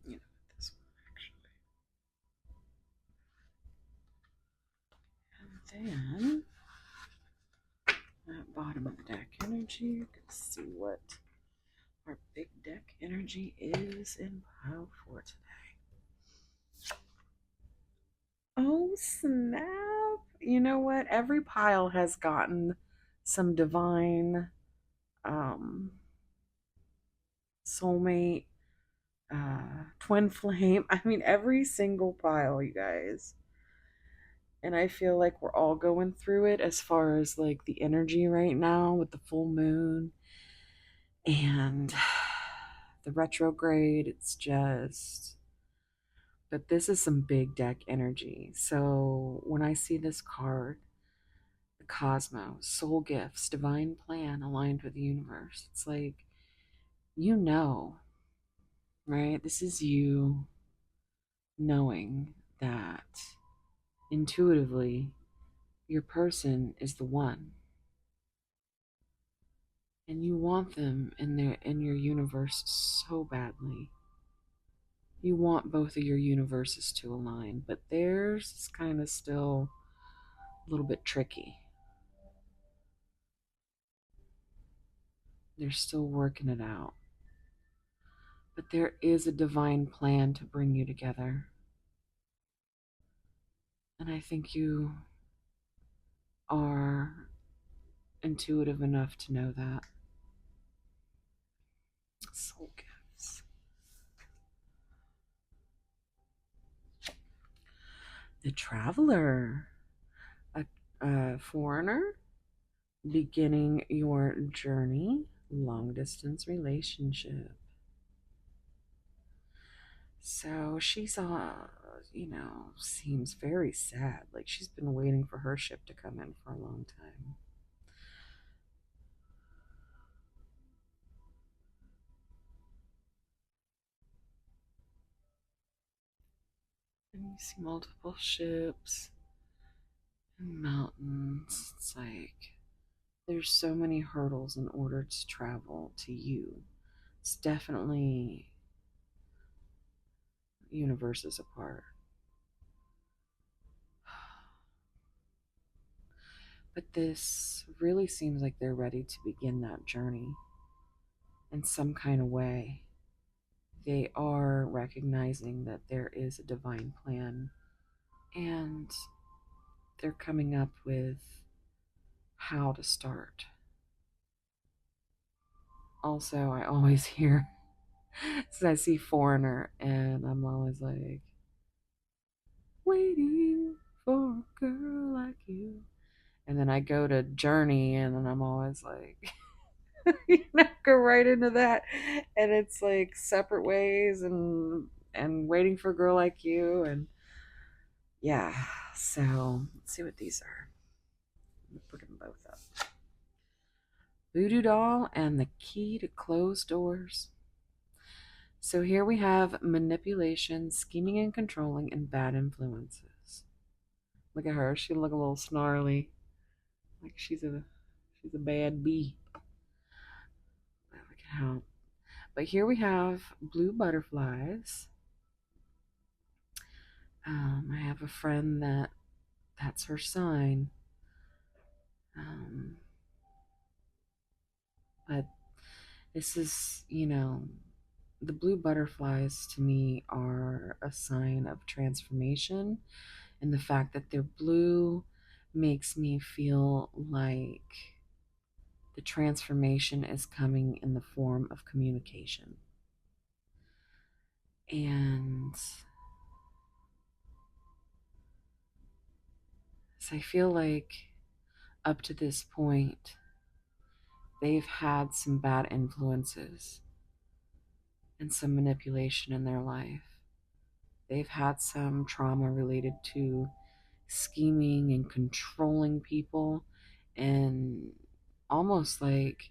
You know, this one actually. And then at bottom of the deck energy, you can see what our big deck energy is in pile 4 today. Oh, snap. You know what? Every pile has gotten some divine um, soulmate, twin flame. I mean, every single pile, you guys. And I feel like we're all going through it as far as like the energy right now with the full moon and the retrograde. It's just, but this is some big deck energy. So when I see this card, the cosmos, soul gifts, divine plan aligned with the universe, it's like, you know, right? This is you knowing that intuitively your person is the one, and you want them in your universe so badly. You want both of your universes to align, but theirs is kind of still a little bit tricky. They're still working it out. But there is a divine plan to bring you together. And I think you are intuitive enough to know that. Soul gifts. The traveler, a foreigner beginning your journey, long distance relationship. So she's seems very sad. Like she's been waiting for her ship to come in for a long time. And you see multiple ships and mountains. It's like there's so many hurdles in order to travel to you. It's definitely universes apart. But this really seems like they're ready to begin that journey in some kind of way. They are recognizing that there is a divine plan and they're coming up with how to start. Also, I always hear, so I see Foreigner, and I'm always like, waiting for a girl like you. And then I go to Journey, and then I'm always like, go right into that. And it's like separate ways and waiting for a girl like you. And yeah, so let's see what these are. Put them both up. Voodoo doll and the key to closed doors. So here we have manipulation, scheming and controlling, and bad influences. Look at her. She look a little snarly, like she's a bad bee. Look at how. But here we have blue butterflies. I have a friend that's her sign. Um, but this is, the blue butterflies to me are a sign of transformation, and the fact that they're blue makes me feel like the transformation is coming in the form of communication. And so I feel like up to this point, they've had some bad influences and some manipulation in their life. They've had some trauma related to scheming and controlling people, and almost like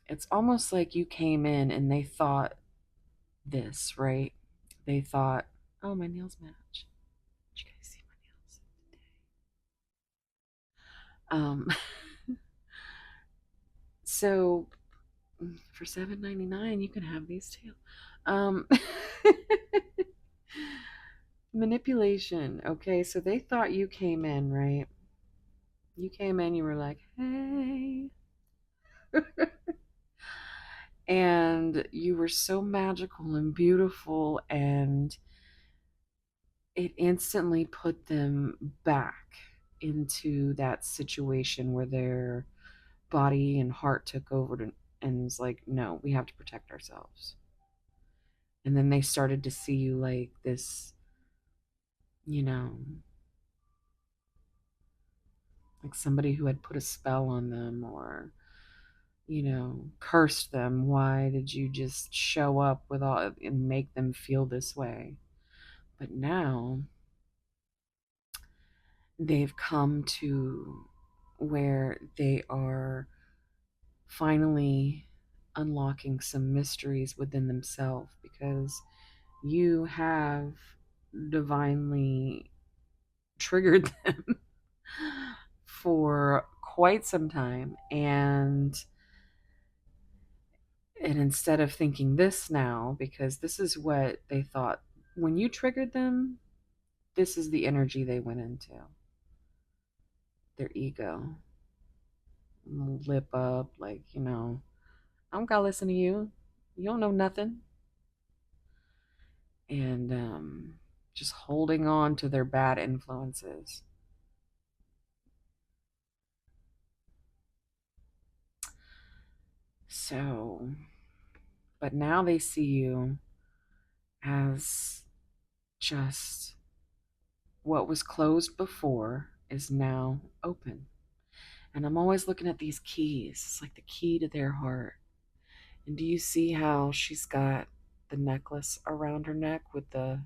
it's almost like you came in and they thought this, right? They thought, oh, my nails match. Did you guys see my nails today? So for $7.99, you can have these too. Um, manipulation. Okay, so they thought you came in, right? You came in, you were like, hey. And you were so magical and beautiful, and it instantly put them back into that situation where their body and heart took over and was like, no, we have to protect ourselves. And then they started to see you like this, you know, like somebody who had put a spell on them or, cursed them. Why did you just show up with all and make them feel this way? But now they've come to where they are finally unlocking some mysteries within themselves because you have divinely triggered them for quite some time, and instead of thinking this now, because this is what they thought when you triggered them, this is the energy they went into, their ego, lip up, like, I don't gotta listen to you, you don't know nothing, and just holding on to their bad influences. So, but now they see you as just what was closed before is now open. And I'm always looking at these keys. It's like the key to their heart. And do you see how she's got the necklace around her neck with the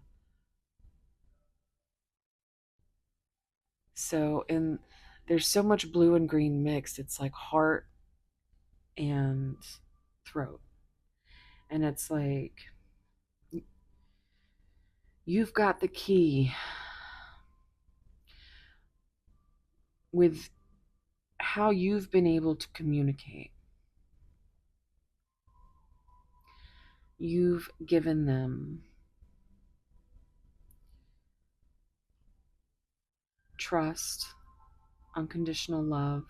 So, and there's so much blue and green mixed. It's like heart and throat. And it's like, you've got the key with how you've been able to communicate. You've given them trust, unconditional love.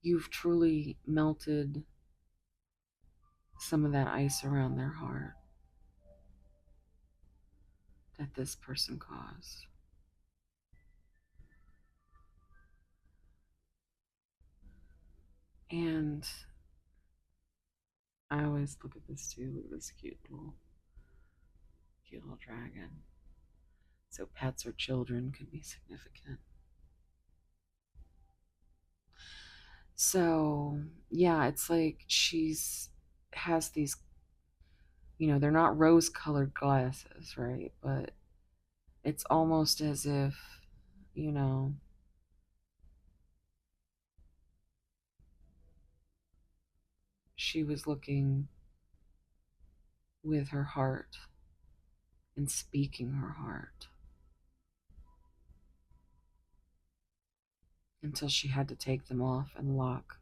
You've truly melted some of that ice around their heart that this person caused. And I always look at this too. Look at this cute little dragon. So pets or children could be significant. So yeah, it's like she's has these, they're not rose colored glasses, right? But it's almost as if, you know, she was looking with her heart and speaking her heart until she had to take them off and lock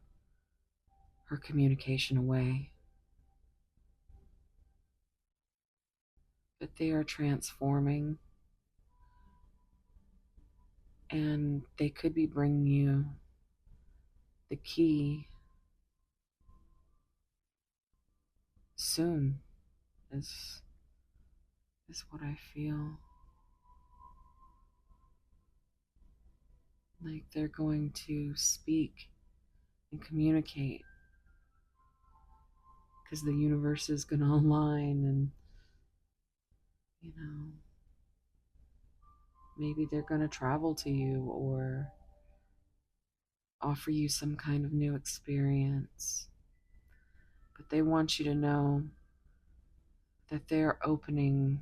her communication away. But they are transforming, and they could be bringing you the key soon, is what I feel. Like they're going to speak and communicate because the universe is going to align, and you know maybe they're going to travel to you or offer you some kind of new experience. But they want you to know that they're opening.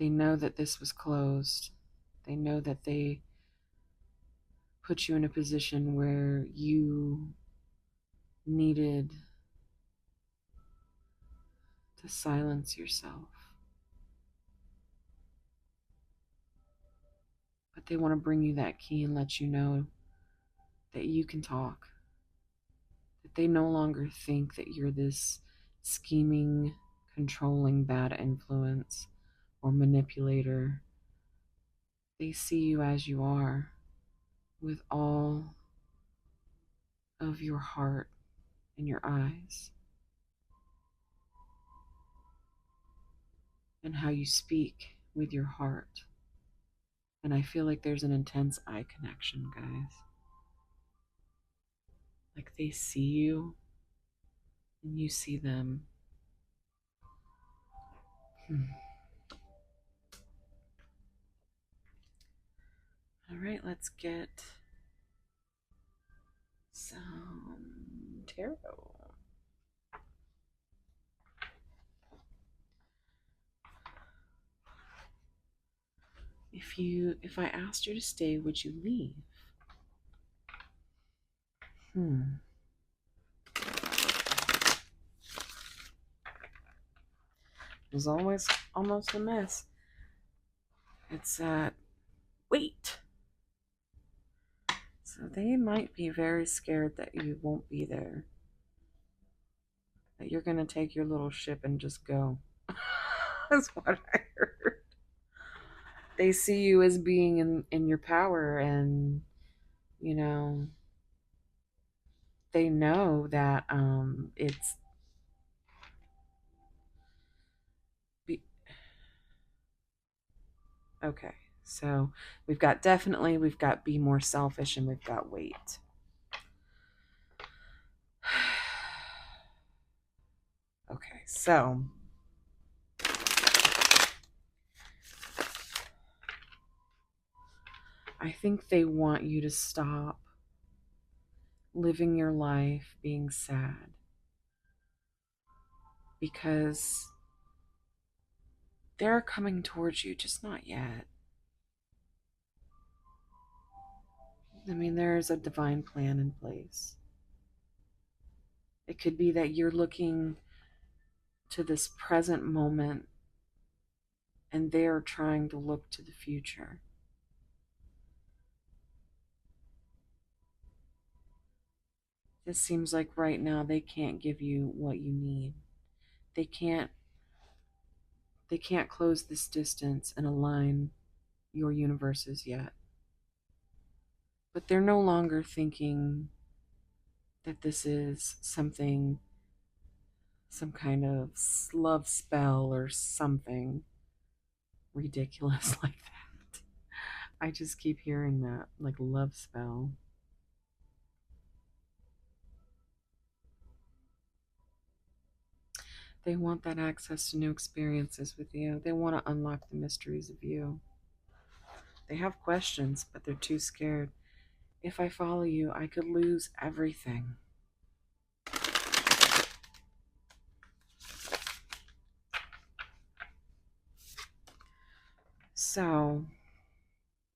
They know that this was closed. They know that they put you in a position where you needed to silence yourself. But they want to bring you that key and let you know that you can talk. That they no longer think that you're this scheming, controlling bad influence or manipulator. They see you as you are, with all of your heart in your eyes, and how you speak with your heart. And I feel like there's an intense eye connection, guys. Like they see you and you see them. Hmm. All right, let's get some tarot. If I asked you to stay, would you leave? Hmm. It was always almost a mess. It's wait. So they might be very scared that you won't be there. That you're gonna take your little ship and just go. That's what I heard. They see you as being in your power, and you know they know that it's be- okay. So we've got be more selfish, and we've got wait. Okay, so I think they want you to stop living your life being sad, because they're coming towards you, just not yet. I mean, there's a divine plan in place. It could be that you're looking to this present moment and they're trying to look to the future. It seems like right now they can't give you what you need. They can't they can't close this distance and align your universes yet. But they're no longer thinking that this is something, some kind of love spell or something ridiculous like that. I just keep hearing that, like love spell. They want that access to new experiences with you. They want to unlock the mysteries of you. They have questions, but they're too scared. If I follow you, I could lose everything. So,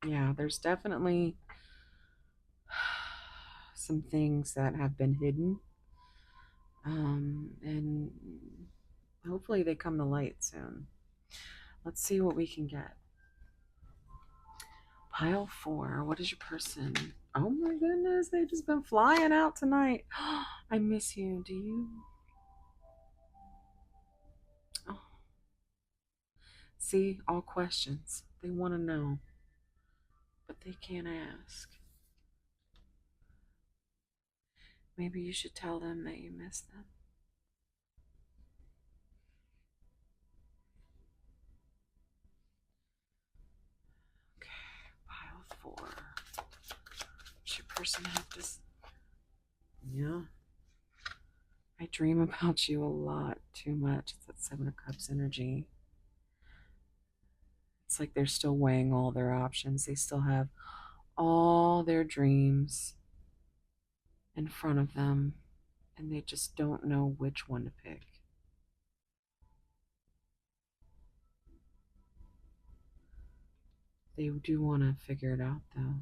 yeah, there's definitely some things that have been hidden. And hopefully they come to light soon. Let's see what we can get. Pile 4. What is your person? Oh my goodness, they've just been flying out tonight. I miss you. Do you? Oh. See, all questions. They want to know, but they can't ask. Maybe you should tell them that you miss them. Okay, pile 4. Does your person have this? Yeah. I dream about you a lot, too much. It's that Seven of Cups energy. It's like they're still weighing all their options. They still have all their dreams in front of them, and they just don't know which one to pick. They do want to figure it out, though.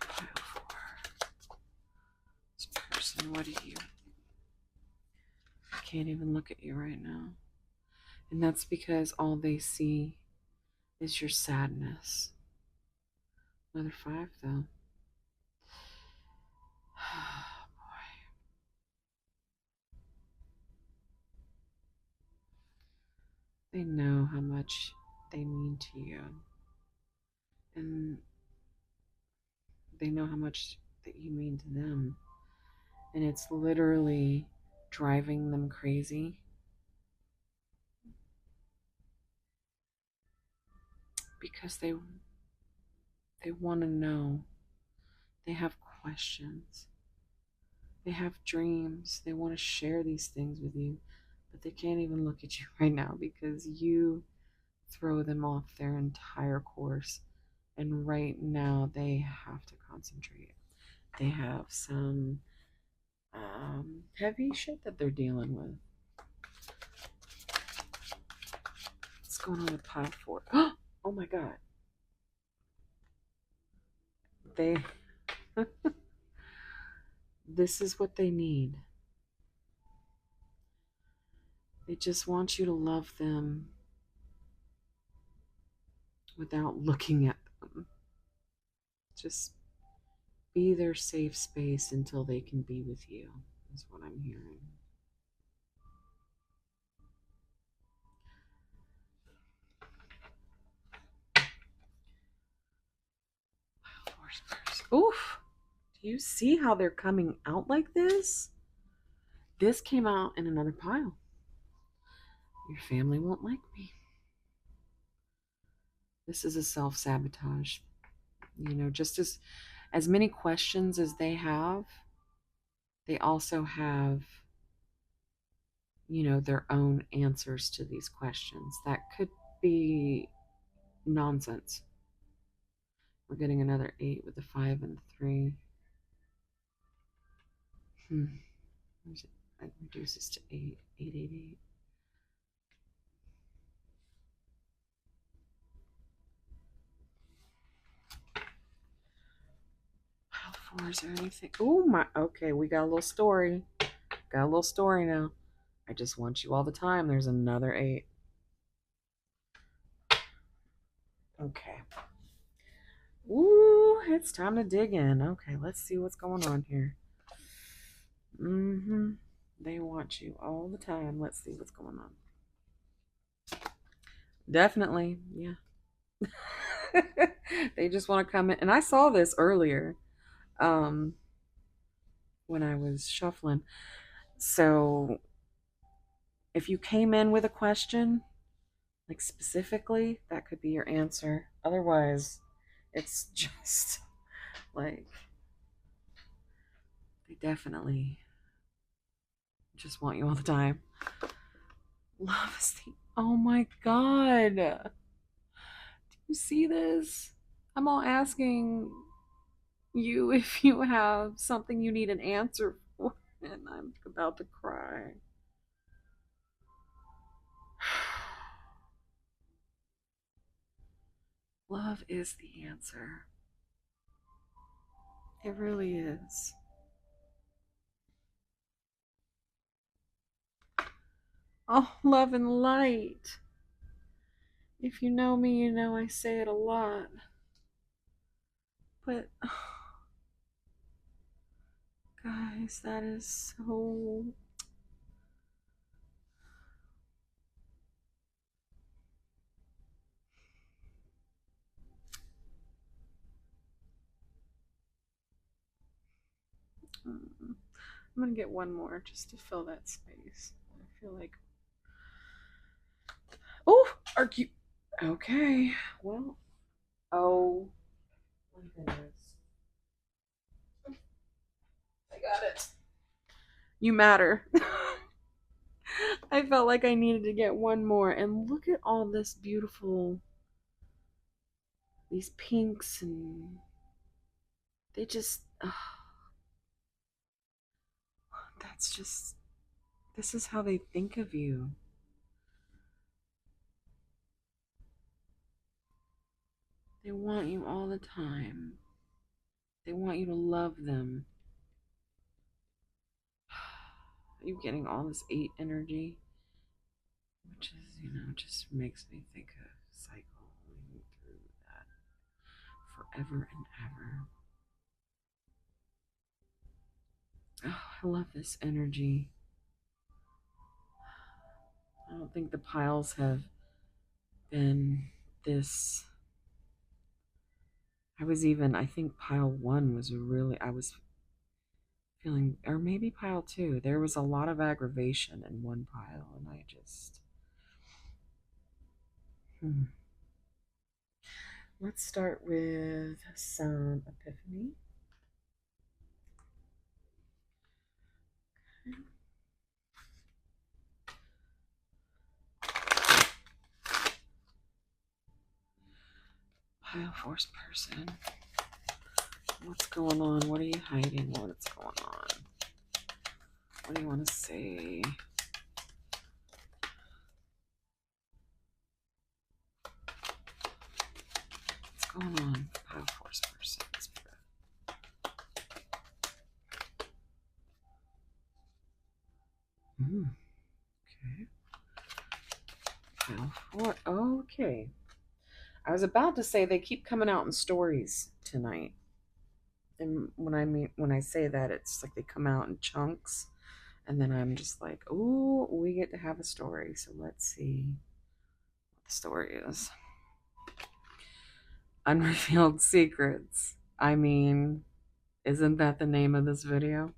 Pile 4. This person, what are you? I can't even look at you right now. And that's because all they see is your sadness. Another 5, though. Boy. They know how much they mean to you. And they know how much that you mean to them. And it's literally driving them crazy because they want to know. They have questions. They have dreams. They want to share these things with you, but they can't even look at you right now because you throw them off their entire course. And right now, they have to concentrate. They have some heavy shit that they're dealing with. What's going on with pile 4? Oh my god. They this is what they need. They just want you to love them without looking at them. Just be their safe space until they can be with you, is what I'm hearing. Oof. Do you see how they're coming out like this? This came out in another pile. Your family won't like me. This is a self-sabotage. You know, just as many questions as they have, they also have, you know, their own answers to these questions that could be nonsense. We're getting another 8 with the 5 and the 3. It reduces to 8. 8, 8, 8. Or is there anything? Oh my. Okay, we got a little story. Got a little story now. I just want you all the time. There's another 8. Okay. Ooh, it's time to dig in. Okay, let's see what's going on here. Mm-hmm. They want you all the time. Let's see what's going on. Definitely, yeah. They just want to come in. And I saw this earlier, um, when I was shuffling. So if you came in with a question, like specifically, that could be your answer. Otherwise, it's just like they definitely just want you all the time. Love is the. Oh my god. Do you see this? I'm all asking you if you have something you need an answer for, and I'm about to cry. Love is the answer. It really is. Oh, love and light. If you know me, you know I say it a lot. But, guys, that is so. I'm gonna get one more just to fill that space. I feel like. Oh, are you. Okay, well. Oh, my goodness. I got it. You matter. I felt like I needed to get one more. And look at all this beautiful, these pinks, and they just, that's just, this is how they think of you. They want you all the time. They want you to love them. You getting all this 8 energy, which is, just makes me think of cycling through that forever and ever. Oh, I love this energy. I don't think the piles have been this. I think pile 1 was really, I was feeling, or maybe pile 2. There was a lot of aggravation in one pile, and I just. Hmm. Let's start with some epiphany. Pile force person. What's going on? What are you hiding? What's going on? What do you want to say? What's going on? Pile force person. Okay. Pile 4. Okay. I was about to say they keep coming out in stories tonight. And when I say that, it's like they come out in chunks, and then I'm just like, "Ooh, we get to have a story." So let's see what the story is. Unrevealed secrets. I mean, isn't that the name of this video?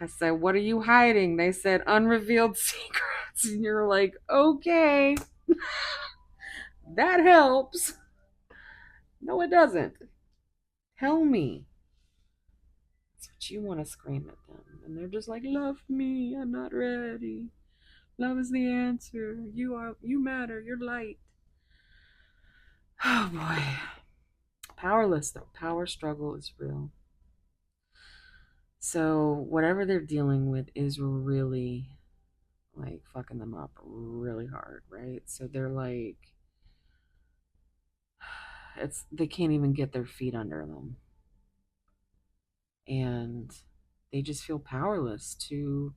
I said, "What are you hiding?" They said, "Unrevealed secrets." And you're like, "Okay, that helps." No, it doesn't. Tell me. That's what you want to scream at them. And they're just like, "Love me. I'm not ready. Love is the answer. You matter. You're light." Oh boy. Powerless though. Power struggle is real. So whatever they're dealing with is really like fucking them up really hard, right? So they're like, they can't even get their feet under them, and they just feel powerless to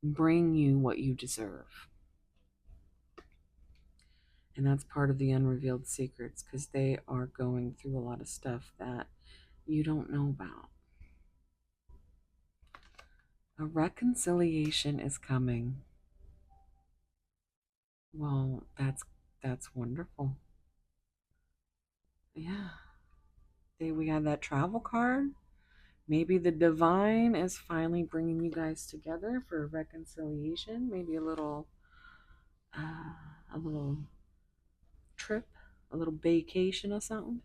bring you what you deserve. And that's part of the unrevealed secrets, because they are going through a lot of stuff that you don't know about. A reconciliation is coming. Well, that's wonderful. Yeah. We had that travel card. Maybe the divine is finally bringing you guys together for a reconciliation. Maybe a little trip, a little vacation or something.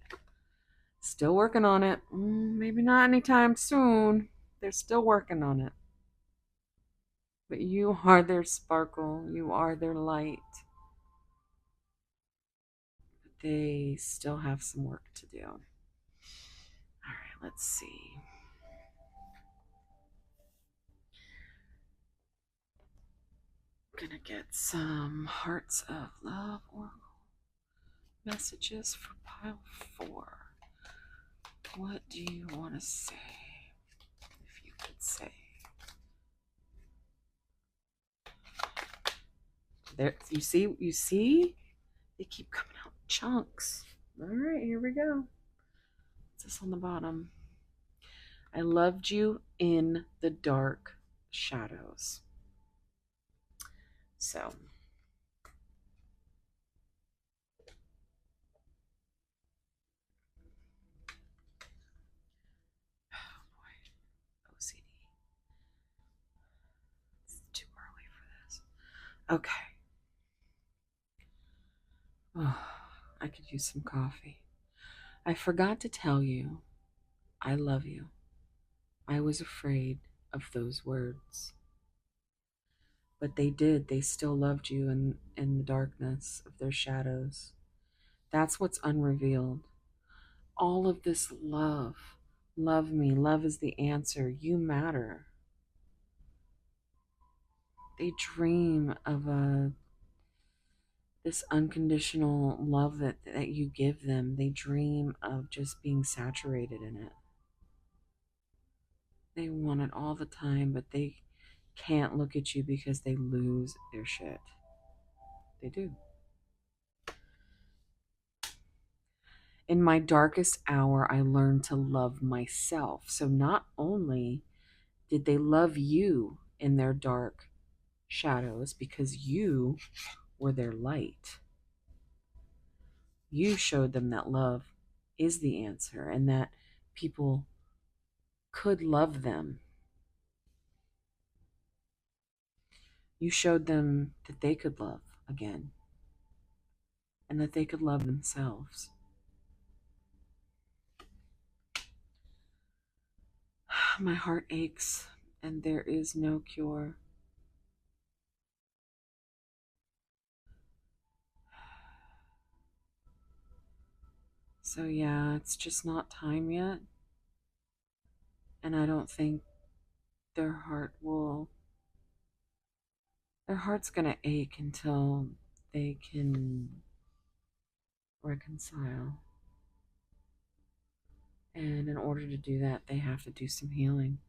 Still working on it. Maybe not anytime soon. They're still working on it. But you are their sparkle. You are their light. But they still have some work to do. All right, let's see. Gonna get some hearts of love or messages for pile 4. What do you want to say? If you could say. There, you see? They keep coming out in chunks. All right, here we go. What's this on the bottom? I loved you in the dark shadows. So, oh boy, OCD. It's too early for this. Okay. Oh, I could use some coffee. I forgot to tell you, I love you. I was afraid of those words. But they did. They still loved you in the darkness of their shadows. That's what's unrevealed. All of this love. Love me. Love is the answer. You matter. They dream of this unconditional love that you give them. They dream of just being saturated in it. They want it all the time, but they can't look at you because they lose their shit. They do. In my darkest hour, I learned to love myself. So not only did they love you in their dark shadows because you were their light, you showed them that love is the answer and that people could love them. You showed them that they could love again and that they could love themselves. My heart aches and there is no cure. So, yeah, it's just not time yet. And I don't think their heart will, their heart's going to ache until they can reconcile. And in order to do that, they have to do some healing.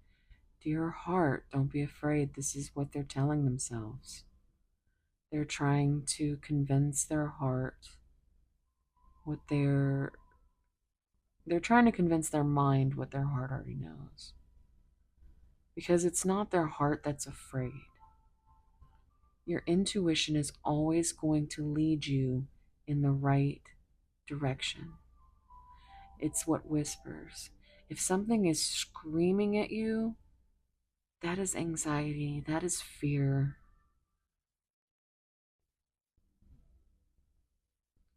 Dear heart, don't be afraid. This is what they're telling themselves. They're trying to convince their heart what they're trying to convince their mind what their heart already knows. Because it's not their heart that's afraid. Your intuition is always going to lead you in the right direction. It's what whispers. If something is screaming at you, that is anxiety, that is fear.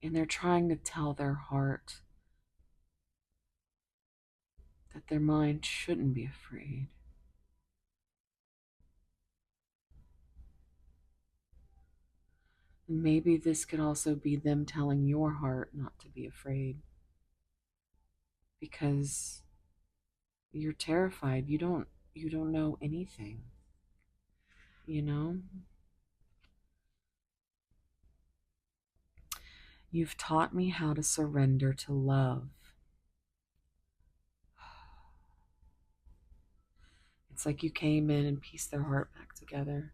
And they're trying to tell their heart that their mind shouldn't be afraid. And maybe this could also be them telling your heart not to be afraid because you're terrified. You don't know anything, you know? You've taught me how to surrender to love. It's like you came in and pieced their heart back together.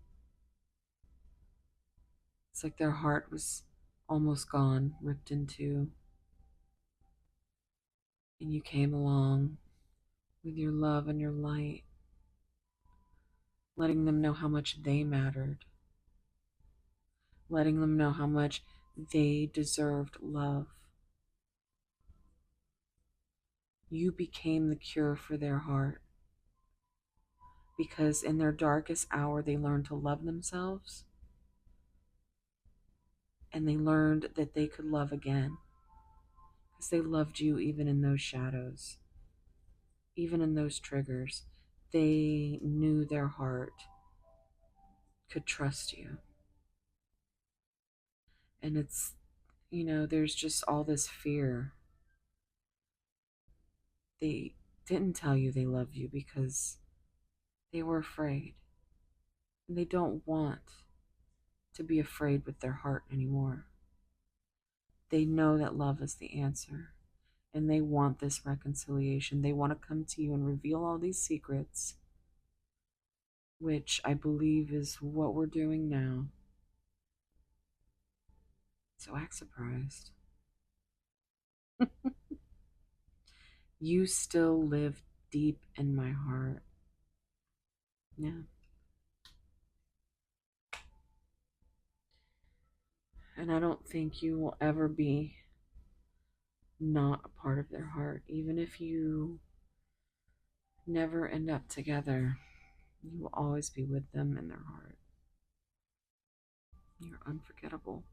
It's like their heart was almost gone, ripped in two, and you came along with your love and your light, letting them know how much they mattered, letting them know how much they deserved love. You became the cure for their heart because in their darkest hour, they learned to love themselves and they learned that they could love again because they loved you even in those shadows, even in those triggers. They knew their heart could trust you. And it's, there's just all this fear. They didn't tell you they love you because they were afraid. And they don't want to be afraid with their heart anymore. They know that love is the answer. And they want this reconciliation. They want to come to you and reveal all these secrets, which I believe is what we're doing now. So act surprised. You still live deep in my heart. Yeah. And I don't think you will ever be not a part of their heart. Even if you never end up together, you will always be with them in their heart. You're unforgettable.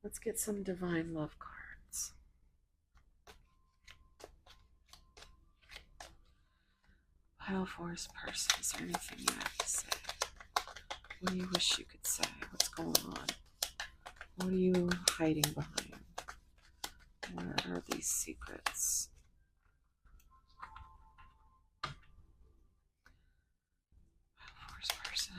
Let's get some divine love cards. Pile Forest person, is there anything you have to say? What do you wish you could say? What's going on? What are you hiding behind? What are these secrets? Pile Forest person.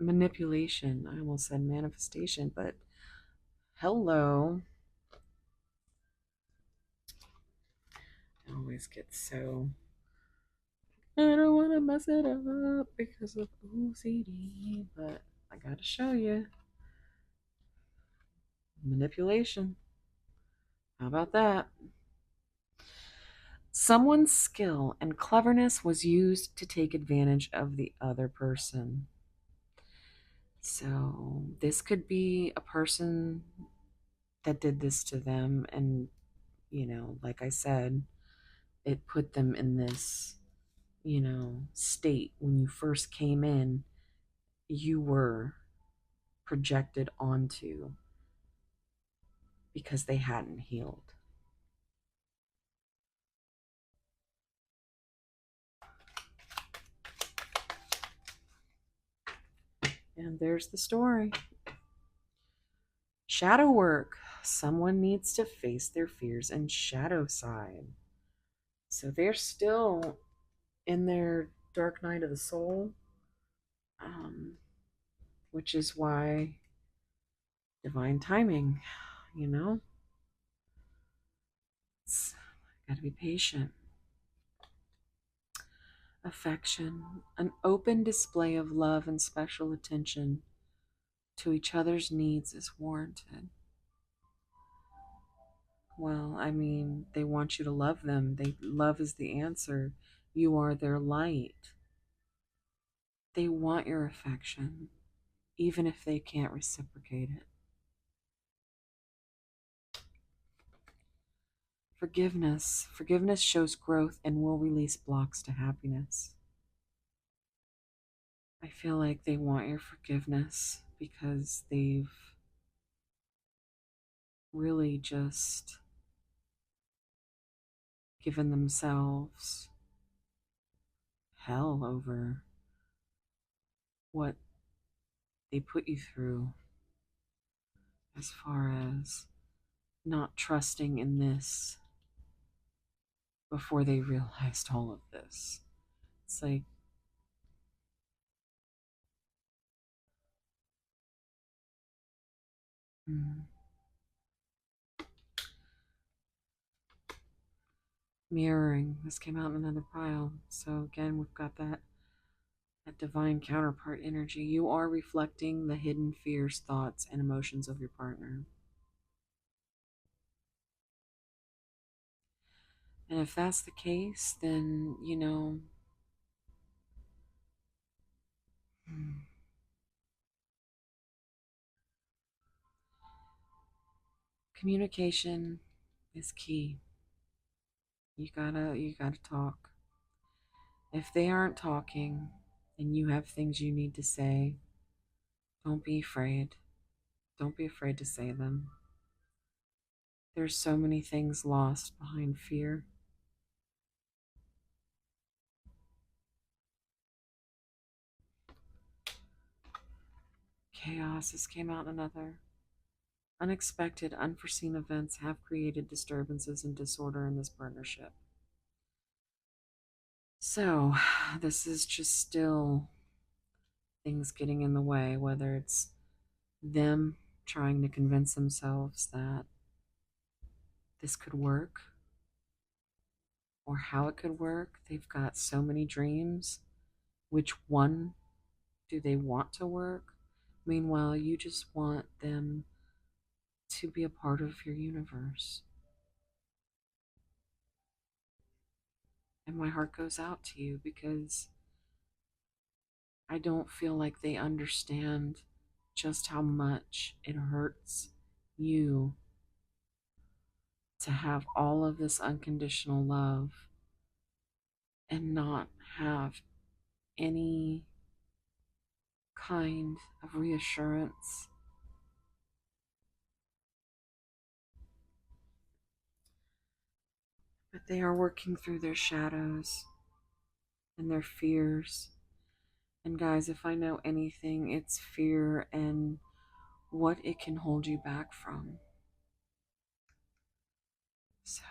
Manipulation. I almost said manifestation, but hello. I always get so. I don't want to mess it up because of OCD, but I gotta show you. Manipulation. How about that? Someone's skill and cleverness was used to take advantage of the other person. So, this could be a person that did this to them, and, like I said, it put them in this, state. When you first came in, you were projected onto because they hadn't healed. And there's the story. Shadow work. Someone needs to face their fears and shadow side. So they're still in their dark night of the soul, um, which is why divine timing, you know, it's got to be patient. Affection, an open display of love and special attention to each other's needs is warranted. Well, I mean, they want you to love them. Love is the answer. You are their light. They want your affection, even if they can't reciprocate it. Forgiveness. Forgiveness shows growth and will release blocks to happiness. I feel like they want your forgiveness because they've really just given themselves hell over what they put you through as far as not trusting in this before they realized all of this. It's like Mm. Mirroring. This came out in another pile. So again, we've got that divine counterpart energy. You are reflecting the hidden fears, thoughts, and emotions of your partner. And if that's the case, then, hmm, communication is key. You gotta talk. If they aren't talking and you have things you need to say, don't be afraid. Don't be afraid to say them. There's so many things lost behind fear. Chaos. This came out in another. Unexpected, unforeseen events have created disturbances and disorder in this partnership. So, this is just still things getting in the way, whether it's them trying to convince themselves that this could work or how it could work. They've got so many dreams. Which one do they want to work? Meanwhile, you just want them to be a part of your universe. And my heart goes out to you because I don't feel like they understand just how much it hurts you to have all of this unconditional love and not have any kind of reassurance. But they are working through their shadows and their fears. And guys, if I know anything, it's fear and what it can hold you back from. So,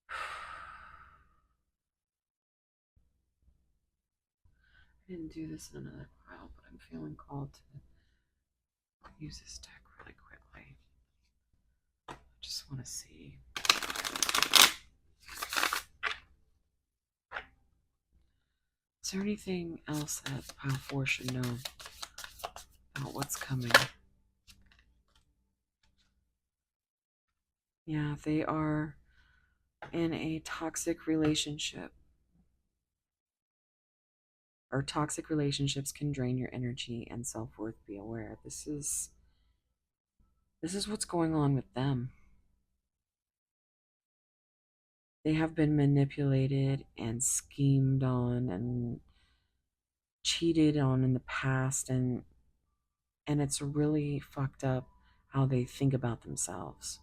I didn't do this in another pile, but I'm feeling called to use this deck really quickly. I just want to see. Is there anything else that pile 4 should know about what's coming? Yeah, they are in a toxic relationship, or toxic relationships can drain your energy and self-worth. Be aware. This is what's going on with them. They have been manipulated and schemed on and cheated on in the past, and it's really fucked up how they think about themselves.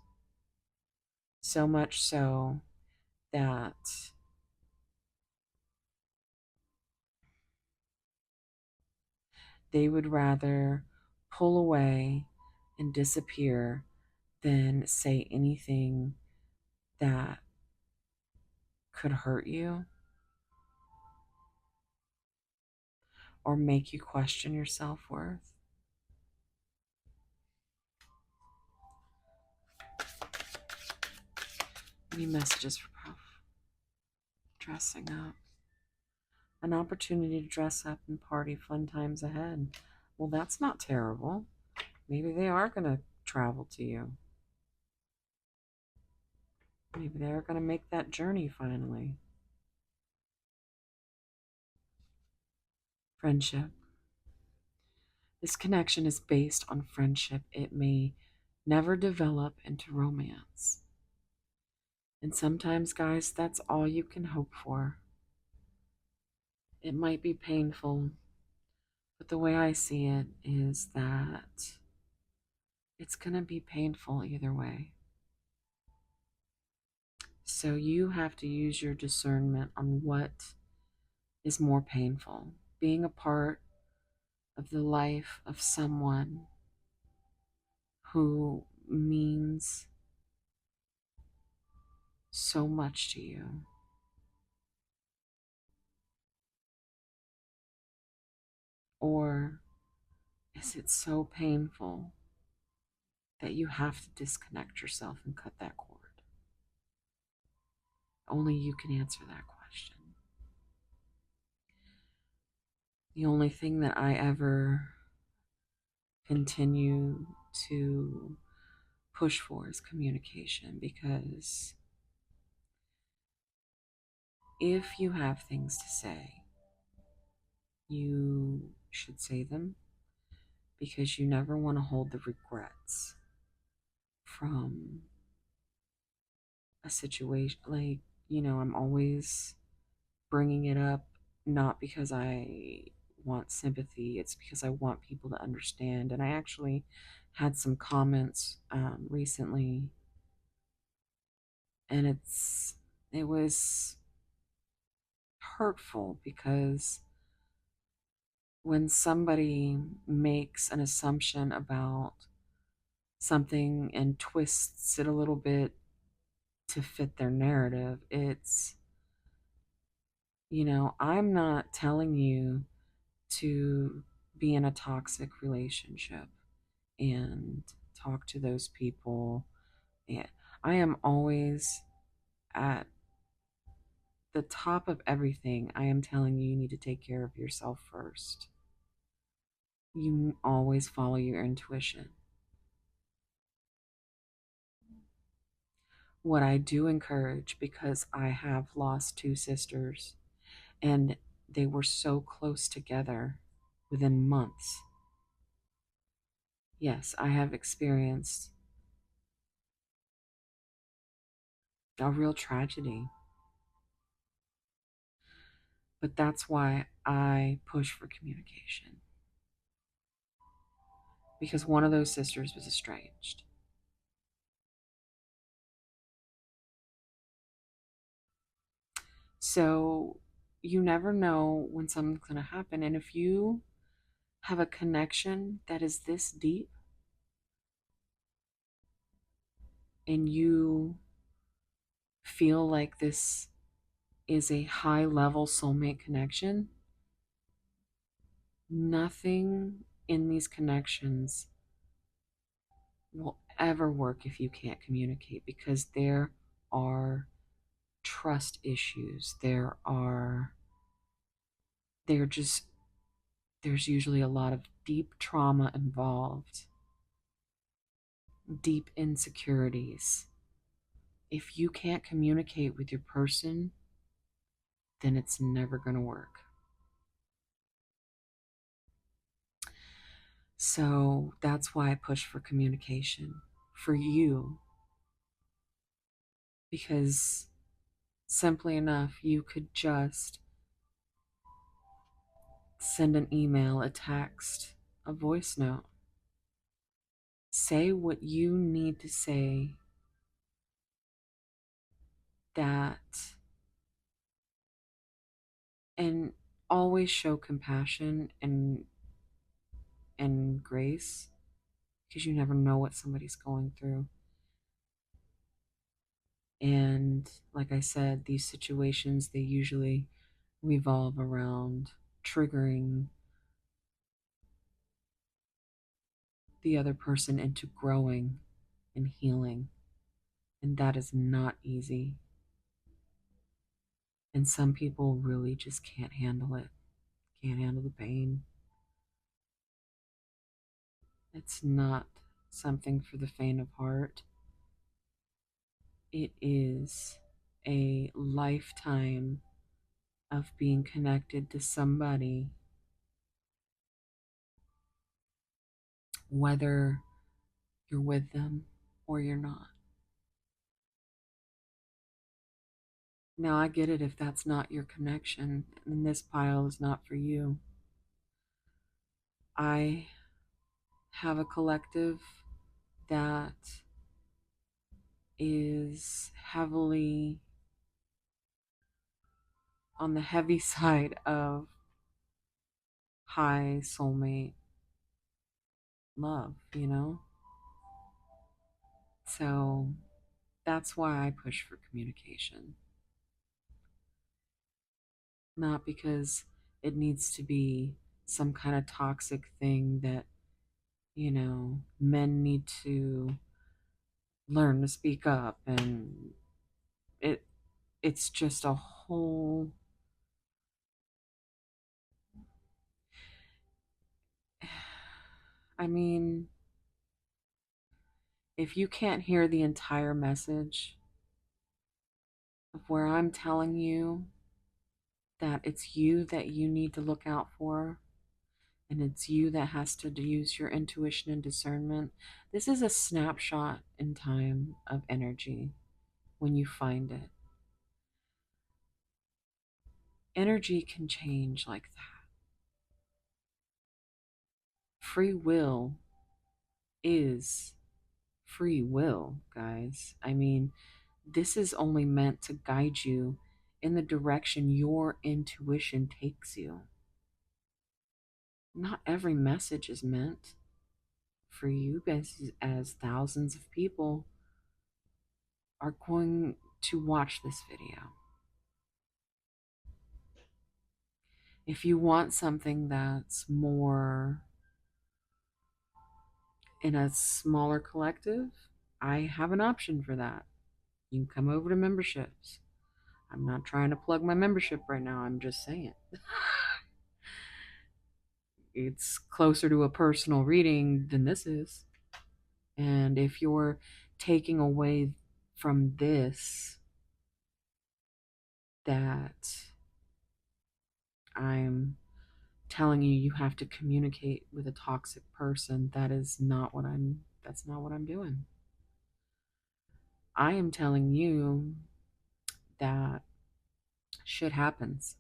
So much so that they would rather pull away and disappear than say anything that could hurt you or make you question your self-worth. Any messages for Puff? Dressing up. An opportunity to dress up and party, fun times ahead. Well, that's not terrible. Maybe they are going to travel to you. Maybe they're going to make that journey finally. Friendship. This connection is based on friendship. It may never develop into romance. And sometimes, guys, that's all you can hope for. It might be painful, but the way I see it is that it's going to be painful either way. So you have to use your discernment on what is more painful. Being a part of the life of someone who means so much to you, Or is it so painful that you have to disconnect yourself and cut that cord? Only you can answer that question. The only thing that I ever continue to push for is communication, because if you have things to say, you should say them, because you never want to hold the regrets from a situation. Like, I'm always bringing it up, not because I want sympathy, it's because I want people to understand. And I actually had some comments recently, and it was hurtful, because when somebody makes an assumption about something and twists it a little bit to fit their narrative, I'm not telling you to be in a toxic relationship and talk to those people. And I am always at the top of everything. I am telling you, you need to take care of yourself first. You always follow your intuition. What I do encourage, because I have lost two sisters and they were so close together within months. Yes, I have experienced a real tragedy, but that's why I push for communication, because one of those sisters was estranged. So you never know when something's going to happen. And if you have a connection that is this deep, and you feel like this is a high level soulmate connection, nothing in these connections will ever work if you can't communicate, because there are trust issues. They're just, there's usually a lot of deep trauma involved, deep insecurities. If you can't communicate with your person, then it's never going to work. So that's why I push for communication for you, because simply enough, you could just send an email, a text, a voice note. Say what you need to say, that, and always show compassion and grace, because you never know what somebody's going through. And like I said, these situations, they usually revolve around triggering the other person into growing and healing. And that is not easy. And some people really just can't handle it, can't handle the pain. It's not something for the faint of heart. It is a lifetime of being connected to somebody, whether you're with them or you're not. Now, I get it if that's not your connection and this pile is not for you. I have a collective that is heavily on the heavy side of high soulmate love. So that's why I push for communication. Not because it needs to be some kind of toxic thing that, men need to learn to speak up, and it it's just a whole. I mean, if you can't hear the entire message of where I'm telling you that it's you that you need to look out for, and it's you that has to use your intuition and discernment. This is a snapshot in time of energy when you find it. Energy can change like that. Free will is free will, guys. I mean, this is only meant to guide you in the direction your intuition takes you. Not every message is meant for you, as thousands of people are going to watch this video. If you want something that's more in a smaller collective, I have an option for that. You can come over to memberships. I'm not trying to plug my membership right now, I'm just saying. It's closer to a personal reading than this is. And if you're taking away from this that I'm telling you you have to communicate with a toxic person, that's not what I'm doing. I am telling you that shit happens.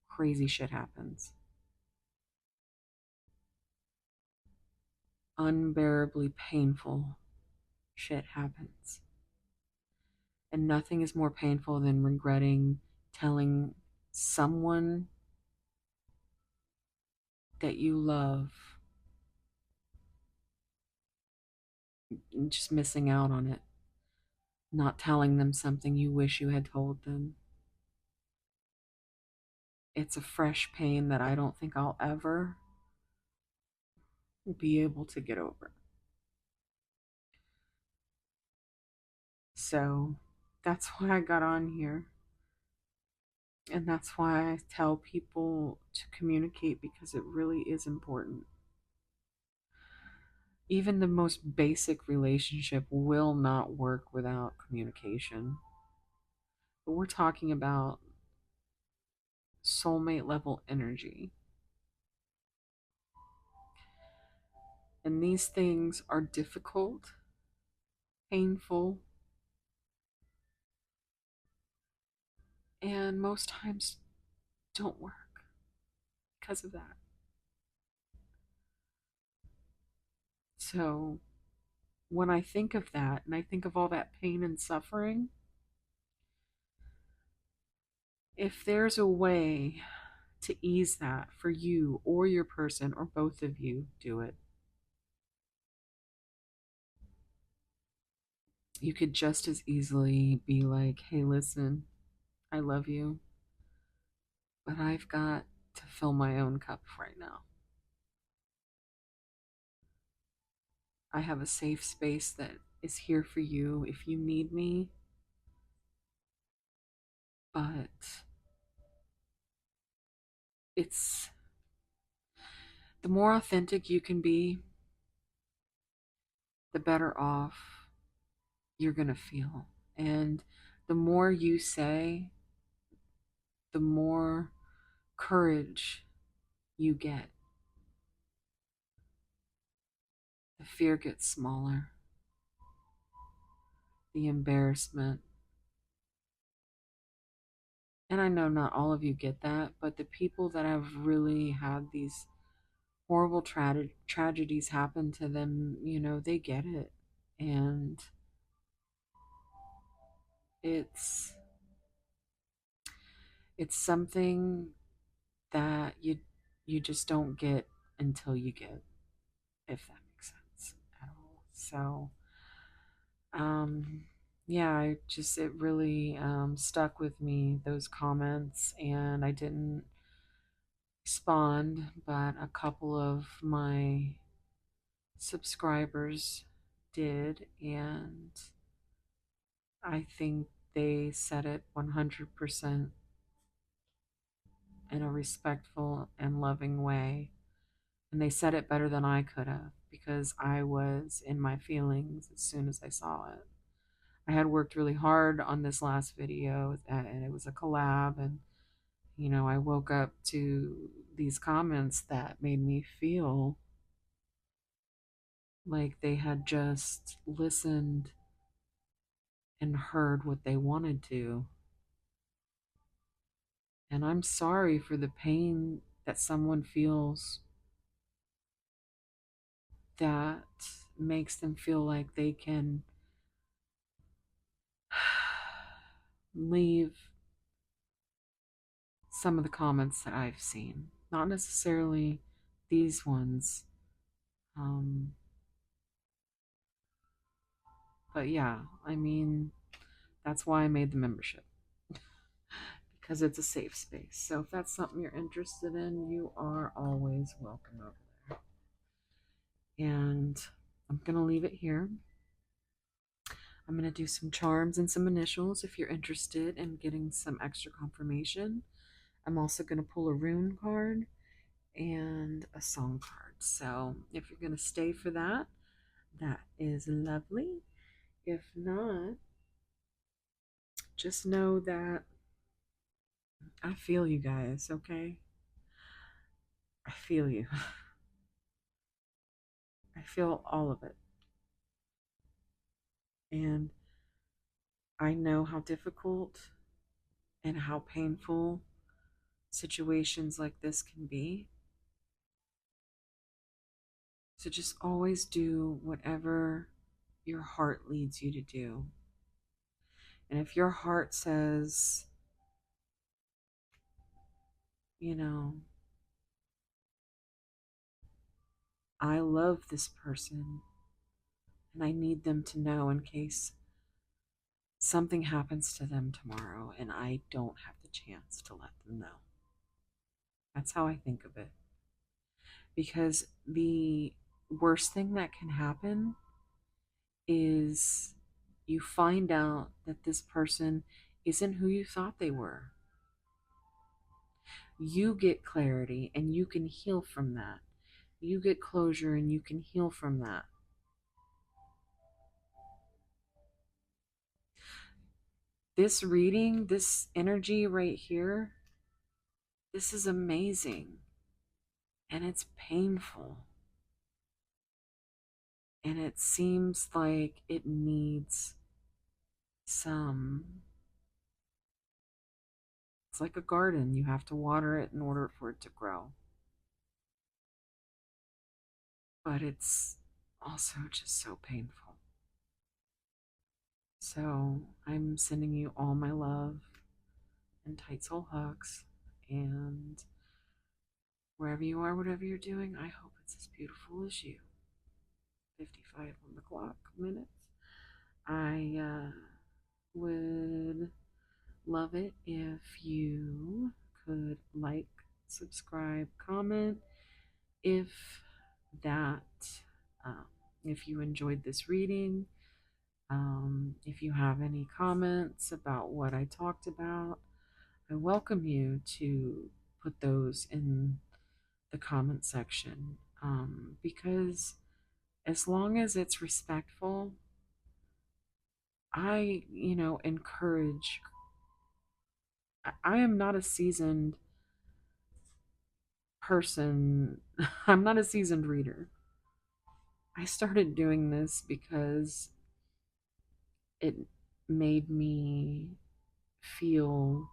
Crazy shit happens. Unbearably painful shit happens. And nothing is more painful than regretting telling someone that you love and just missing out on it. Not telling them something you wish you had told them. It's a fresh pain that I don't think I'll ever be able to get over. So that's why I got on here. And that's why I tell people to communicate, because it really is important. Even the most basic relationship will not work without communication. But we're talking about soulmate level energy. And these things are difficult, painful, and most times don't work because of that. So when I think of that and I think of all that pain and suffering, if there's a way to ease that for you or your person or both of you, do it. You could just as easily be like, hey, listen, I love you, but I've got to fill my own cup right now. I have a safe space that is here for you if you need me, but it's the more authentic you can be, the better off you're going to feel. And the more you say, the more courage you get. The fear gets smaller, the embarrassment. And I know not all of you get that, but the people that have really had these horrible tragedies happen to them, they get it. And it's it's something that you just don't get until you get, if that makes sense at all. So um yeah, it really stuck with me, those comments, and I didn't respond, but a couple of my subscribers did, and I think they said it 100% in a respectful and loving way. And they said it better than I could have because I was in my feelings as soon as I saw it. I had worked really hard on this last video and it was a collab. And, I woke up to these comments that made me feel like they had just listened and heard what they wanted to. And I'm sorry for the pain that someone feels that makes them feel like they can leave some of the comments that I've seen. Not necessarily these ones. Um, but yeah, I mean, that's why I made the membership because it's a safe space. So if that's something you're interested in, you are always welcome over there. And I'm going to leave it here. I'm going to do some charms and some initials if you're interested in getting some extra confirmation. I'm also going to pull a rune card and a song card. So if you're going to stay for that, that is lovely. If not, just know that I feel you guys, okay? I feel you. I feel all of it. And I know how difficult and how painful situations like this can be. So just always do whatever your heart leads you to do. And if your heart says, you know, I love this person and I need them to know in case something happens to them tomorrow and I don't have the chance to let them know. That's how I think of it. Because the worst thing that can happen is you find out that this person isn't who you thought they were. You get clarity and you can heal from that. You get closure and you can heal from that. This reading, this energy right here, this is amazing and it's painful. And it seems like it needs some. It's like a garden. You have to water it in order for it to grow. But it's also just so painful. So I'm sending you all my love and tight soul hugs. And wherever you are, whatever you're doing, I hope it's as beautiful as you. 55 on the clock minutes. I would love it if you could like, subscribe, comment if that, um, if you enjoyed this reading. If you have any comments about what I talked about, I welcome you to put those in the comment section, because as long as it's respectful, I, encourage. I am not a seasoned person. I'm not a seasoned reader. I started doing this because it made me feel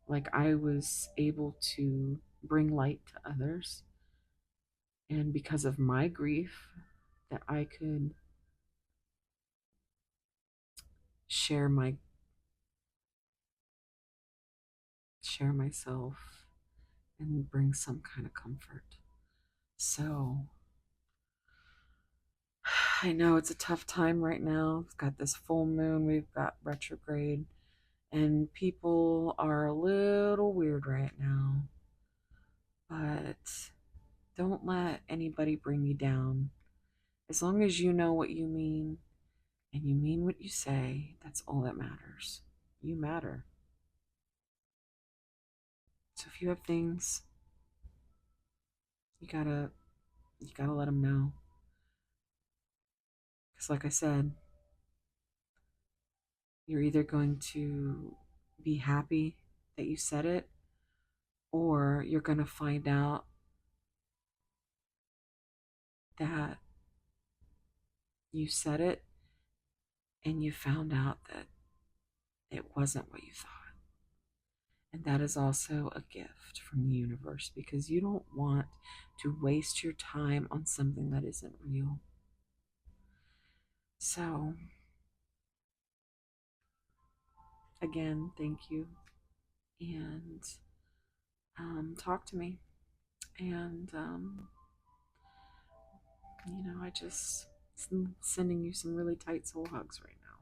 like I was able to bring light to others. And because of my grief, that I could share share myself and bring some kind of comfort. So I know it's a tough time right now. We've got this full moon, we've got retrograde, and people are a little weird right now. but don't let anybody bring you down. As long as you know what you mean and you mean what you say, that's all that matters. You matter. So if you have things, you gotta let them know. Because like I said, you're either going to be happy that you said it, or you're gonna find out that you said it and you found out that it wasn't what you thought. And that is also a gift from the universe because you don't want to waste your time on something that isn't real. So, again, thank you. And talk to me. And, I just sending you some really tight soul hugs right now.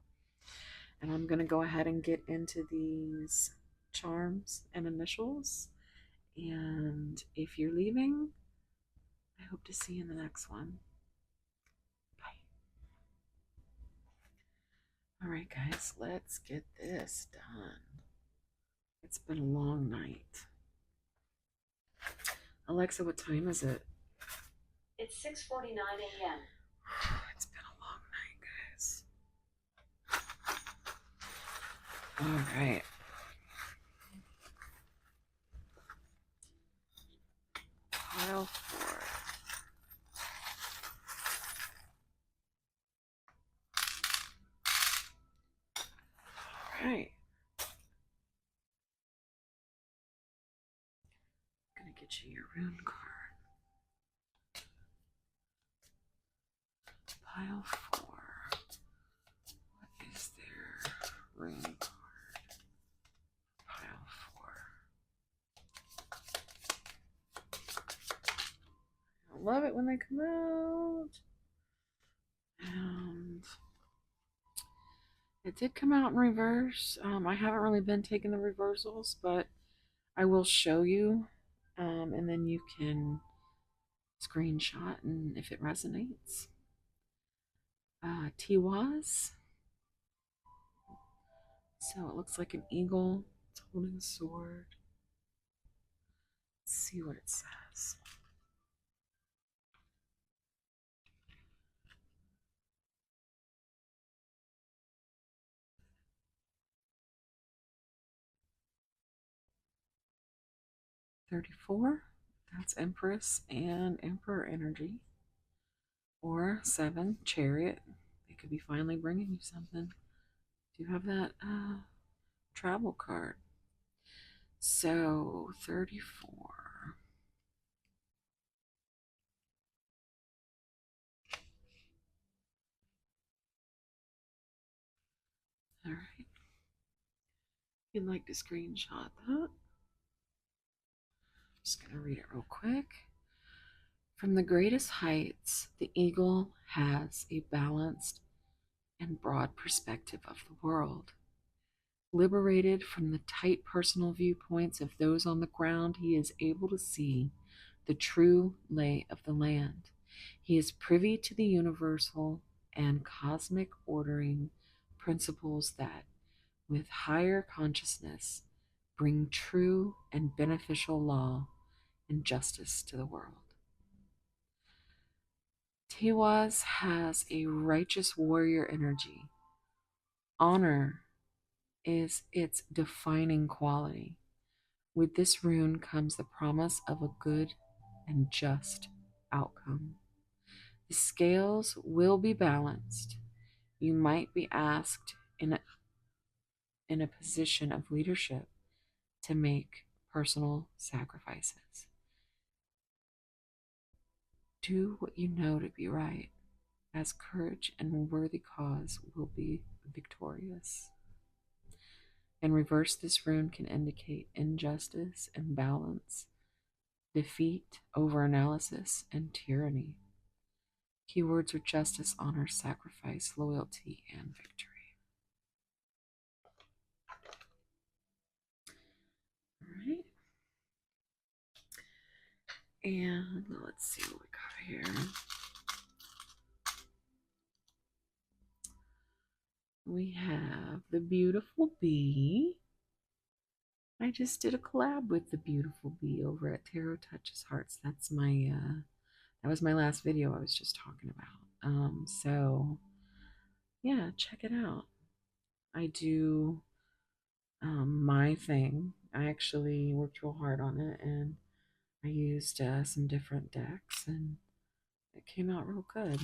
And I'm going to go ahead and get into these charms and initials. And if you're leaving, I hope to see you in the next one. Bye. All right, guys, let's get this done. It's been a long night. Alexa, what time is it? It's 6:49 a.m. It's been a long night, guys. All right. Pile 4. All right. I'm going to get you your rune card. Pile 4. What is their rune card? Pile 4. I love it when they come out. And it did come out in reverse. I haven't really been taking the reversals, but I will show you. And then you can screenshot and if it resonates. Tiwaz. So it looks like an eagle. It's holding a sword. Let's see what it says. $34. That's Empress and Emperor energy. Or 7, Chariot. They could be finally bringing you something. Do you have that travel card? So 34. All right. If you'd like to screenshot that, just going to read it real quick. From the greatest heights, the eagle has a balanced and broad perspective of the world. Liberated from the tight personal viewpoints of those on the ground, he is able to see the true lay of the land. He is privy to the universal and cosmic ordering principles that, with higher consciousness, bring true and beneficial law and justice to the world. Tiwaz has a righteous warrior energy. Honor is its defining quality. With this rune comes the promise of a good and just outcome. The scales will be balanced. You might be asked in a position of leadership to make personal sacrifices. Do what you know to be right, as courage and a worthy cause will be victorious. In reverse, this rune can indicate injustice and balance, defeat, overanalysis, and tyranny. Keywords are justice, honor, sacrifice, loyalty, and victory. All right. And let's see what we got here. We have the Beautiful Bee. I just did a collab with the Beautiful Bee over at Tarot Touches Hearts. That's my that was my last video I was just talking about. So yeah, check it out. I do my thing. I actually worked real hard on it, and I used some different decks, and it came out real good.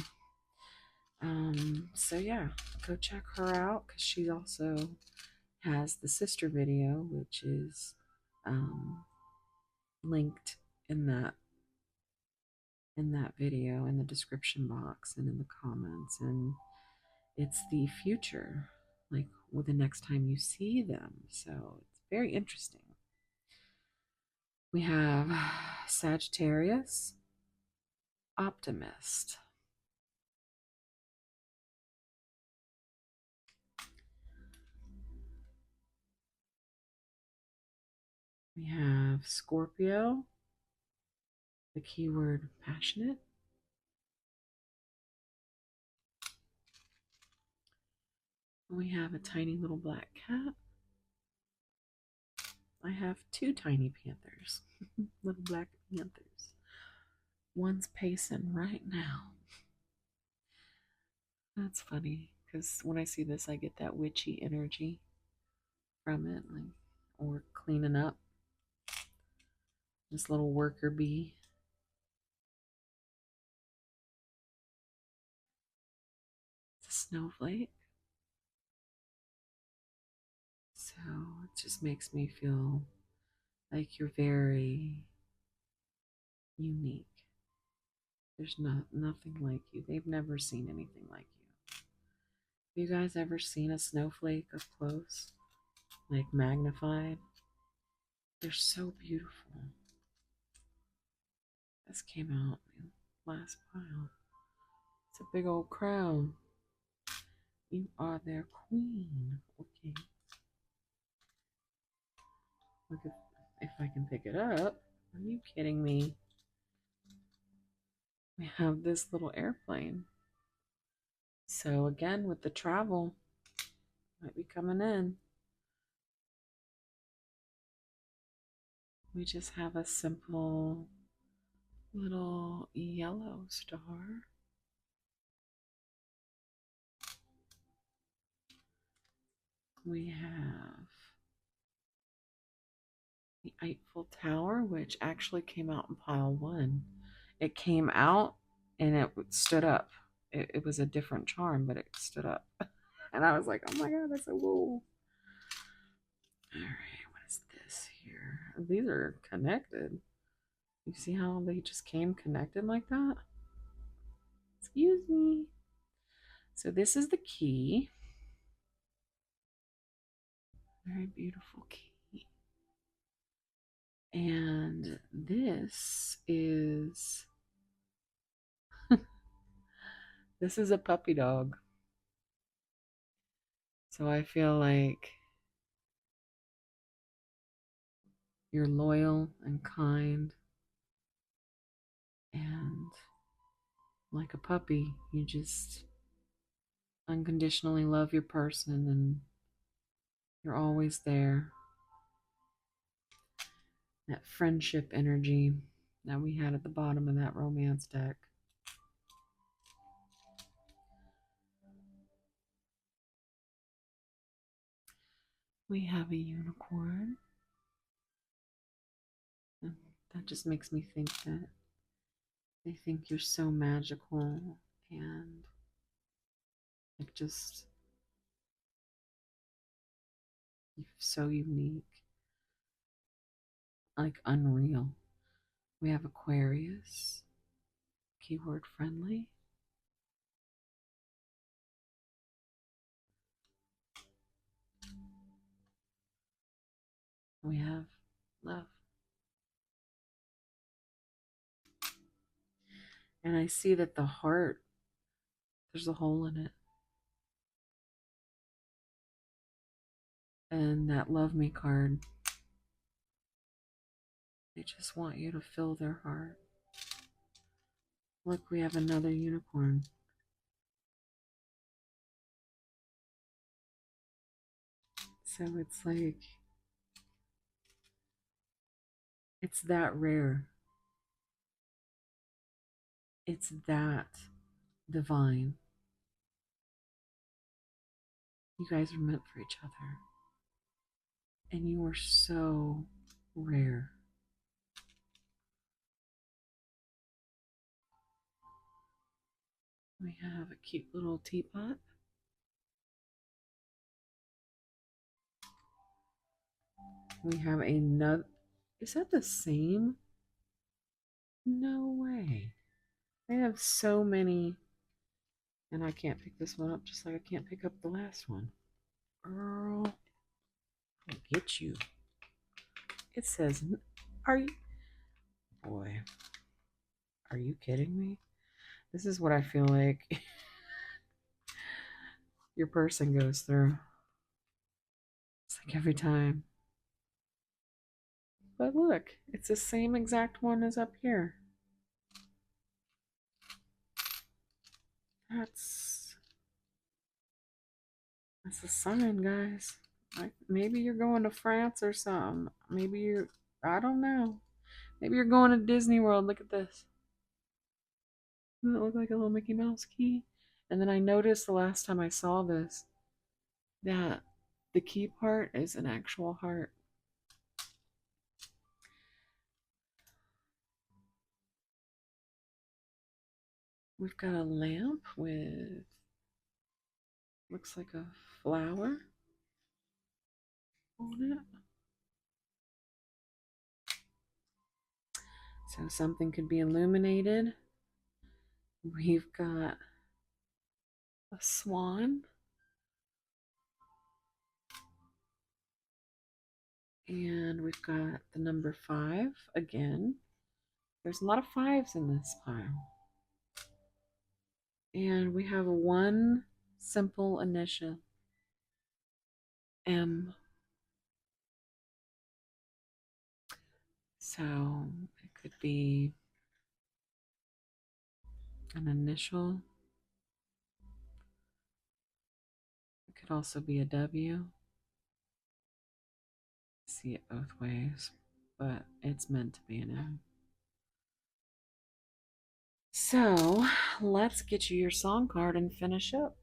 So yeah, go check her out because she also has the sister video, which is um, linked in that video in the description box and in the comments. And it's the future, like with the next time you see them. So it's very interesting. We have Sagittarius, Optimist. We have Scorpio, the keyword passionate. We have a tiny little black cat. I have two tiny panthers, little black panthers. One's pacing right now. That's funny because when I see this, I get that witchy energy from it, like, or cleaning up. This little worker bee. It's a snowflake. So it just makes me feel like you're very unique. There's nothing like you. They've never seen anything like you. Have you guys ever seen a snowflake up close? Like magnified? They're so beautiful. This came out in the last pile. It's a big old crown. You are their queen. Okay. Look if I can pick it up. Are you kidding me? We have this little airplane. So again, with the travel, might be coming in. We just have a simple little yellow star. We have the Eiffel Tower, which actually came out in pile one. It came out and it stood up. It was a different charm, but it stood up. And I was like, oh my God, that's so cool. All right, what is this here? These are connected. You see how they just came connected like that? Excuse me. So this is the key. Very beautiful key. And this is this is a puppy dog. So I feel like you're loyal and kind, and like a puppy, you just unconditionally love your person and you're always there. That friendship energy that we had at the bottom of that romance deck. We have a unicorn. And that just makes me think that they think you're so magical and like just so unique, like unreal. We have Aquarius, keyword friendly. We have love. And I see that the heart, there's a hole in it. And that love me card, they just want you to fill their heart. Look, we have another unicorn. So it's like, it's that rare. It's that divine. You guys are meant for each other. And you are so rare. We have a cute little teapot. We have another. Is that the same? No way. They have so many. And I can't pick this one up just like I can't pick up the last one. Girl, I'll get you. It says, are you. Boy, are you kidding me? This is what I feel like your person goes through. It's like every time. But look, it's the same exact one as up here. That's that's a sign, guys. Like maybe you're going to France or something. Maybe you're I don't know. Maybe you're going to Disney World. Look at this. Doesn't it look like a little Mickey Mouse key? And then I noticed the last time I saw this that the key part is an actual heart. We've got a lamp with looks like a flower on it. So something could be illuminated. We've got a swan. And we've got the number 5 again. There's a lot of 5s in this pile. And we have one simple initial M. So it could be an initial. It could also be a W. See it both ways, but it's meant to be an M. So let's get you your song card and finish up.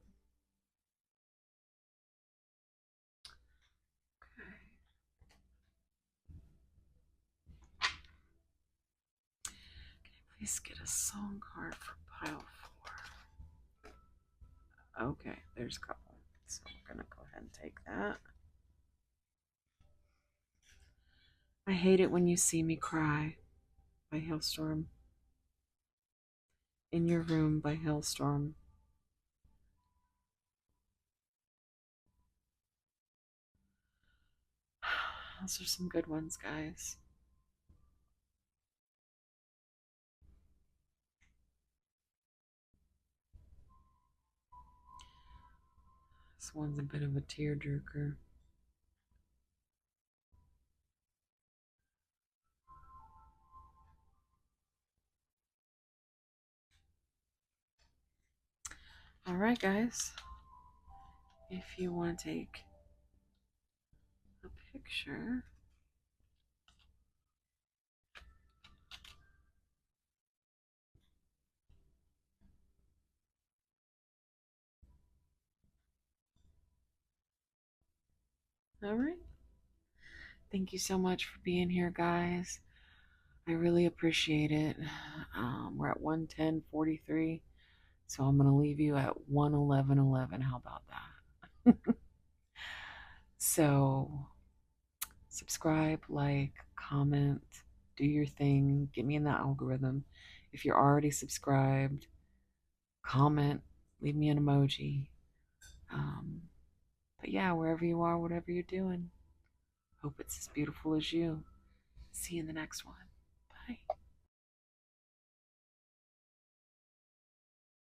Please get a song card for pile 4. Okay, there's a couple. So we're going to go ahead and take that. I hate it when you see me cry by Hailstorm. In Your Room by Hailstorm. Those are some good ones, guys. This one's a bit of a tearjerker. All right, guys. If you want to take a picture, all right. Thank you so much for being here, guys. I really appreciate it. We're at 110.43, so I'm going to leave you at 111.11. How about that? So, subscribe, like, comment, do your thing, get me in the algorithm. If you're already subscribed, comment, leave me an emoji. Um, but yeah, wherever you are, whatever you're doing, hope it's as beautiful as you. See you in the next one. Bye.